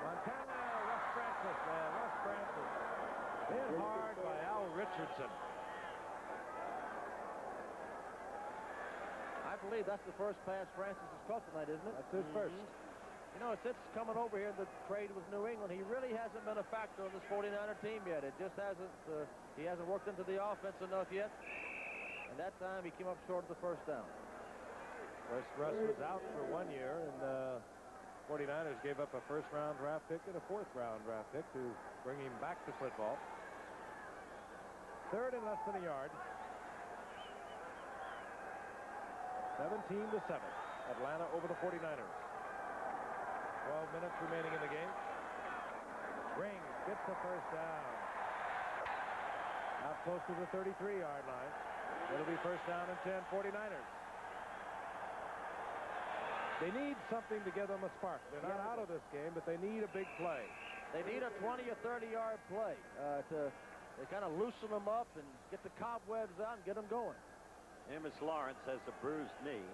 Montana, West Francis, West Francis. Hit hard by Al Richardson. I believe that's the first pass Francis has caught tonight, isn't it? That's his first. You know, since coming over here in the trade with New England, he really hasn't been a factor on this 49er team yet. It just hasn't, he hasn't worked into the offense enough yet. And that time he came up short of the first down. Russ was out for 1 year, and the 49ers gave up a first-round draft pick and a fourth-round draft pick to bring him back to football. Third and less than a yard. 17-7. Atlanta over the 49ers. 12 minutes remaining in the game. Ring gets the first down. Out close to the 33-yard line. It'll be first down and 10, 49ers. They need something to give them a spark. They're not out of this game, but they need a big play. They need a 20 or 30-yard play to kind of loosen them up and get the cobwebs out and get them going. Amos Lawrence has a bruised knee.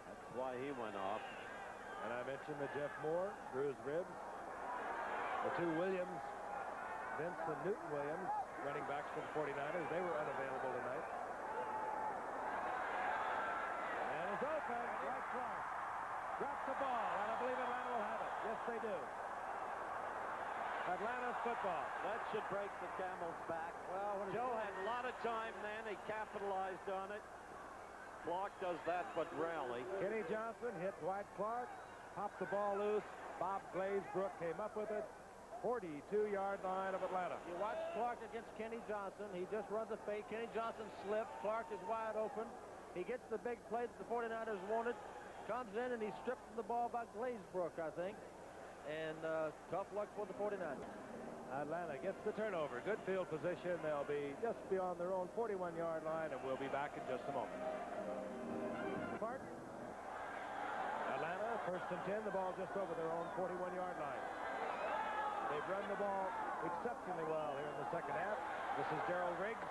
That's why he went off. And I mentioned the Jeff Moore, bruised ribs. The two Williams, Vince and Newton Williams, running backs for the 49ers. They were unavailable tonight. And it's open. Right Clark drops the ball, and I believe Atlanta will have it. Yes, they do. Atlanta's football. That should break the camel's back. Well, Joe had a lot of time then. He capitalized on it. Clark does that, but rarely. Kenny Johnson hit Dwight Clark, popped the ball loose. Bob Glazebrook came up with it. 42-yard line of Atlanta. You watch Clark against Kenny Johnson. He just runs a fake. Kenny Johnson slipped. Clark is wide open. He gets the big play that the 49ers wanted. Comes in and he strips the ball by Glazebrook, I think. And tough luck for the 49ers. Atlanta gets the turnover. Good field position. They'll be just beyond their own 41-yard line, and we'll be back in just a moment. Clark. Atlanta, first and 10. The ball just over their own 41-yard line. They've run the ball exceptionally well here in the second half. This is Gerald Riggs.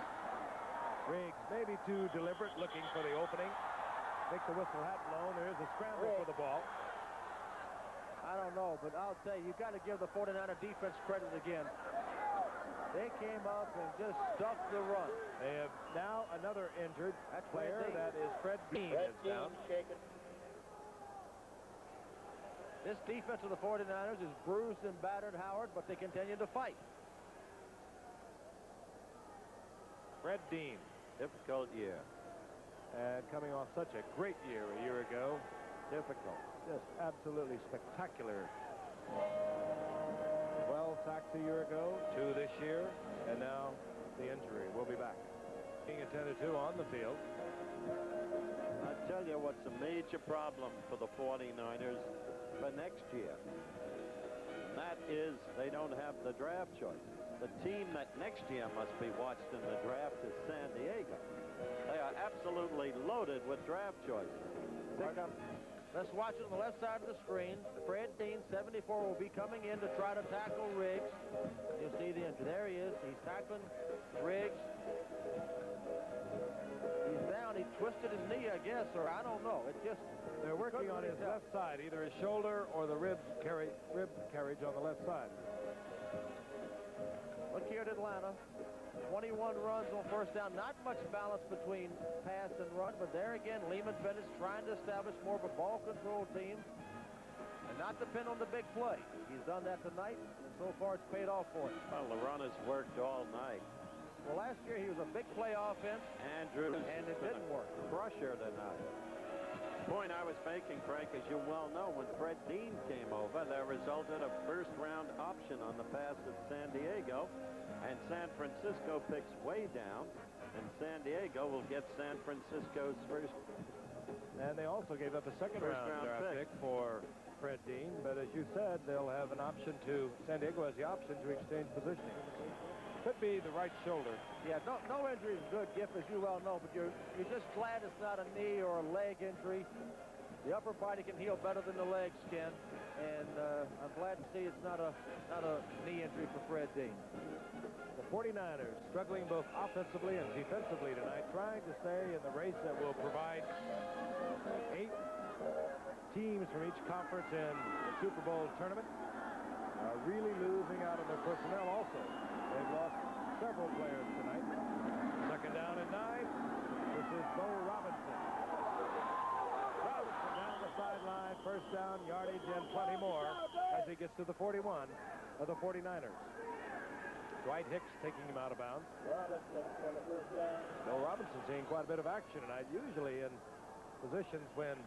Riggs maybe too deliberate, looking for the opening. I think the whistle had blown. There is a scramble for the ball. I I don't know, but I'll tell you, you got to give the 49er defense credit again. They came up and just stuffed the run. They have now another injured That's player. Fred Dean. That is Fred Dean Red is Dean down. shaken. This defense of the 49ers is bruised and battered, Howard, but they continue to fight. Fred Dean. Difficult year. And coming off such a great year a year ago. Difficult. Just absolutely spectacular. 12 sacks a year ago, 2 this year, and now the injury. We'll be back. Being attended to on the field. I tell you what's a major problem for the 49ers for next year. And that is they don't have the draft choice. The team that next year must be watched in the draft is San Diego. They are absolutely loaded with draft choices. Let's watch it on the left side of the screen. Fred Dean, 74, will be coming in to try to tackle Riggs. You'll see the injury. There he is. He's tackling Riggs. He's down. He twisted his knee, I guess, or I don't know. It just... They're working on his left side, either his shoulder or the rib carriage on the left side. Look here at Atlanta. 21 runs on first down. Not much balance between pass and run, but there again, Lehman Bennett's trying to establish more of a ball control team and not depend on the big play. He's done that tonight, and so far it's paid off for him. Well, the run has worked all night. Well, last year he was a big play offense, Andrews and it didn't work. Crusher tonight. The point I was making, Frank, as you well know, when Fred Dean came over, there resulted a first-round option on the pass at San Diego, and San Francisco picks way down, and San Diego will get San Francisco's first. And they also gave up a second-round draft pick for Fred Dean, but as you said, they'll have an option to, San Diego has the option to exchange positioning. Could be the right shoulder. Yeah, no injury is good, Giff, as you well know, but you're just glad it's not a knee or a leg injury. The upper body can heal better than the legs can, and I'm glad to see it's not a knee injury for Fred Dean. The 49ers struggling both offensively and defensively tonight, trying to stay in the race that will provide 8 teams from each conference in the Super Bowl tournament. Are really losing out on their personnel also. They've lost several players tonight. Second down and 9. This is Bo Robinson. Robinson down the sideline. First down, yardage, and plenty more as he gets to the 41 of the 49ers. Dwight Hicks taking him out of bounds. Bill Robinson seeing quite a bit of action tonight, usually in positions when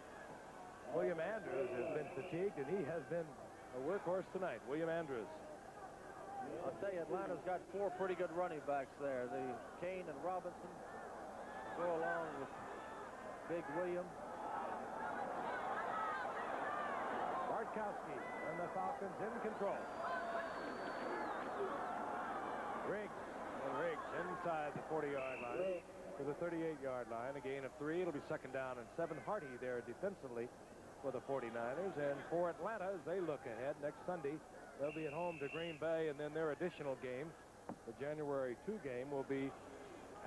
William Andrews has been fatigued, and he has been a workhorse tonight. William Andrews. I'll tell you, Atlanta's got 4 pretty good running backs there. The Kane and Robinson go along with Big William. Bartkowski and the Falcons in control. Riggs inside the 40-yard line to the 38-yard line. A gain of 3. It'll be second down and 7. Hardy there defensively for the 49ers. And for Atlanta, as they look ahead next Sunday, they'll be at home to Green Bay, and then their additional game, the January 2 game, will be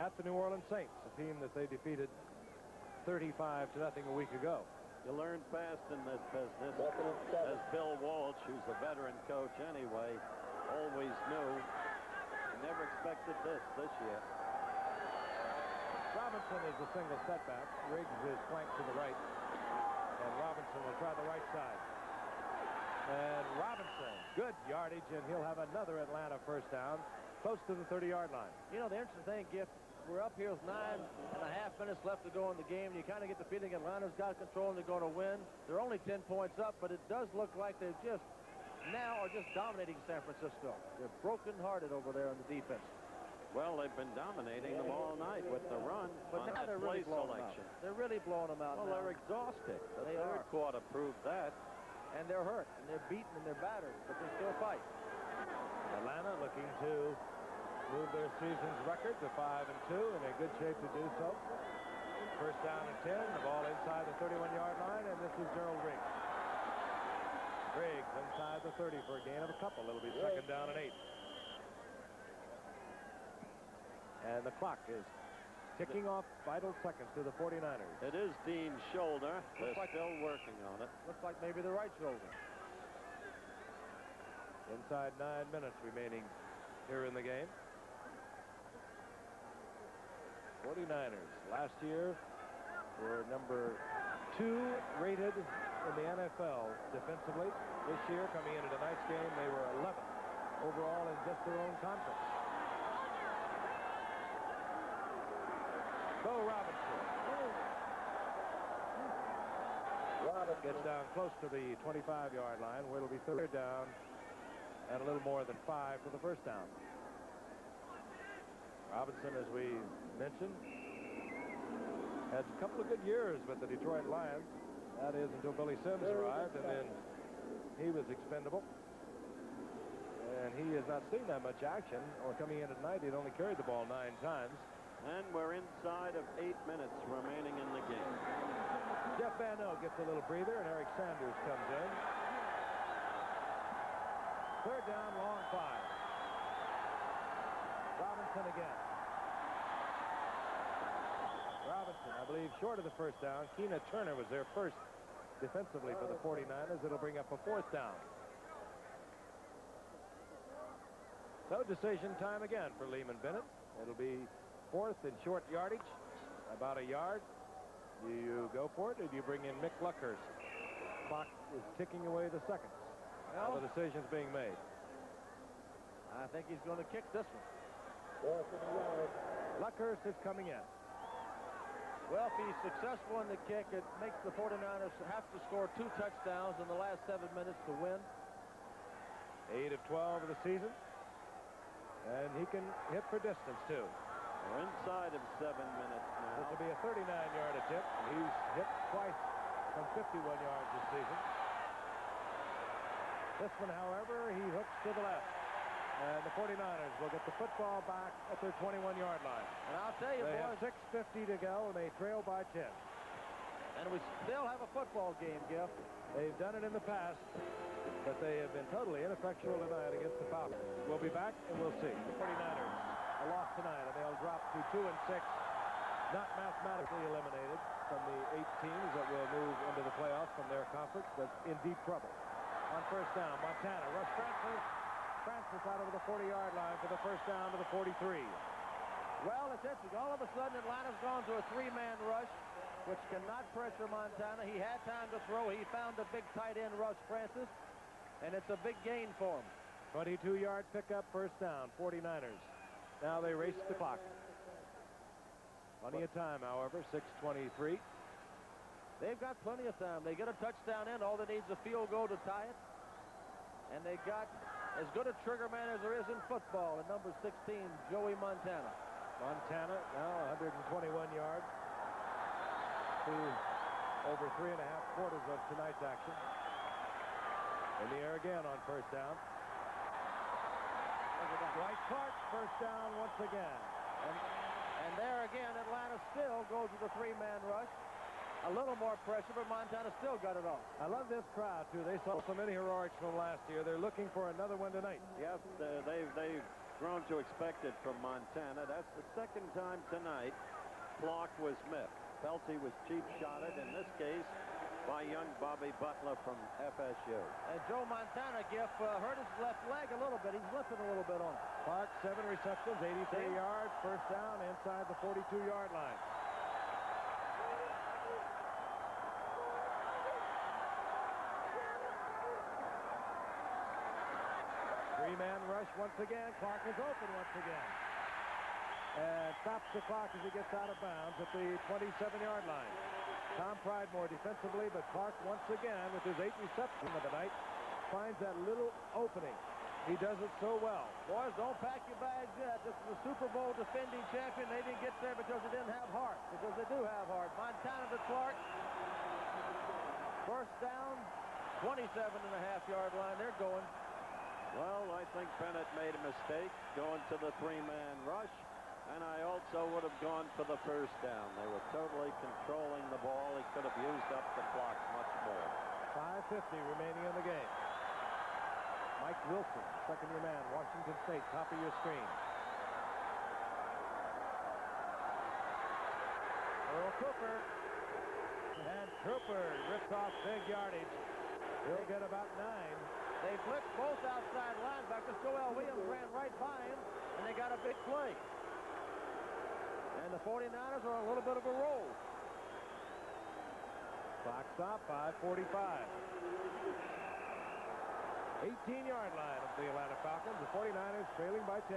at the New Orleans Saints, a team that they defeated 35-0 a week ago. You learn fast in this business, as Bill Walsh, who's a veteran coach anyway, always knew. Never expected this year. Robinson is a single setback. Riggs is flanked to the right, and Robinson will try the right side. And Robinson, good yardage, and he'll have another Atlanta first down, close to the 30-yard line. You know, the interesting thing, Giff, we're up here with 9.5 minutes left to go in the game. You kind of get the feeling Atlanta's got control and they're going to win. They're only 10 points up, but it does look like they've just now are just dominating San Francisco. They're broken-hearted over there on the defense. Well, they've been dominating them all night with the run, but now they're really blowing them out. They're really blowing them out. Well, now. they're exhausted. The they third quarter proved that. And they're hurt, and they're beaten, and they're battered, but they still fight. Atlanta looking to move their season's record to 5-2, in a good shape to do so. First down and 10, the ball inside the 31-yard line, and this is Gerald Riggs. Riggs inside the 30 for a gain of a couple. It'll be second down and 8. And the clock is ticking off vital seconds to the 49ers. It is Dean's shoulder. They're still working on it. Looks like maybe the right shoulder. Inside 9 minutes remaining here in the game. 49ers last year were number 2 rated in the NFL defensively. This year, coming into tonight's game, they were 11th overall in just their own conference. Bo Robinson gets down close to the 25-yard line, where it'll be third down and a little more than 5 for the first down. Robinson, as we mentioned, had a couple of good years with the Detroit Lions. That is until Billy Sims arrived, and then he was expendable. And he has not seen that much action, or coming in at night, he'd only carried the ball 9 times. And we're inside of 8 minutes remaining in the game. Jeff Van O gets a little breather, and Eric Sanders comes in. Third down, long 5. Robinson again. Robinson, I believe, short of the first down. Keena Turner was there first defensively for the 49ers. It'll bring up a 4th down. So decision time again for Lehman Bennett. It'll be 4th in short yardage, about a yard. Do you go for it, or do you bring in Mick Luckhurst? Clock is ticking away the seconds. Well, the decision's being made. I think he's going to kick this one. Luckhurst is coming in. Well, if he's successful in the kick, it makes the 49ers have to score 2 touchdowns in the last 7 minutes to win. 8 of 12 of the season. And he can hit for distance, too. We're inside of 7 minutes now. This will be a 39-yard attempt. He's hit twice from 51 yards this season. This one, however, he hooks to the left. And the 49ers will get the football back at their 21-yard line. And I'll tell you, they boys, have 6:50 to go, and they trail by 10. And we still have a football game, Giff. They've done it in the past, but they have been totally ineffectual tonight against the Falcons. We'll be back, and we'll see. The 49ers a loss tonight, and they'll drop to 2-6, not mathematically eliminated from the 8 teams that will move into the playoffs from their conference, but in deep trouble. On first down, Montana rush Francis out over the 40-yard line for the first down to the 43. Well, it's interesting. All of a sudden, Atlanta's gone to a 3-man rush, which cannot pressure Montana. He had time to throw. He found a big tight end rush, Francis, and it's a big gain for him. 22-yard pickup, first down, 49ers. Now they race the clock. Plenty of time, however, 6:23. They've got plenty of time. They get a touchdown in. All they need is a field goal to tie it. And they got as good a trigger man as there is in football at number 16, Joey Montana. Montana now 121 yards to over 3.5 quarters of tonight's action. In the air again on first down. Dwight Clark, first down once again. And there again, Atlanta still goes with a 3-man rush. A little more pressure, but Montana still got it off. I love this crowd, too. They saw so many heroics from last year. They're looking for another one tonight. Yes, they've grown to expect it from Montana. That's the second time tonight Clark was missed. Pelty was cheap-shotted, in this case, by young Bobby Butler from FSU. And Joe Montana, Giff, hurt his left leg a little bit. He's limping a little bit on it. Clark, 7 receptions, 83 yards, first down inside the 42-yard line. Three-man rush once again. Clark is open once again. And stops the clock as he gets out of bounds at the 27-yard line. Tom Pridemore defensively, but Clark once again, with his 8 receptions of the night, finds that little opening. He does it so well. Boys, don't pack your bags yet. This is a Super Bowl defending champion. They didn't get there because they didn't have heart. Because they do have heart. Montana to Clark. First down, 27.5-yard line. They're going. Well, I think Bennett made a mistake going to the 3-man rush, and I also would have gone for the first down. They were totally controlling the ball. He could have used up the clock much more. 5:50 remaining in the game. Mike Wilson, second-year man, Washington State, top of your screen. Earl Cooper. And Cooper rips off big yardage. He'll get about 9. They blitzed both outside linebackers. Joel Williams ran right by him, and they got a big play. And the 49ers are on a little bit of a roll. Clock stop, 5:45. 18-yard line of the Atlanta Falcons. The 49ers trailing by 10.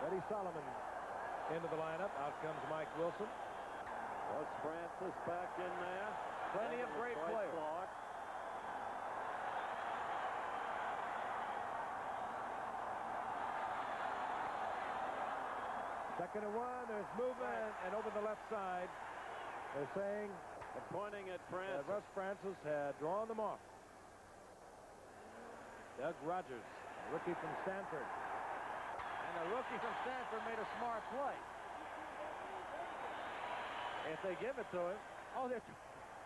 Eddie Solomon into the lineup. Out comes Mike Wilson. Was Francis back in there? Plenty of great players. Block. Second and 1. There's movement, and over the left side, they're saying They're pointing at that Francis. Russ Francis had drawn them off. Doug Rogers, rookie from Stanford. And the rookie from Stanford made a smart play. If they give it to him, they're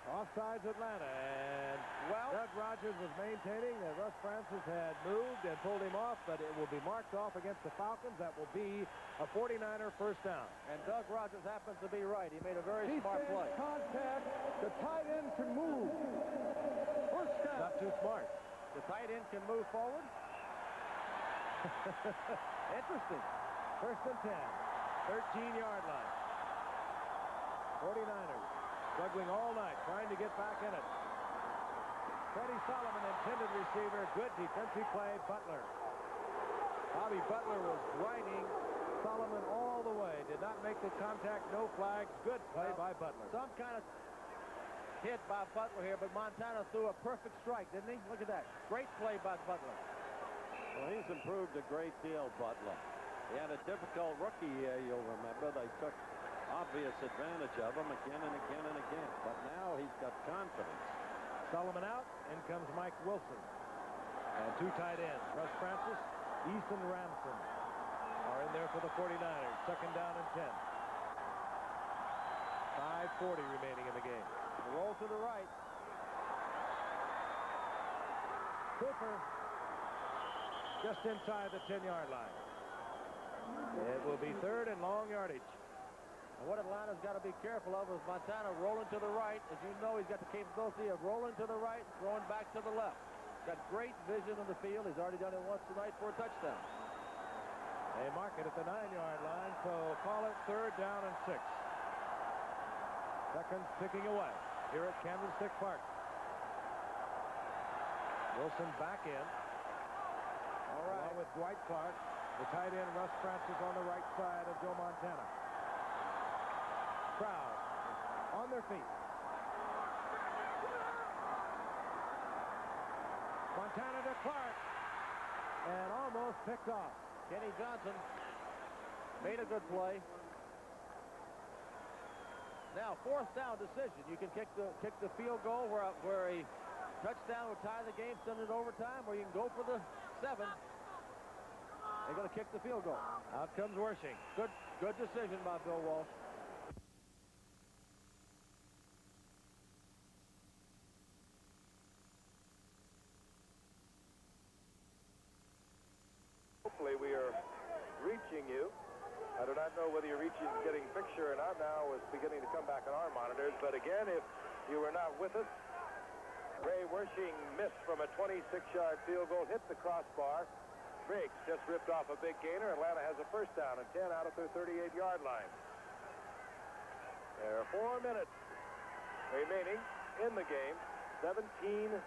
Offsides Atlanta, and well. Doug Rogers was maintaining that Russ Francis had moved and pulled him off, but it will be marked off against the Falcons. That will be a 49er first down. And Doug Rogers happens to be right. He made a very smart play. Contact. The tight end can move. First down. Not too smart. The tight end can move forward. Interesting. First and 10. 13-yard line. 49ers struggling all night, trying to get back in it. Freddie Solomon, intended receiver. Good defensive play. Butler. Bobby Butler was riding Solomon all the way. Did not make the contact. No flags. Good play by Butler. Some kind of hit by Butler here, but Montana threw a perfect strike, didn't he? Look at that. Great play by Butler. Well, he's improved a great deal, Butler. He had a difficult rookie year, you'll remember. They took obvious advantage of him again and again and again. But now he's got confidence. Solomon out. In comes Mike Wilson. And two tight ends. Russ Francis, Easton Ramson are in there for the 49ers. Second down and 10. 5:40 remaining in the game. Roll to the right. Cooper just inside the 10-yard line. It will be third and long yardage. And what Atlanta's got to be careful of is Montana rolling to the right. As you know, he's got the capability of rolling to the right, throwing back to the left. Got great vision on the field. He's already done it once tonight for a touchdown. They mark it at the 9-yard line, so call it third down and 6. Seconds ticking away here at Candlestick Park. Wilson back in. All right. Along with Dwight Clark, the tight end Russ Francis on the right side of Joe Montana. Crowd on their feet. Montana to Clark, and almost picked off. Kenny Johnson made a good play. Now, fourth down decision. You can kick the field goal where a touchdown would tie the game, send it overtime, or you can go for the 7. They're going to kick the field goal. Out comes Wershing. Good decision by Bill Walsh. Hopefully we are reaching you. I do not know whether you're getting picture or not now. It's beginning to come back on our monitors. But again, if you were not with us, Ray Wershing missed from a 26-yard field goal, hit the crossbar. Briggs just ripped off a big gainer. Atlanta has a first down and 10 out of their 38-yard line. There are 4 minutes remaining in the game. 17-7,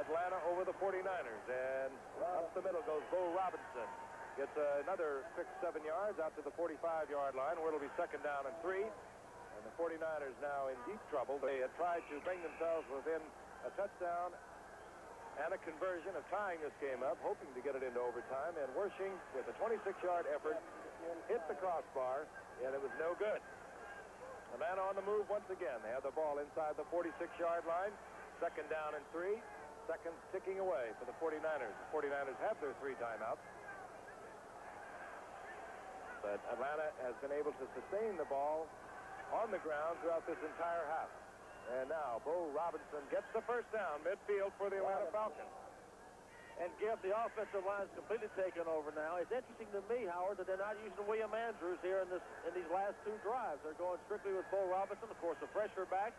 Atlanta over the 49ers. And up the middle goes Bo Robinson. Gets another 6-7 yards out to the 45-yard line, where it'll be second down and 3. And the 49ers now in deep trouble. They had tried to bring themselves within a touchdown and a conversion of tying this game up, hoping to get it into overtime. And Wershing, with a 26-yard effort, hit the crossbar, and it was no good. Atlanta on the move once again. They have the ball inside the 46-yard line. Second down and 3. Seconds ticking away for the 49ers. The 49ers have their 3 timeouts. But Atlanta has been able to sustain the ball on the ground throughout this entire half. And now Bo Robinson gets the first down midfield for the Atlanta Falcons. And Giff, the offensive line is completely taken over now. It's interesting to me, Howard, that they're not using William Andrews here in these last 2 drives. They're going strictly with Bo Robinson, of course, a pressure back.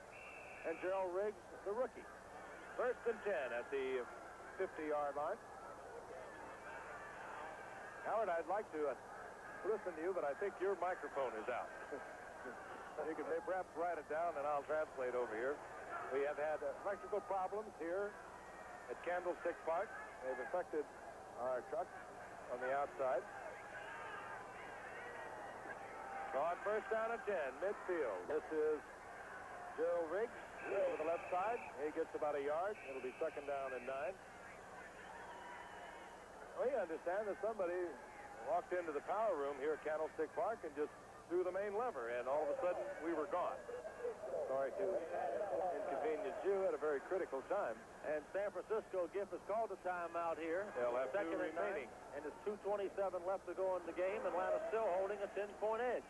and Gerald Riggs, the rookie. 1st and 10 at the 50-yard line. Howard, I'd like to listen to you, but I think your microphone is out. You can perhaps write it down, and I'll translate over here. We have had electrical problems here at Candlestick Park. They've affected our truck on the outside. So on 1st down and 10, midfield. This is Gerald Riggs over the left side. He gets about a yard. It'll be 2nd down and 9. We understand that somebody walked into the power room here at Candlestick Park and just threw the main lever, and all of a sudden we were gone. Sorry to inconvenience you at a very critical time. And San Francisco, Giff, has called a timeout here. They'll have 2 2nd and 9, remaining. and it's 2:27 left to go in the game. Atlanta still holding a 10-point edge.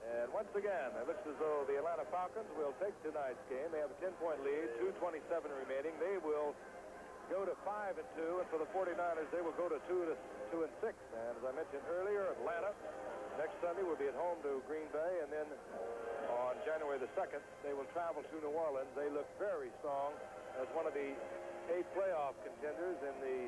And once again, it looks as though the Atlanta Falcons will take tonight's game. They have a 10-point lead, 2:27 remaining. They will go to 5 and 2, and for the 49ers, they will go to 2 and 6. And as I mentioned earlier, Atlanta next Sunday will be at home to Green Bay, and then on January the 2nd, they will travel to New Orleans. They look very strong as one of the 8 playoff contenders in the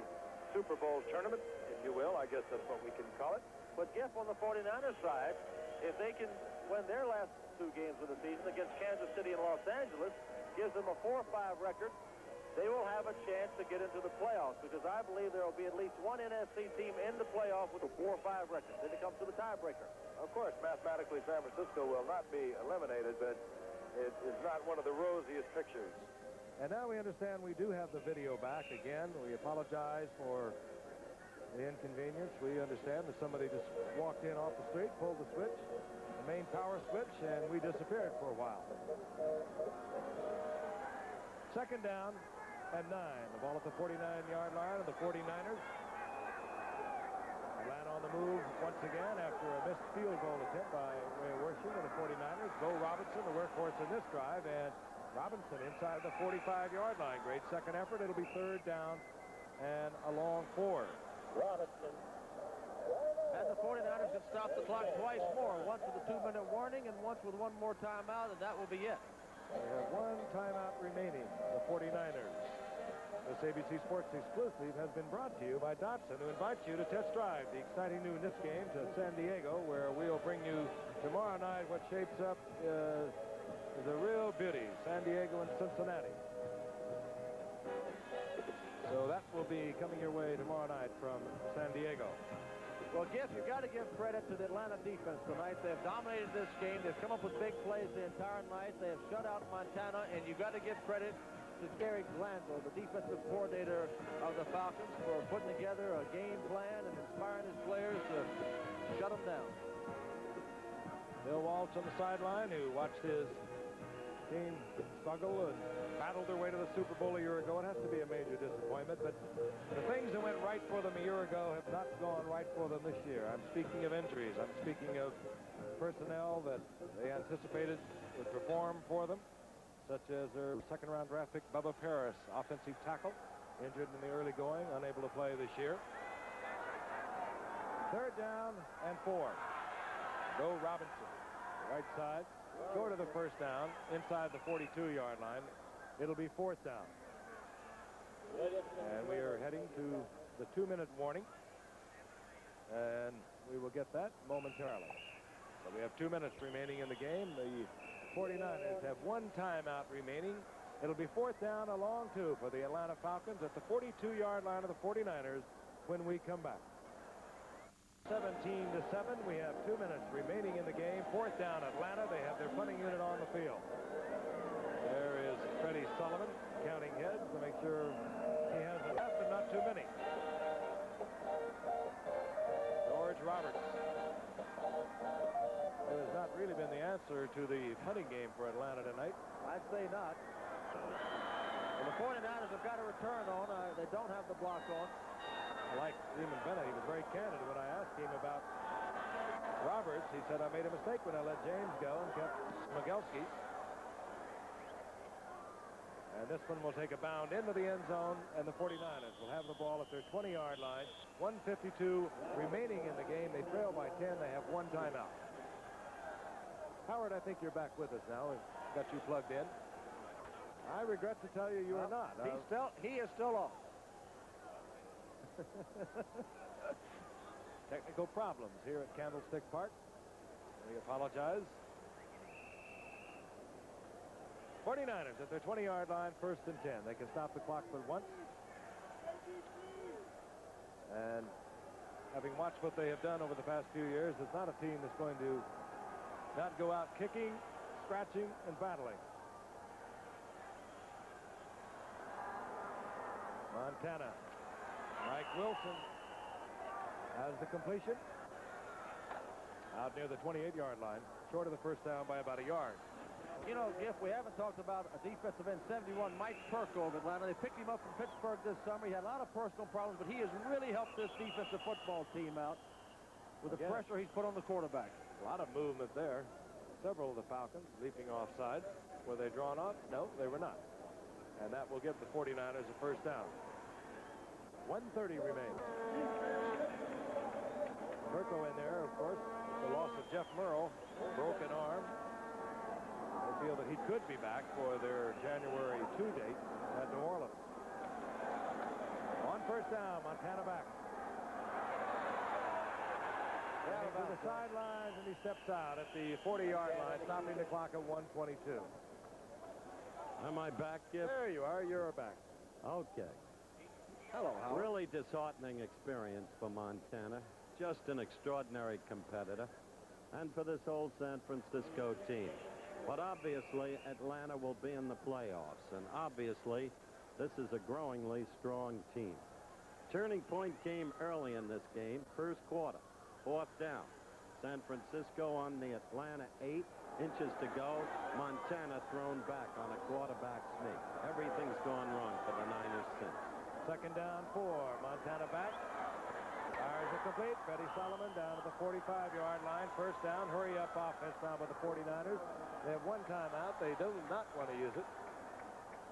Super Bowl tournament, if you will. I guess that's what we can call it. But Giff, on the 49ers side, if they can win their last 2 games of the season against Kansas City and Los Angeles, gives them a 4-5 record, they will have a chance to get into the playoffs, because I believe there will be at least one NFC team in the playoff with a 4-5 record. Then it comes to the tiebreaker. Of course, mathematically, San Francisco will not be eliminated, but it is not one of the rosiest pictures. And now we understand we do have the video back again. We apologize for the inconvenience. We understand that somebody just walked in off the street, pulled the switch, the main power switch, and we disappeared for a while. 2nd down and 9. The ball at the 49-yard line of the 49ers. Atlanta on the move once again after a missed field goal attempt by Ray Wershing of the 49ers. Bo Robinson, the workhorse in this drive, and Robinson inside the 45-yard line. Great second effort. It'll be 3rd down and a long 4. Robinson. And the 49ers can stop the clock twice more, once with a 2-minute warning and once with 1 more timeout, and that will be it. They have 1 timeout remaining, the 49ers. This ABC Sports exclusive has been brought to you by Datsun, who invites you to test drive the exciting new Knicks game to San Diego, where we'll bring you tomorrow night what shapes up is a real beauty, San Diego and Cincinnati. So that will be coming your way tomorrow night from San Diego. Well, Giff, you've got to give credit to the Atlanta defense tonight. They've dominated this game. They've come up with big plays the entire night. They have shut out Montana, and you've got to give credit to Gary Glanville, the defensive coordinator of the Falcons, for putting together a game plan and inspiring his players to shut them down. Bill Walsh on the sideline, who watched his team struggle and battled their way to the Super Bowl a year ago. It has to be a major disappointment, but the things that went right for them a year ago have not gone right for them this year. I'm speaking of injuries. I'm speaking of personnel that they anticipated would perform for them, such as their 2nd-round draft pick, Bubba Paris, offensive tackle, injured in the early going, unable to play this year. 3rd down and 4. Bo Robinson, right side, short of the 1st down, inside the 42-yard line. It'll be 4th down. And we are heading to the 2-minute warning, and we will get that momentarily. So we have 2 minutes remaining in the game. The 49ers have 1 timeout remaining. It'll be 4th down, a long 2 for the Atlanta Falcons at the 42-yard line of the 49ers when we come back. 17-7. We have 2 minutes remaining in the game. 4th down, Atlanta. They have their punting unit on the field. There is Freddie Sullivan counting heads to make sure he has enough, but not too many. George Roberts. It has not really been the answer to the punting game for Atlanta tonight. I'd say not. Well, the 49ers have got a return on. They don't have the block on. Like Raymond Bennett, he was very candid when I asked him about Roberts. He said, I made a mistake when I let James go and kept Smigelski. And this one will take a bound into the end zone, and the 49ers will have the ball at their 20-yard line. 1:52 remaining in the game. They trail by 10. They have 1 timeout. Howard, I think you're back with us now. We've got you plugged in. I regret to tell you, you are not. He is still off. Technical problems here at Candlestick Park. We apologize. 49ers at their 20-yard line, 1st and 10. They can stop the clock but once. And having watched what they have done over the past few years, it's not a team that's going to not go out kicking, scratching, and battling. Montana. Mike Wilson has the completion. Out near the 28-yard line, short of the first down by about a yard. You know, Giff, we haven't talked about a defensive end, 71, Mike Perko of Atlanta. They picked him up from Pittsburgh this summer. He had a lot of personal problems, but he has really helped this defensive football team out with the pressure he's put on the quarterback. A lot of movement there. Several of the Falcons leaping offside. Were they drawn off? No, they were not. And that will give the 49ers a first down. 1:30 remains. Perko in there, of course. The loss of Jeff Merle, broken arm. They feel that he could be back for their January 2 date at New Orleans. On first down, Montana back. To the sidelines, and he steps out at the 40-yard line, stopping the clock at 1:22. Am I back, Giff? There you are. You're back. Okay. Hello, Howard. Really disheartening experience for Montana. Just an extraordinary competitor. And for this whole San Francisco team. But obviously, Atlanta will be in the playoffs. And obviously, this is a growingly strong team. Turning point came early in this game, first quarter. 4th down. San Francisco on the Atlanta 8. Inches to go. Montana thrown back on a quarterback sneak. Everything's gone wrong for the Niners since. 2nd down, 4. Montana back. Fires it complete. Freddie Solomon down to the 45-yard line. First down. Hurry up offense now by the 49ers. They have one timeout. They do not want to use it.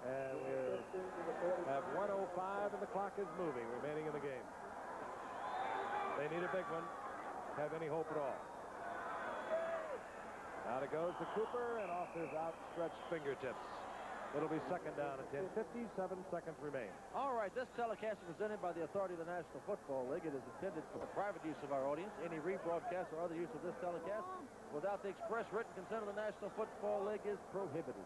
And we have 1:05 and the clock is moving remaining in the game. They need a big one. Have any hope at all. Out it goes to Cooper and off his outstretched fingertips. It'll be 2nd down and 10. 57 seconds remain. All right, this telecast is presented by the authority of the National Football League. It is intended for the private use of our audience. Any rebroadcast or other use of this telecast without the express written consent of the National Football League is prohibited.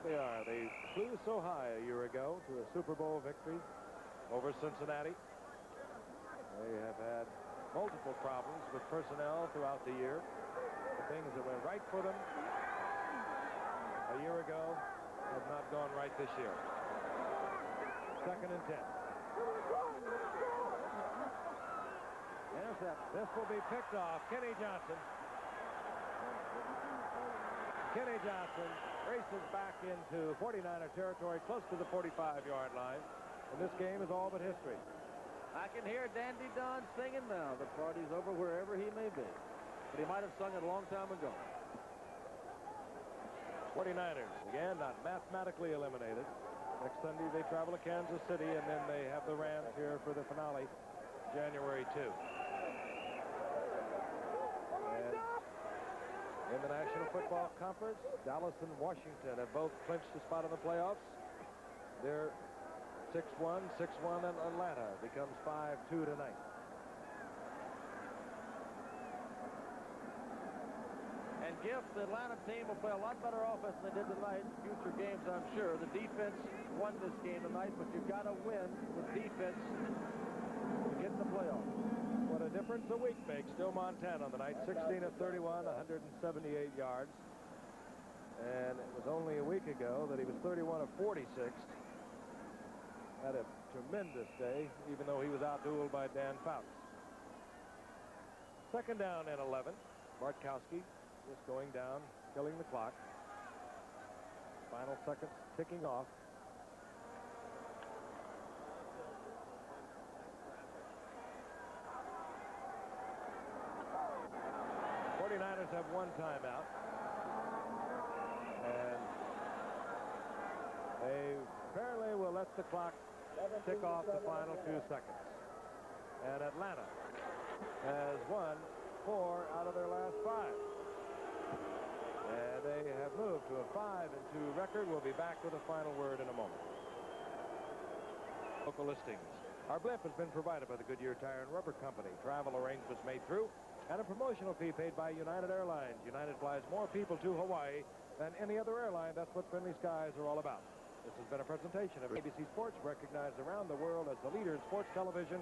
There they are. They flew so high a year ago to a Super Bowl victory over Cincinnati. They have had multiple problems with personnel throughout the year. The things that went right for them a year ago have not gone right this year. 2nd and 10. Intercept. This will be picked off. Kenny Johnson. Kenny Johnson races back into 49er territory, close to the 45-yard line. And this game is all but history. I can hear Dandy Don singing now. The party's over wherever he may be. But he might have sung it a long time ago. 49ers, again, not mathematically eliminated. Next Sunday, they travel to Kansas City, and then they have the Rams here for the finale, January 2. And in the National Football Conference, Dallas and Washington have both clinched a spot in the playoffs. They're 6-1, 6-1, and Atlanta becomes 5-2 tonight. And Giff, the Atlanta team will play a lot better offense than they did tonight in future games, I'm sure. The defense won this game tonight, but you've got to win with defense to get in the playoffs. What a difference a week makes. Still Montana on the night, 16 of 31, 178 yards. And it was only a week ago that he was 31 of 46. Had a tremendous day, even though he was outdueled by Dan Fouts. 2nd down and 11. Bartkowski just going down, killing the clock. Final seconds ticking off. '49ers have one timeout. And they apparently will let the clock tick off the final 2 seconds. And Atlanta has won 4 out of their last 5. And they have moved to a 5-2 record. We'll be back with a final word in a moment. Local listings. Our blip has been provided by the Goodyear Tire and Rubber Company. Travel arrangements made through, and a promotional fee paid by United Airlines. United flies more people to Hawaii than any other airline. That's what Friendly Skies are all about. This has been a presentation of ABC Sports, recognized around the world as the leader in sports television.